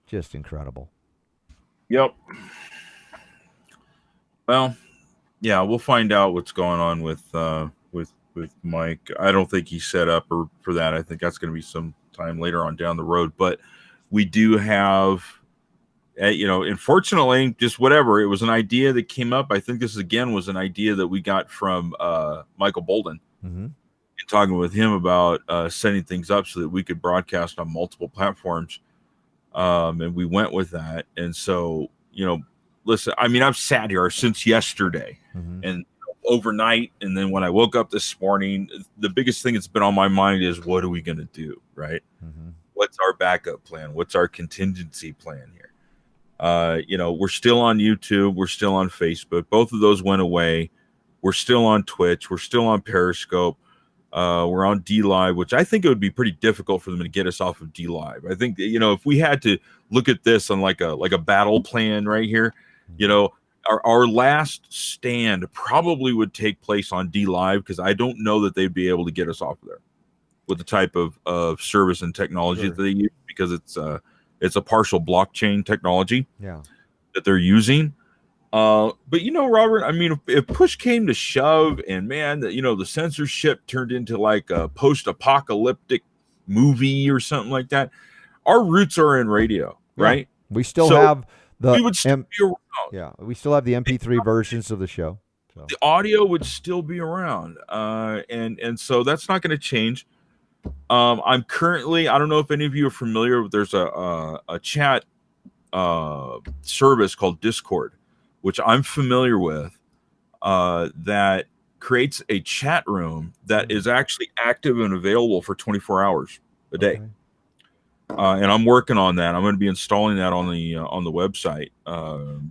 Just incredible. Yep. Well, yeah, we'll find out what's going on with Mike. I don't think he's set up for that. I think that's going to be some time later on down the road. But we do have, unfortunately, just whatever. It was an idea that came up. I think this, again, was an idea that we got from Michael Bolden. Mm-hmm. And talking with him about setting things up so that we could broadcast on multiple platforms. And we went with that. And so, listen, I mean, I've sat here since yesterday and overnight. And then when I woke up this morning, the biggest thing that's been on my mind is, what are we going to do? Right. What's our backup plan? What's our contingency plan here? We're still on YouTube. We're still on Facebook. Both of those went away. We're still on Twitch. We're still on Periscope. We're on DLive, which I think it would be pretty difficult for them to get us off of DLive. I think, if we had to look at this on like a battle plan right here, our last stand probably would take place on DLive because I don't know that they'd be able to get us off of there with the type of service and technology that they use, because it's a partial blockchain technology that they're using. But Robert, I mean, if push came to shove and the censorship turned into like a post-apocalyptic movie or something like that, our roots are in radio, right? We still So have the we would still be around. Yeah, we still have the MP3 versions of the show. So. The audio would still be around, and so that's not going to change. I'm currently, I don't know if any of you are familiar. There's a chat service called Discord, which I'm familiar with, that creates a chat room that is actually active and available for 24 hours a day. Okay. And I'm working on that. I'm going to be installing that on the website.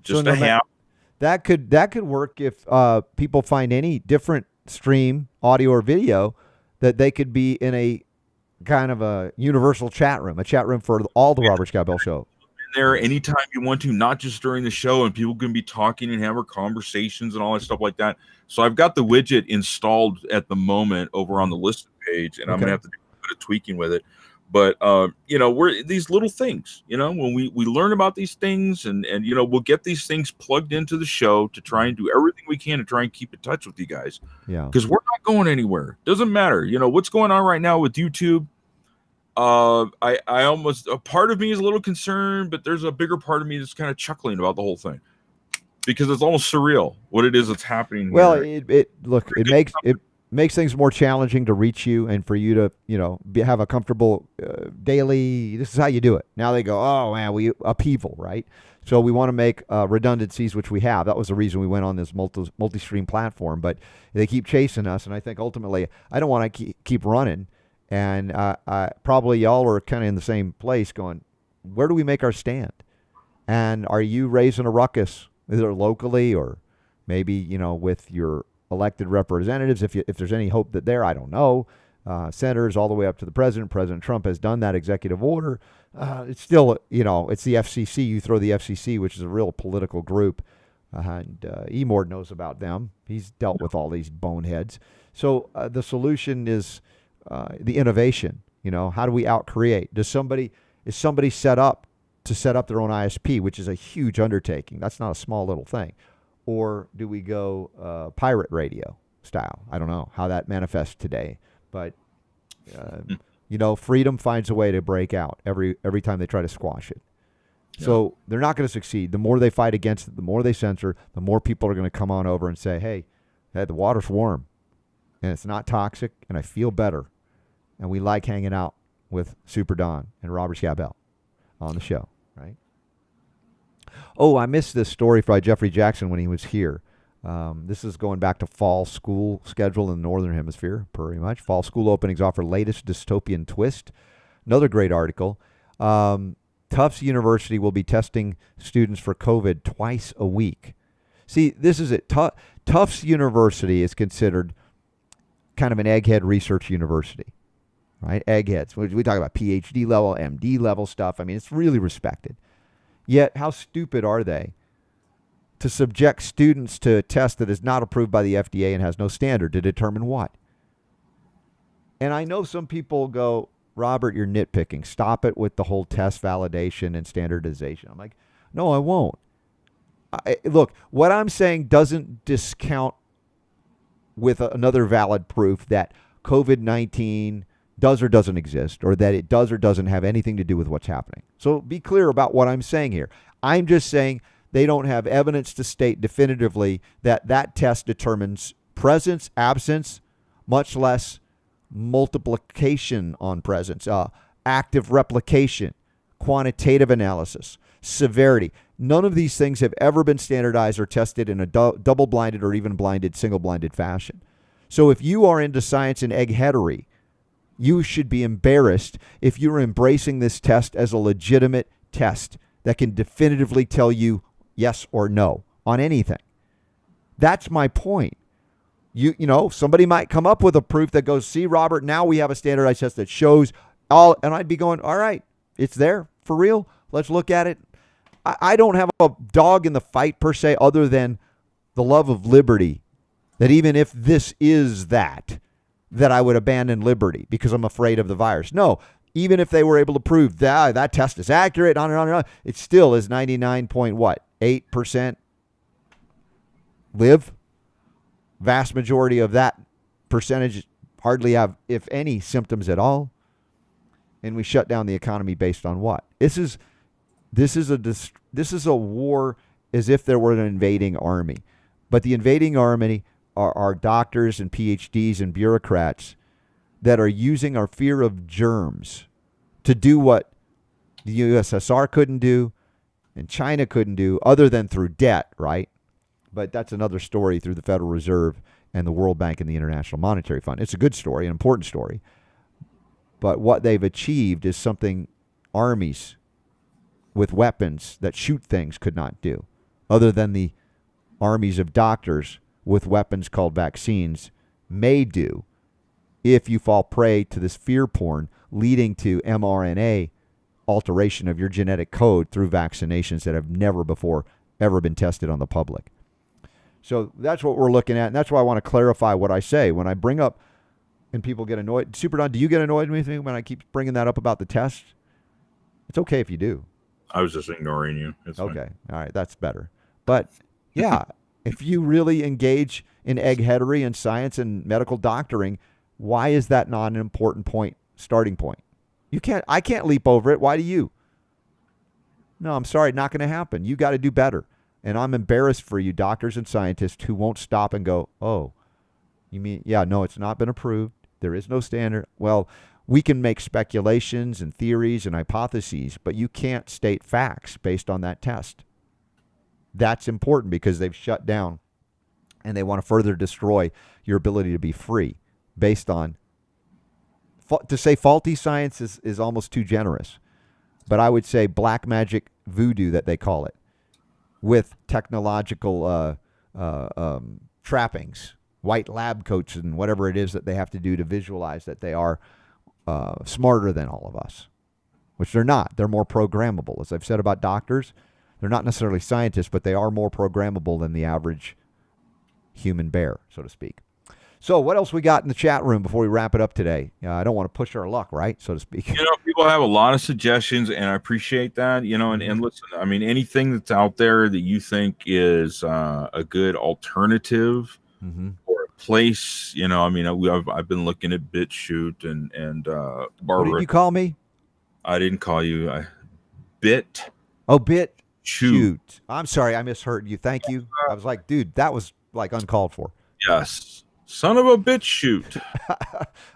Just So a half. That could work if people find any different stream, audio or video, that they could be in a kind of a universal chat room, a chat room for all the Robert Scott Bell Show. There anytime you want to, not just during the show, and people can be talking and having conversations and all that stuff like that. So I've got the widget installed at the moment over on the listed page, and I'm gonna have to do a bit of tweaking with it. But we're these little things, when we learn about these things, and we'll get these things plugged into the show to try and do everything we can to try and keep in touch with you guys. Yeah, because we're not going anywhere. Doesn't matter. What's going on right now with YouTube. I almost, a part of me is a little concerned, but there's a bigger part of me that's kind of chuckling about the whole thing, because it's almost surreal what it is that's happening. Well, here. it makes things more challenging to reach you and for you to have a comfortable daily. This is how you do it. Now they go, oh man, we upheaval, right? So we want to make redundancies, which we have. That was the reason we went on this multi-stream platform. But they keep chasing us, and I think ultimately I don't want to keep running. And probably y'all are kind of in the same place going, where do we make our stand? And are you raising a ruckus, either locally or maybe, with your elected representatives, if there's any hope that there, I don't know. Senators all the way up to the president. President Trump has done that executive order. It's still, it's the FCC. You throw the FCC, which is a real political group. And Emord knows about them. He's dealt with all these boneheads. So the solution is the innovation. How do we out-create? Is somebody set up their own ISP, which is a huge undertaking? That's not a small little thing. Or do we go pirate radio style? I don't know how that manifests today, but freedom finds a way to break out every time they try to squash it. Yeah. So they're not going to succeed. The more they fight against it, the more they censor, the more people are going to come on over and say, hey, the water's warm and it's not toxic and I feel better. And we like hanging out with Super Don and Robert Scott Bell on the show, right? Oh, I missed this story by Jeffrey Jaxen when he was here. This is going back to fall school schedule in the Northern Hemisphere, pretty much. Fall school openings offer latest dystopian twist. Another great article. Tufts University will be testing students for COVID twice a week. See, this is it. Tufts University is considered kind of an egghead research university. Right? Eggheads. We talk about PhD level, MD level stuff. I mean, it's really respected. Yet, how stupid are they to subject students to a test that is not approved by the FDA and has no standard to determine what? And I know some people go, Robert, you're nitpicking. Stop it with the whole test validation and standardization. I'm like, no, I won't. Look, what I'm saying doesn't discount with another valid proof that COVID-19 does or doesn't exist, or that it does or doesn't have anything to do with what's happening. So be clear about what I'm saying here. I'm just saying they don't have evidence to state definitively that that test determines presence, absence, much less multiplication on presence, active replication, quantitative analysis, severity. None of these things have ever been standardized or tested in a double-blinded or even blinded, single-blinded fashion. So if you are into science and eggheadery, you should be embarrassed if you're embracing this test as a legitimate test that can definitively tell you yes or no on anything. That's my point. Somebody might come up with a proof that goes, see, Robert, now we have a standardized test that shows all, and I'd be going, all right, it's there for real. Let's look at it. I don't have a dog in the fight per se, other than the love of liberty, that even if this is that I would abandon liberty because I'm afraid of the virus. No, even if they were able to prove that test is accurate, on and on and on, it still is 99.8% live. Vast majority of that percentage hardly have, if any, symptoms at all. and we shut down the economy based on what? This is a war as if there were an invading army. But the invading army are doctors and PhDs and bureaucrats that are using our fear of germs to do what the USSR couldn't do and China couldn't do other than through debt, right? But that's another story through the Federal Reserve and the World Bank and the International Monetary Fund. It's a good story, an important story. But what they've achieved is something armies with weapons that shoot things could not do, other than the armies of doctors with weapons called vaccines may do if you fall prey to this fear porn leading to mRNA alteration of your genetic code through vaccinations that have never before ever been tested on the public. So that's what we're looking at, and that's why I want to clarify what I say. When I bring up and people get annoyed, Super Don, do you get annoyed with me when I keep bringing that up about the test? It's okay if you do. I was just ignoring you. It's okay. fine. All right. That's better. But yeah, if you really engage in eggheadery and science and medical doctoring, why is that not an important starting point? I can't leap over it. Why do you? No, I'm sorry. Not going to happen. You got to do better. And I'm embarrassed for you doctors and scientists who won't stop and go, oh, you mean, yeah, no, it's not been approved. There is no standard. Well, we can make speculations and theories and hypotheses, but you can't state facts based on that test. That's important because they've shut down and they want to further destroy your ability to be free based on, to say faulty science is almost too generous, but I would say black magic voodoo that they call it, with technological trappings, white lab coats and whatever it is that they have to do to visualize that they are smarter than all of us, which they're not. They're more programmable. As I've said about doctors, they're not necessarily scientists, but they are more programmable than the average human bear, so to speak. So what else we got in the chat room before we wrap it up today? I don't want to push our luck, right, so to speak. People have a lot of suggestions, and I appreciate that. And listen, I mean, anything that's out there that you think is a good alternative or a place, I've been looking at BitChute and Barbara. What did you call me? I didn't call you. BitChute. Oh, BitChute. I'm sorry, I misheard you. Thank you. I was like, dude, that was like uncalled for. Yes. Son of a BitChute.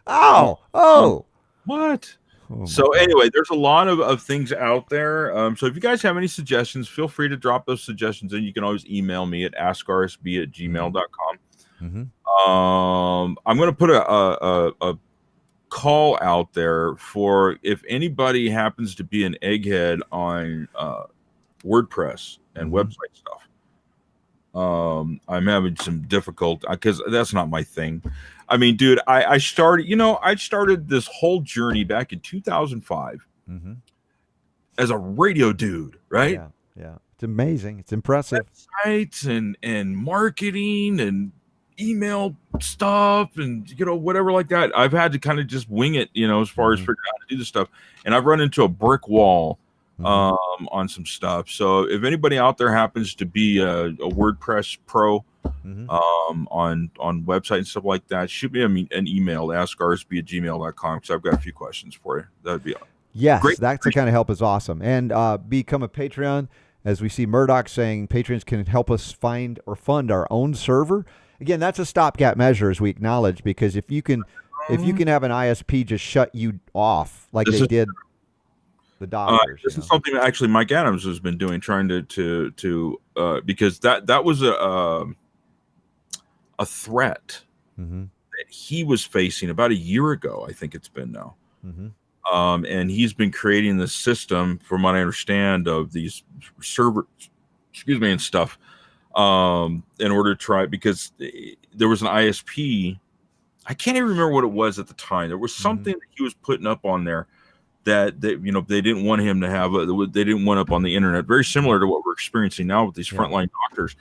Oh. What? So anyway, there's a lot of things out there. So if you guys have any suggestions, feel free to drop those suggestions in. You can always email me at askrsb@gmail.com. I'm going to put a call out there for if anybody happens to be an egghead on WordPress and website stuff. I'm having some difficulty because that's not my thing. I mean, dude, I started this whole journey back in 2005 as a radio dude, right? Yeah. It's amazing. It's impressive. Websites and marketing and email stuff and whatever like that. I've had to kind of just wing it, as far as figuring out how to do this stuff. And I've run into a brick wall on some stuff. So if anybody out there happens to be a WordPress pro on website and stuff like that, shoot me an email, askrsb@gmail.com, because I've got a few questions for you. That'd be great. That's the kind of help is awesome. And become a Patreon. As we see Murdoch saying, patrons can help us find or fund our own server. Again, that's a stopgap measure, as we acknowledge, because if you can have an ISP just shut you off like they did the doctors. This is something that actually Mike Adams has been doing, trying to because that was a threat that he was facing about a year ago. I think it's been now. And he's been creating this system, from what I understand, of these servers, and stuff, in order to try, because there was an ISP. I can't even remember what it was at the time. There was something that he was putting up on there that they didn't want him to have. They didn't want up on the internet. Very similar to what we're experiencing now with these frontline doctors.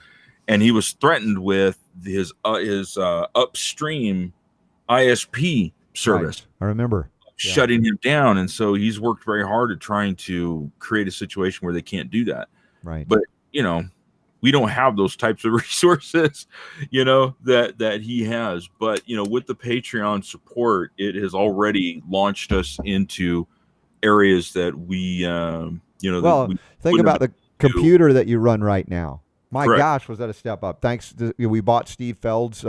And he was threatened with his upstream ISP service. Right. I remember. Shutting him down, and so he's worked very hard at trying to create a situation where they can't do that. Right. But we don't have those types of resources, that he has. But with the Patreon support, it has already launched us into areas that we, Well, think about the computer that you run right now. My Correct. gosh, was that a step up? Thanks to, we bought Steve Feld's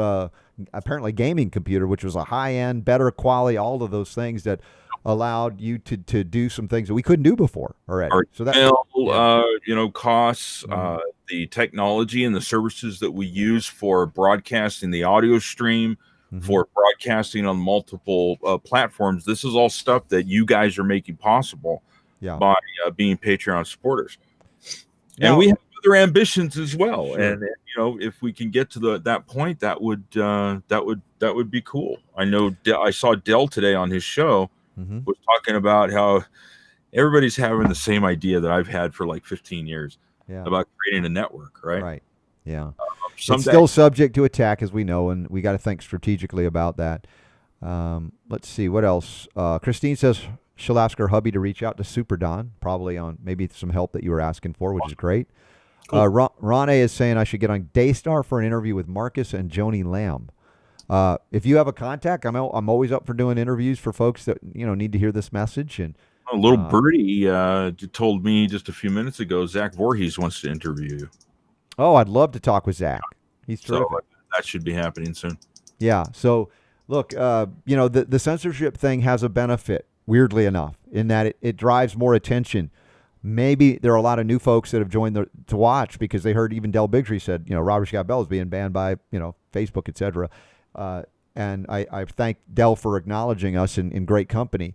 apparently gaming computer, which was a high-end, better quality, all of those things that allowed you to do some things that we couldn't do before already. Our So that email, costs, Mm-hmm. the technology and the services that we use for broadcasting the audio stream, Mm-hmm. for broadcasting on multiple platforms. This is all stuff that you guys are making possible by being Patreon supporters. Now- And we have other ambitions as well. Sure. And if we can get to that point, that would be cool. I know I saw Dell today on his show Mm-hmm. was talking about how everybody's having the same idea that I've had for like 15 years about creating a network, right? Right. Yeah. It's Someday- still subject to attack, as we know, and we got to think strategically about that. Let's see what else. Christine says she'll ask her hubby to reach out to Super Don, probably on maybe some help that you were asking for, which is great. Cool. Ron A is saying I should get on Daystar for an interview with Marcus and Joni Lamb. If you have a contact, I'm always up for doing interviews for folks that need to hear this message. And a little birdie told me just a few minutes ago, Zach Voorhees wants to interview you. Oh, I'd love to talk with Zach. He's terrific. So that should be happening soon. Yeah. So look, the censorship thing has a benefit, weirdly enough, in that it drives more attention. Maybe there are a lot of new folks that have joined to watch because they heard even Del Bigtree said, Robert Scott Bell is being banned by, Facebook, et cetera. And I thank Del for acknowledging us in great company.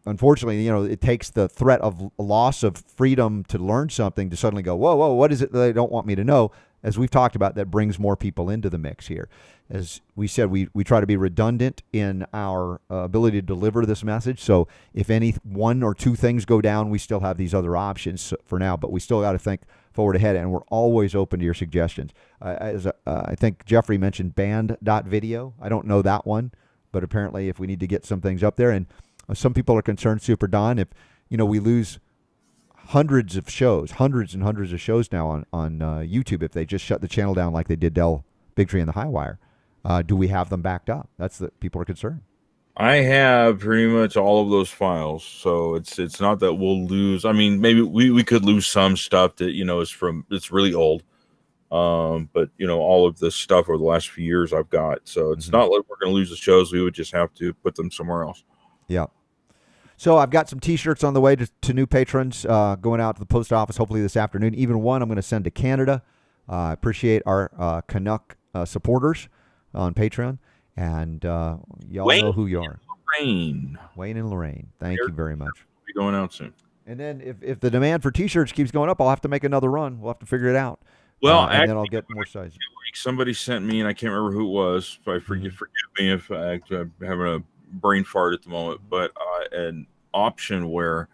Unfortunately, it takes the threat of loss of freedom to learn something to suddenly go, whoa, what is it that they don't want me to know? As we've talked about, that brings more people into the mix here. As we said, we try to be redundant in our ability to deliver this message. So if any one or two things go down, we still have these other options for now, but we still got to think forward ahead, and we're always open to your suggestions. I think Jeffrey mentioned band.video. I don't know that one, but apparently if we need to get some things up there, and some people are concerned, Super Don, if we lose hundreds and hundreds of shows now on YouTube, if they just shut the channel down like they did Del Bigtree and the Highwire, do we have them backed up? That's the people are concerned. I have pretty much all of those files, so it's not that we'll lose. I mean, maybe we could lose some stuff that it's really old, but all of this stuff over the last few years I've got. So it's not like we're going to lose the shows. We would just have to put them somewhere else. Yeah. So I've got some T-shirts on the way to new patrons going out to the post office hopefully this afternoon. Even one I'm going to send to Canada. I appreciate our Canuck supporters on Patreon. And y'all know who you are. Wayne and Lorraine. Thank you very much. We'll be going out soon. And then if the demand for T-shirts keeps going up, I'll have to make another run. We'll have to figure it out. Well, and then I'll get more sizes. Somebody sent me, and I can't remember who it was. But forgive me if I'm having a brain fart at the moment. But an option where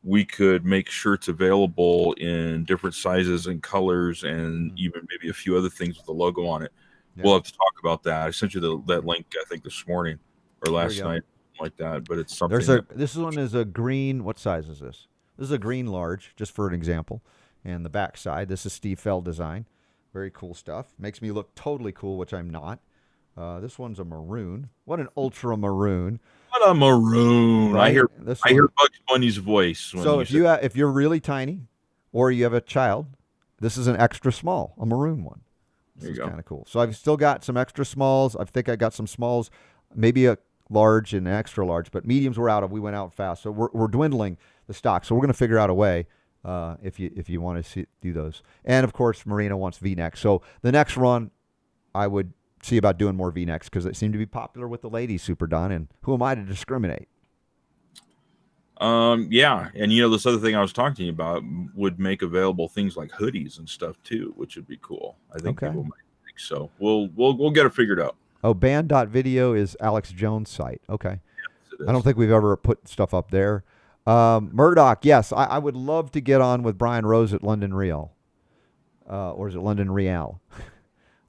we could make shirts available in different sizes and colors, and even maybe a few other things with the logo on it. Yeah. We'll have to talk about that. I sent you that link, I think, this morning or last night, like that. But it's something. This one is a green. What size is this? This is a green large, just for an example. And the back side, this is Steve Feld design. Very cool stuff. Makes me look totally cool, which I'm not. This one's a maroon. What an ultra maroon. What a maroon. Right? I hear Bugs Bunny's voice. So if you're really tiny or you have a child, this is an extra small, a maroon one. This is kind of cool. So I've still got some extra smalls. I think I got some smalls, maybe a large and an extra large, but mediums we're out of. We went out fast. So we're dwindling the stock. So we're going to figure out a way if you want to do those. And, of course, Marina wants V-necks. So the next run, I would see about doing more V-necks because they seem to be popular with the ladies, Super Don, and who am I to discriminate? Yeah, and this other thing I was talking to you about would make available things like hoodies and stuff too, which would be cool. I think people might think so. We'll get it figured out. Oh, band.video is Alex Jones' site. Okay. Yes, I don't think we've ever put stuff up there. Murdoch, yes, I would love to get on with Brian Rose at London Real. Or is it London Real?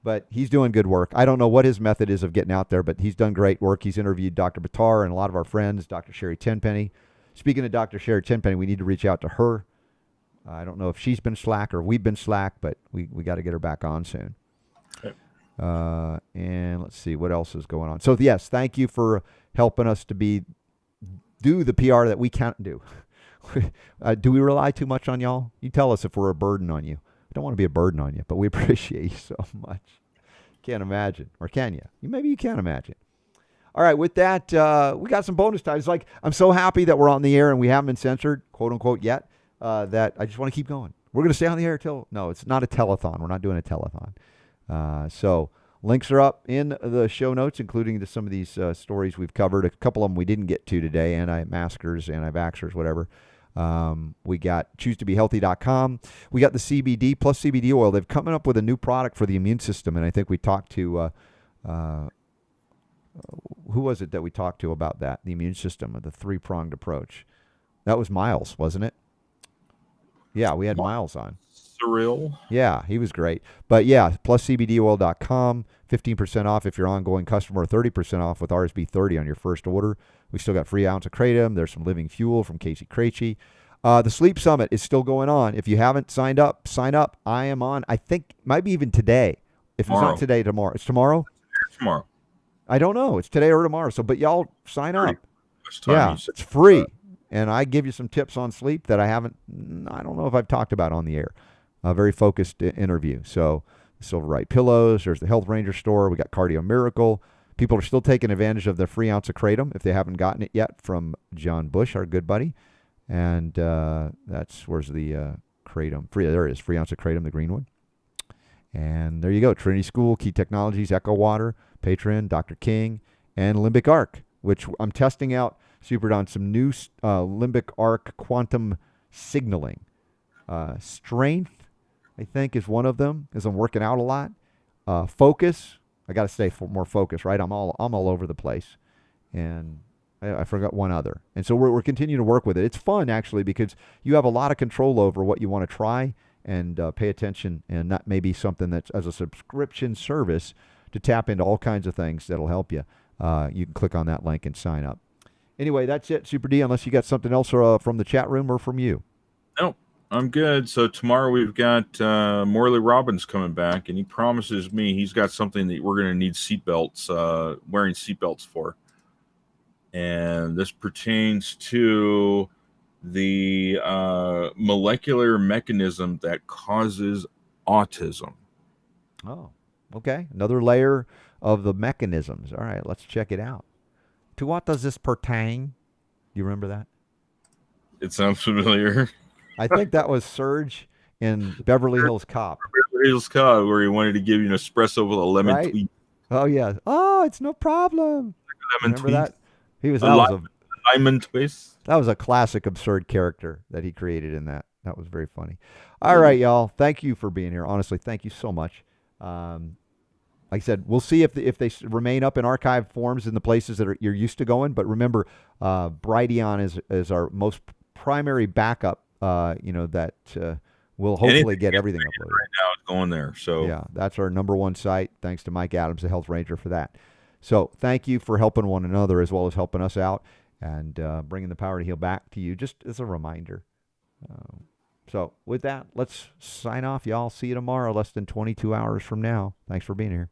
But he's doing good work. I don't know what his method is of getting out there, but he's done great work. He's interviewed Dr. Batar and a lot of our friends, Dr. Sherry Tenpenny. Speaking of Dr. Sherry Tenpenny, we need to reach out to her. I don't know if she's been slack or we've been slack, but we got to get her back on soon. Okay. And let's see what else is going on. So, yes, thank you for helping us to be do the PR that we can't do. Do we rely too much on y'all? You tell us if we're a burden on you. We don't want to be a burden on you, but we appreciate you so much. Can't imagine. Or can you? Maybe you can't imagine. All right, with that, we got some bonus time. It's like, I'm so happy that we're on the air and we haven't been censored, quote unquote, yet, that I just want to keep going. We're going to stay on the air till, no, it's not a telethon. We're not doing a telethon. So links are up in the show notes, including some of these stories we've covered. A couple of them we didn't get to today, anti-maskers, anti-vaxxers, whatever. We got choosetobehealthy.com. We got the CBD plus CBD oil. They've come up with a new product for the immune system, and I think we talked to who was it that we talked to about that? The immune system, the three-pronged approach. That was Miles, wasn't it? Yeah, we had Miles on. Surreal. Yeah, he was great. But yeah, pluscbdoil.com, 15% off if you're an ongoing customer, 30% off with RSB 30 on your first order. We still got free ounce of kratom. There's some living fuel from Casey Krejci. The Sleep Summit is still going on. If you haven't signed up, sign up. I am on, I think, might be even today. If Tomorrow. It's not today, tomorrow. It's tomorrow? Tomorrow. I don't know. It's today or tomorrow. So, but y'all sign up. Time Yeah, you said it's free. And I give you some tips on sleep that I don't know if I've talked about on the air. A very focused interview. So, Silver Right Pillows, there's the Health Ranger store. We got Cardio Miracle. People are still taking advantage of the free ounce of kratom if they haven't gotten it yet from John Bush, our good buddy. And where's the kratom? There it is, free ounce of kratom, the green one. And there you go. Trinity School, Key Technologies, Echo Water, Patreon, Dr. King, and Limbic Arc, which I'm testing out, Super Don, some new Limbic Arc quantum signaling. Strength, I think, is one of them, because I'm working out a lot. Focus, I got to stay more focused, right? I'm all over the place. And I forgot one other. And so we're continuing to work with it. It's fun, actually, because you have a lot of control over what you want to try and pay attention, and not maybe something that's as a subscription service to tap into all kinds of things that'll help you. You can click on that link and sign up. Anyway, that's it, Super D, unless you got something else from the chat room or from you. Nope, I'm good. So tomorrow we've got Morley Robbins coming back, and he promises me he's got something that we're going to need seatbelts, wearing seatbelts for. And this pertains to the molecular mechanism that causes autism. Oh, okay. Another layer of the mechanisms. All right, let's check it out. To what does this pertain? You remember that? It sounds familiar. I think that was Serge in Beverly Hills Cop. Beverly Hills Cop, where he wanted to give you an espresso with a lemon tweet. Oh, yeah. Oh, it's no problem. Lemon Remember tweet. that? He was lemon twist. That was a classic absurd character that he created in that. That was very funny. All right, y'all. Thank you for being here. Honestly, thank you so much. Like I said, we'll see if they remain up in archive forms in the places that you're used to going. But remember, Brighteon is our most primary backup. That we'll hopefully get everything uploaded. Right now, it's going there. So yeah, that's our number one site. Thanks to Mike Adams, the Health Ranger, for that. So thank you for helping one another as well as helping us out and bringing the power to heal back to you, just as a reminder. So with that, let's sign off, y'all. See you tomorrow, less than 22 hours from now. Thanks for being here.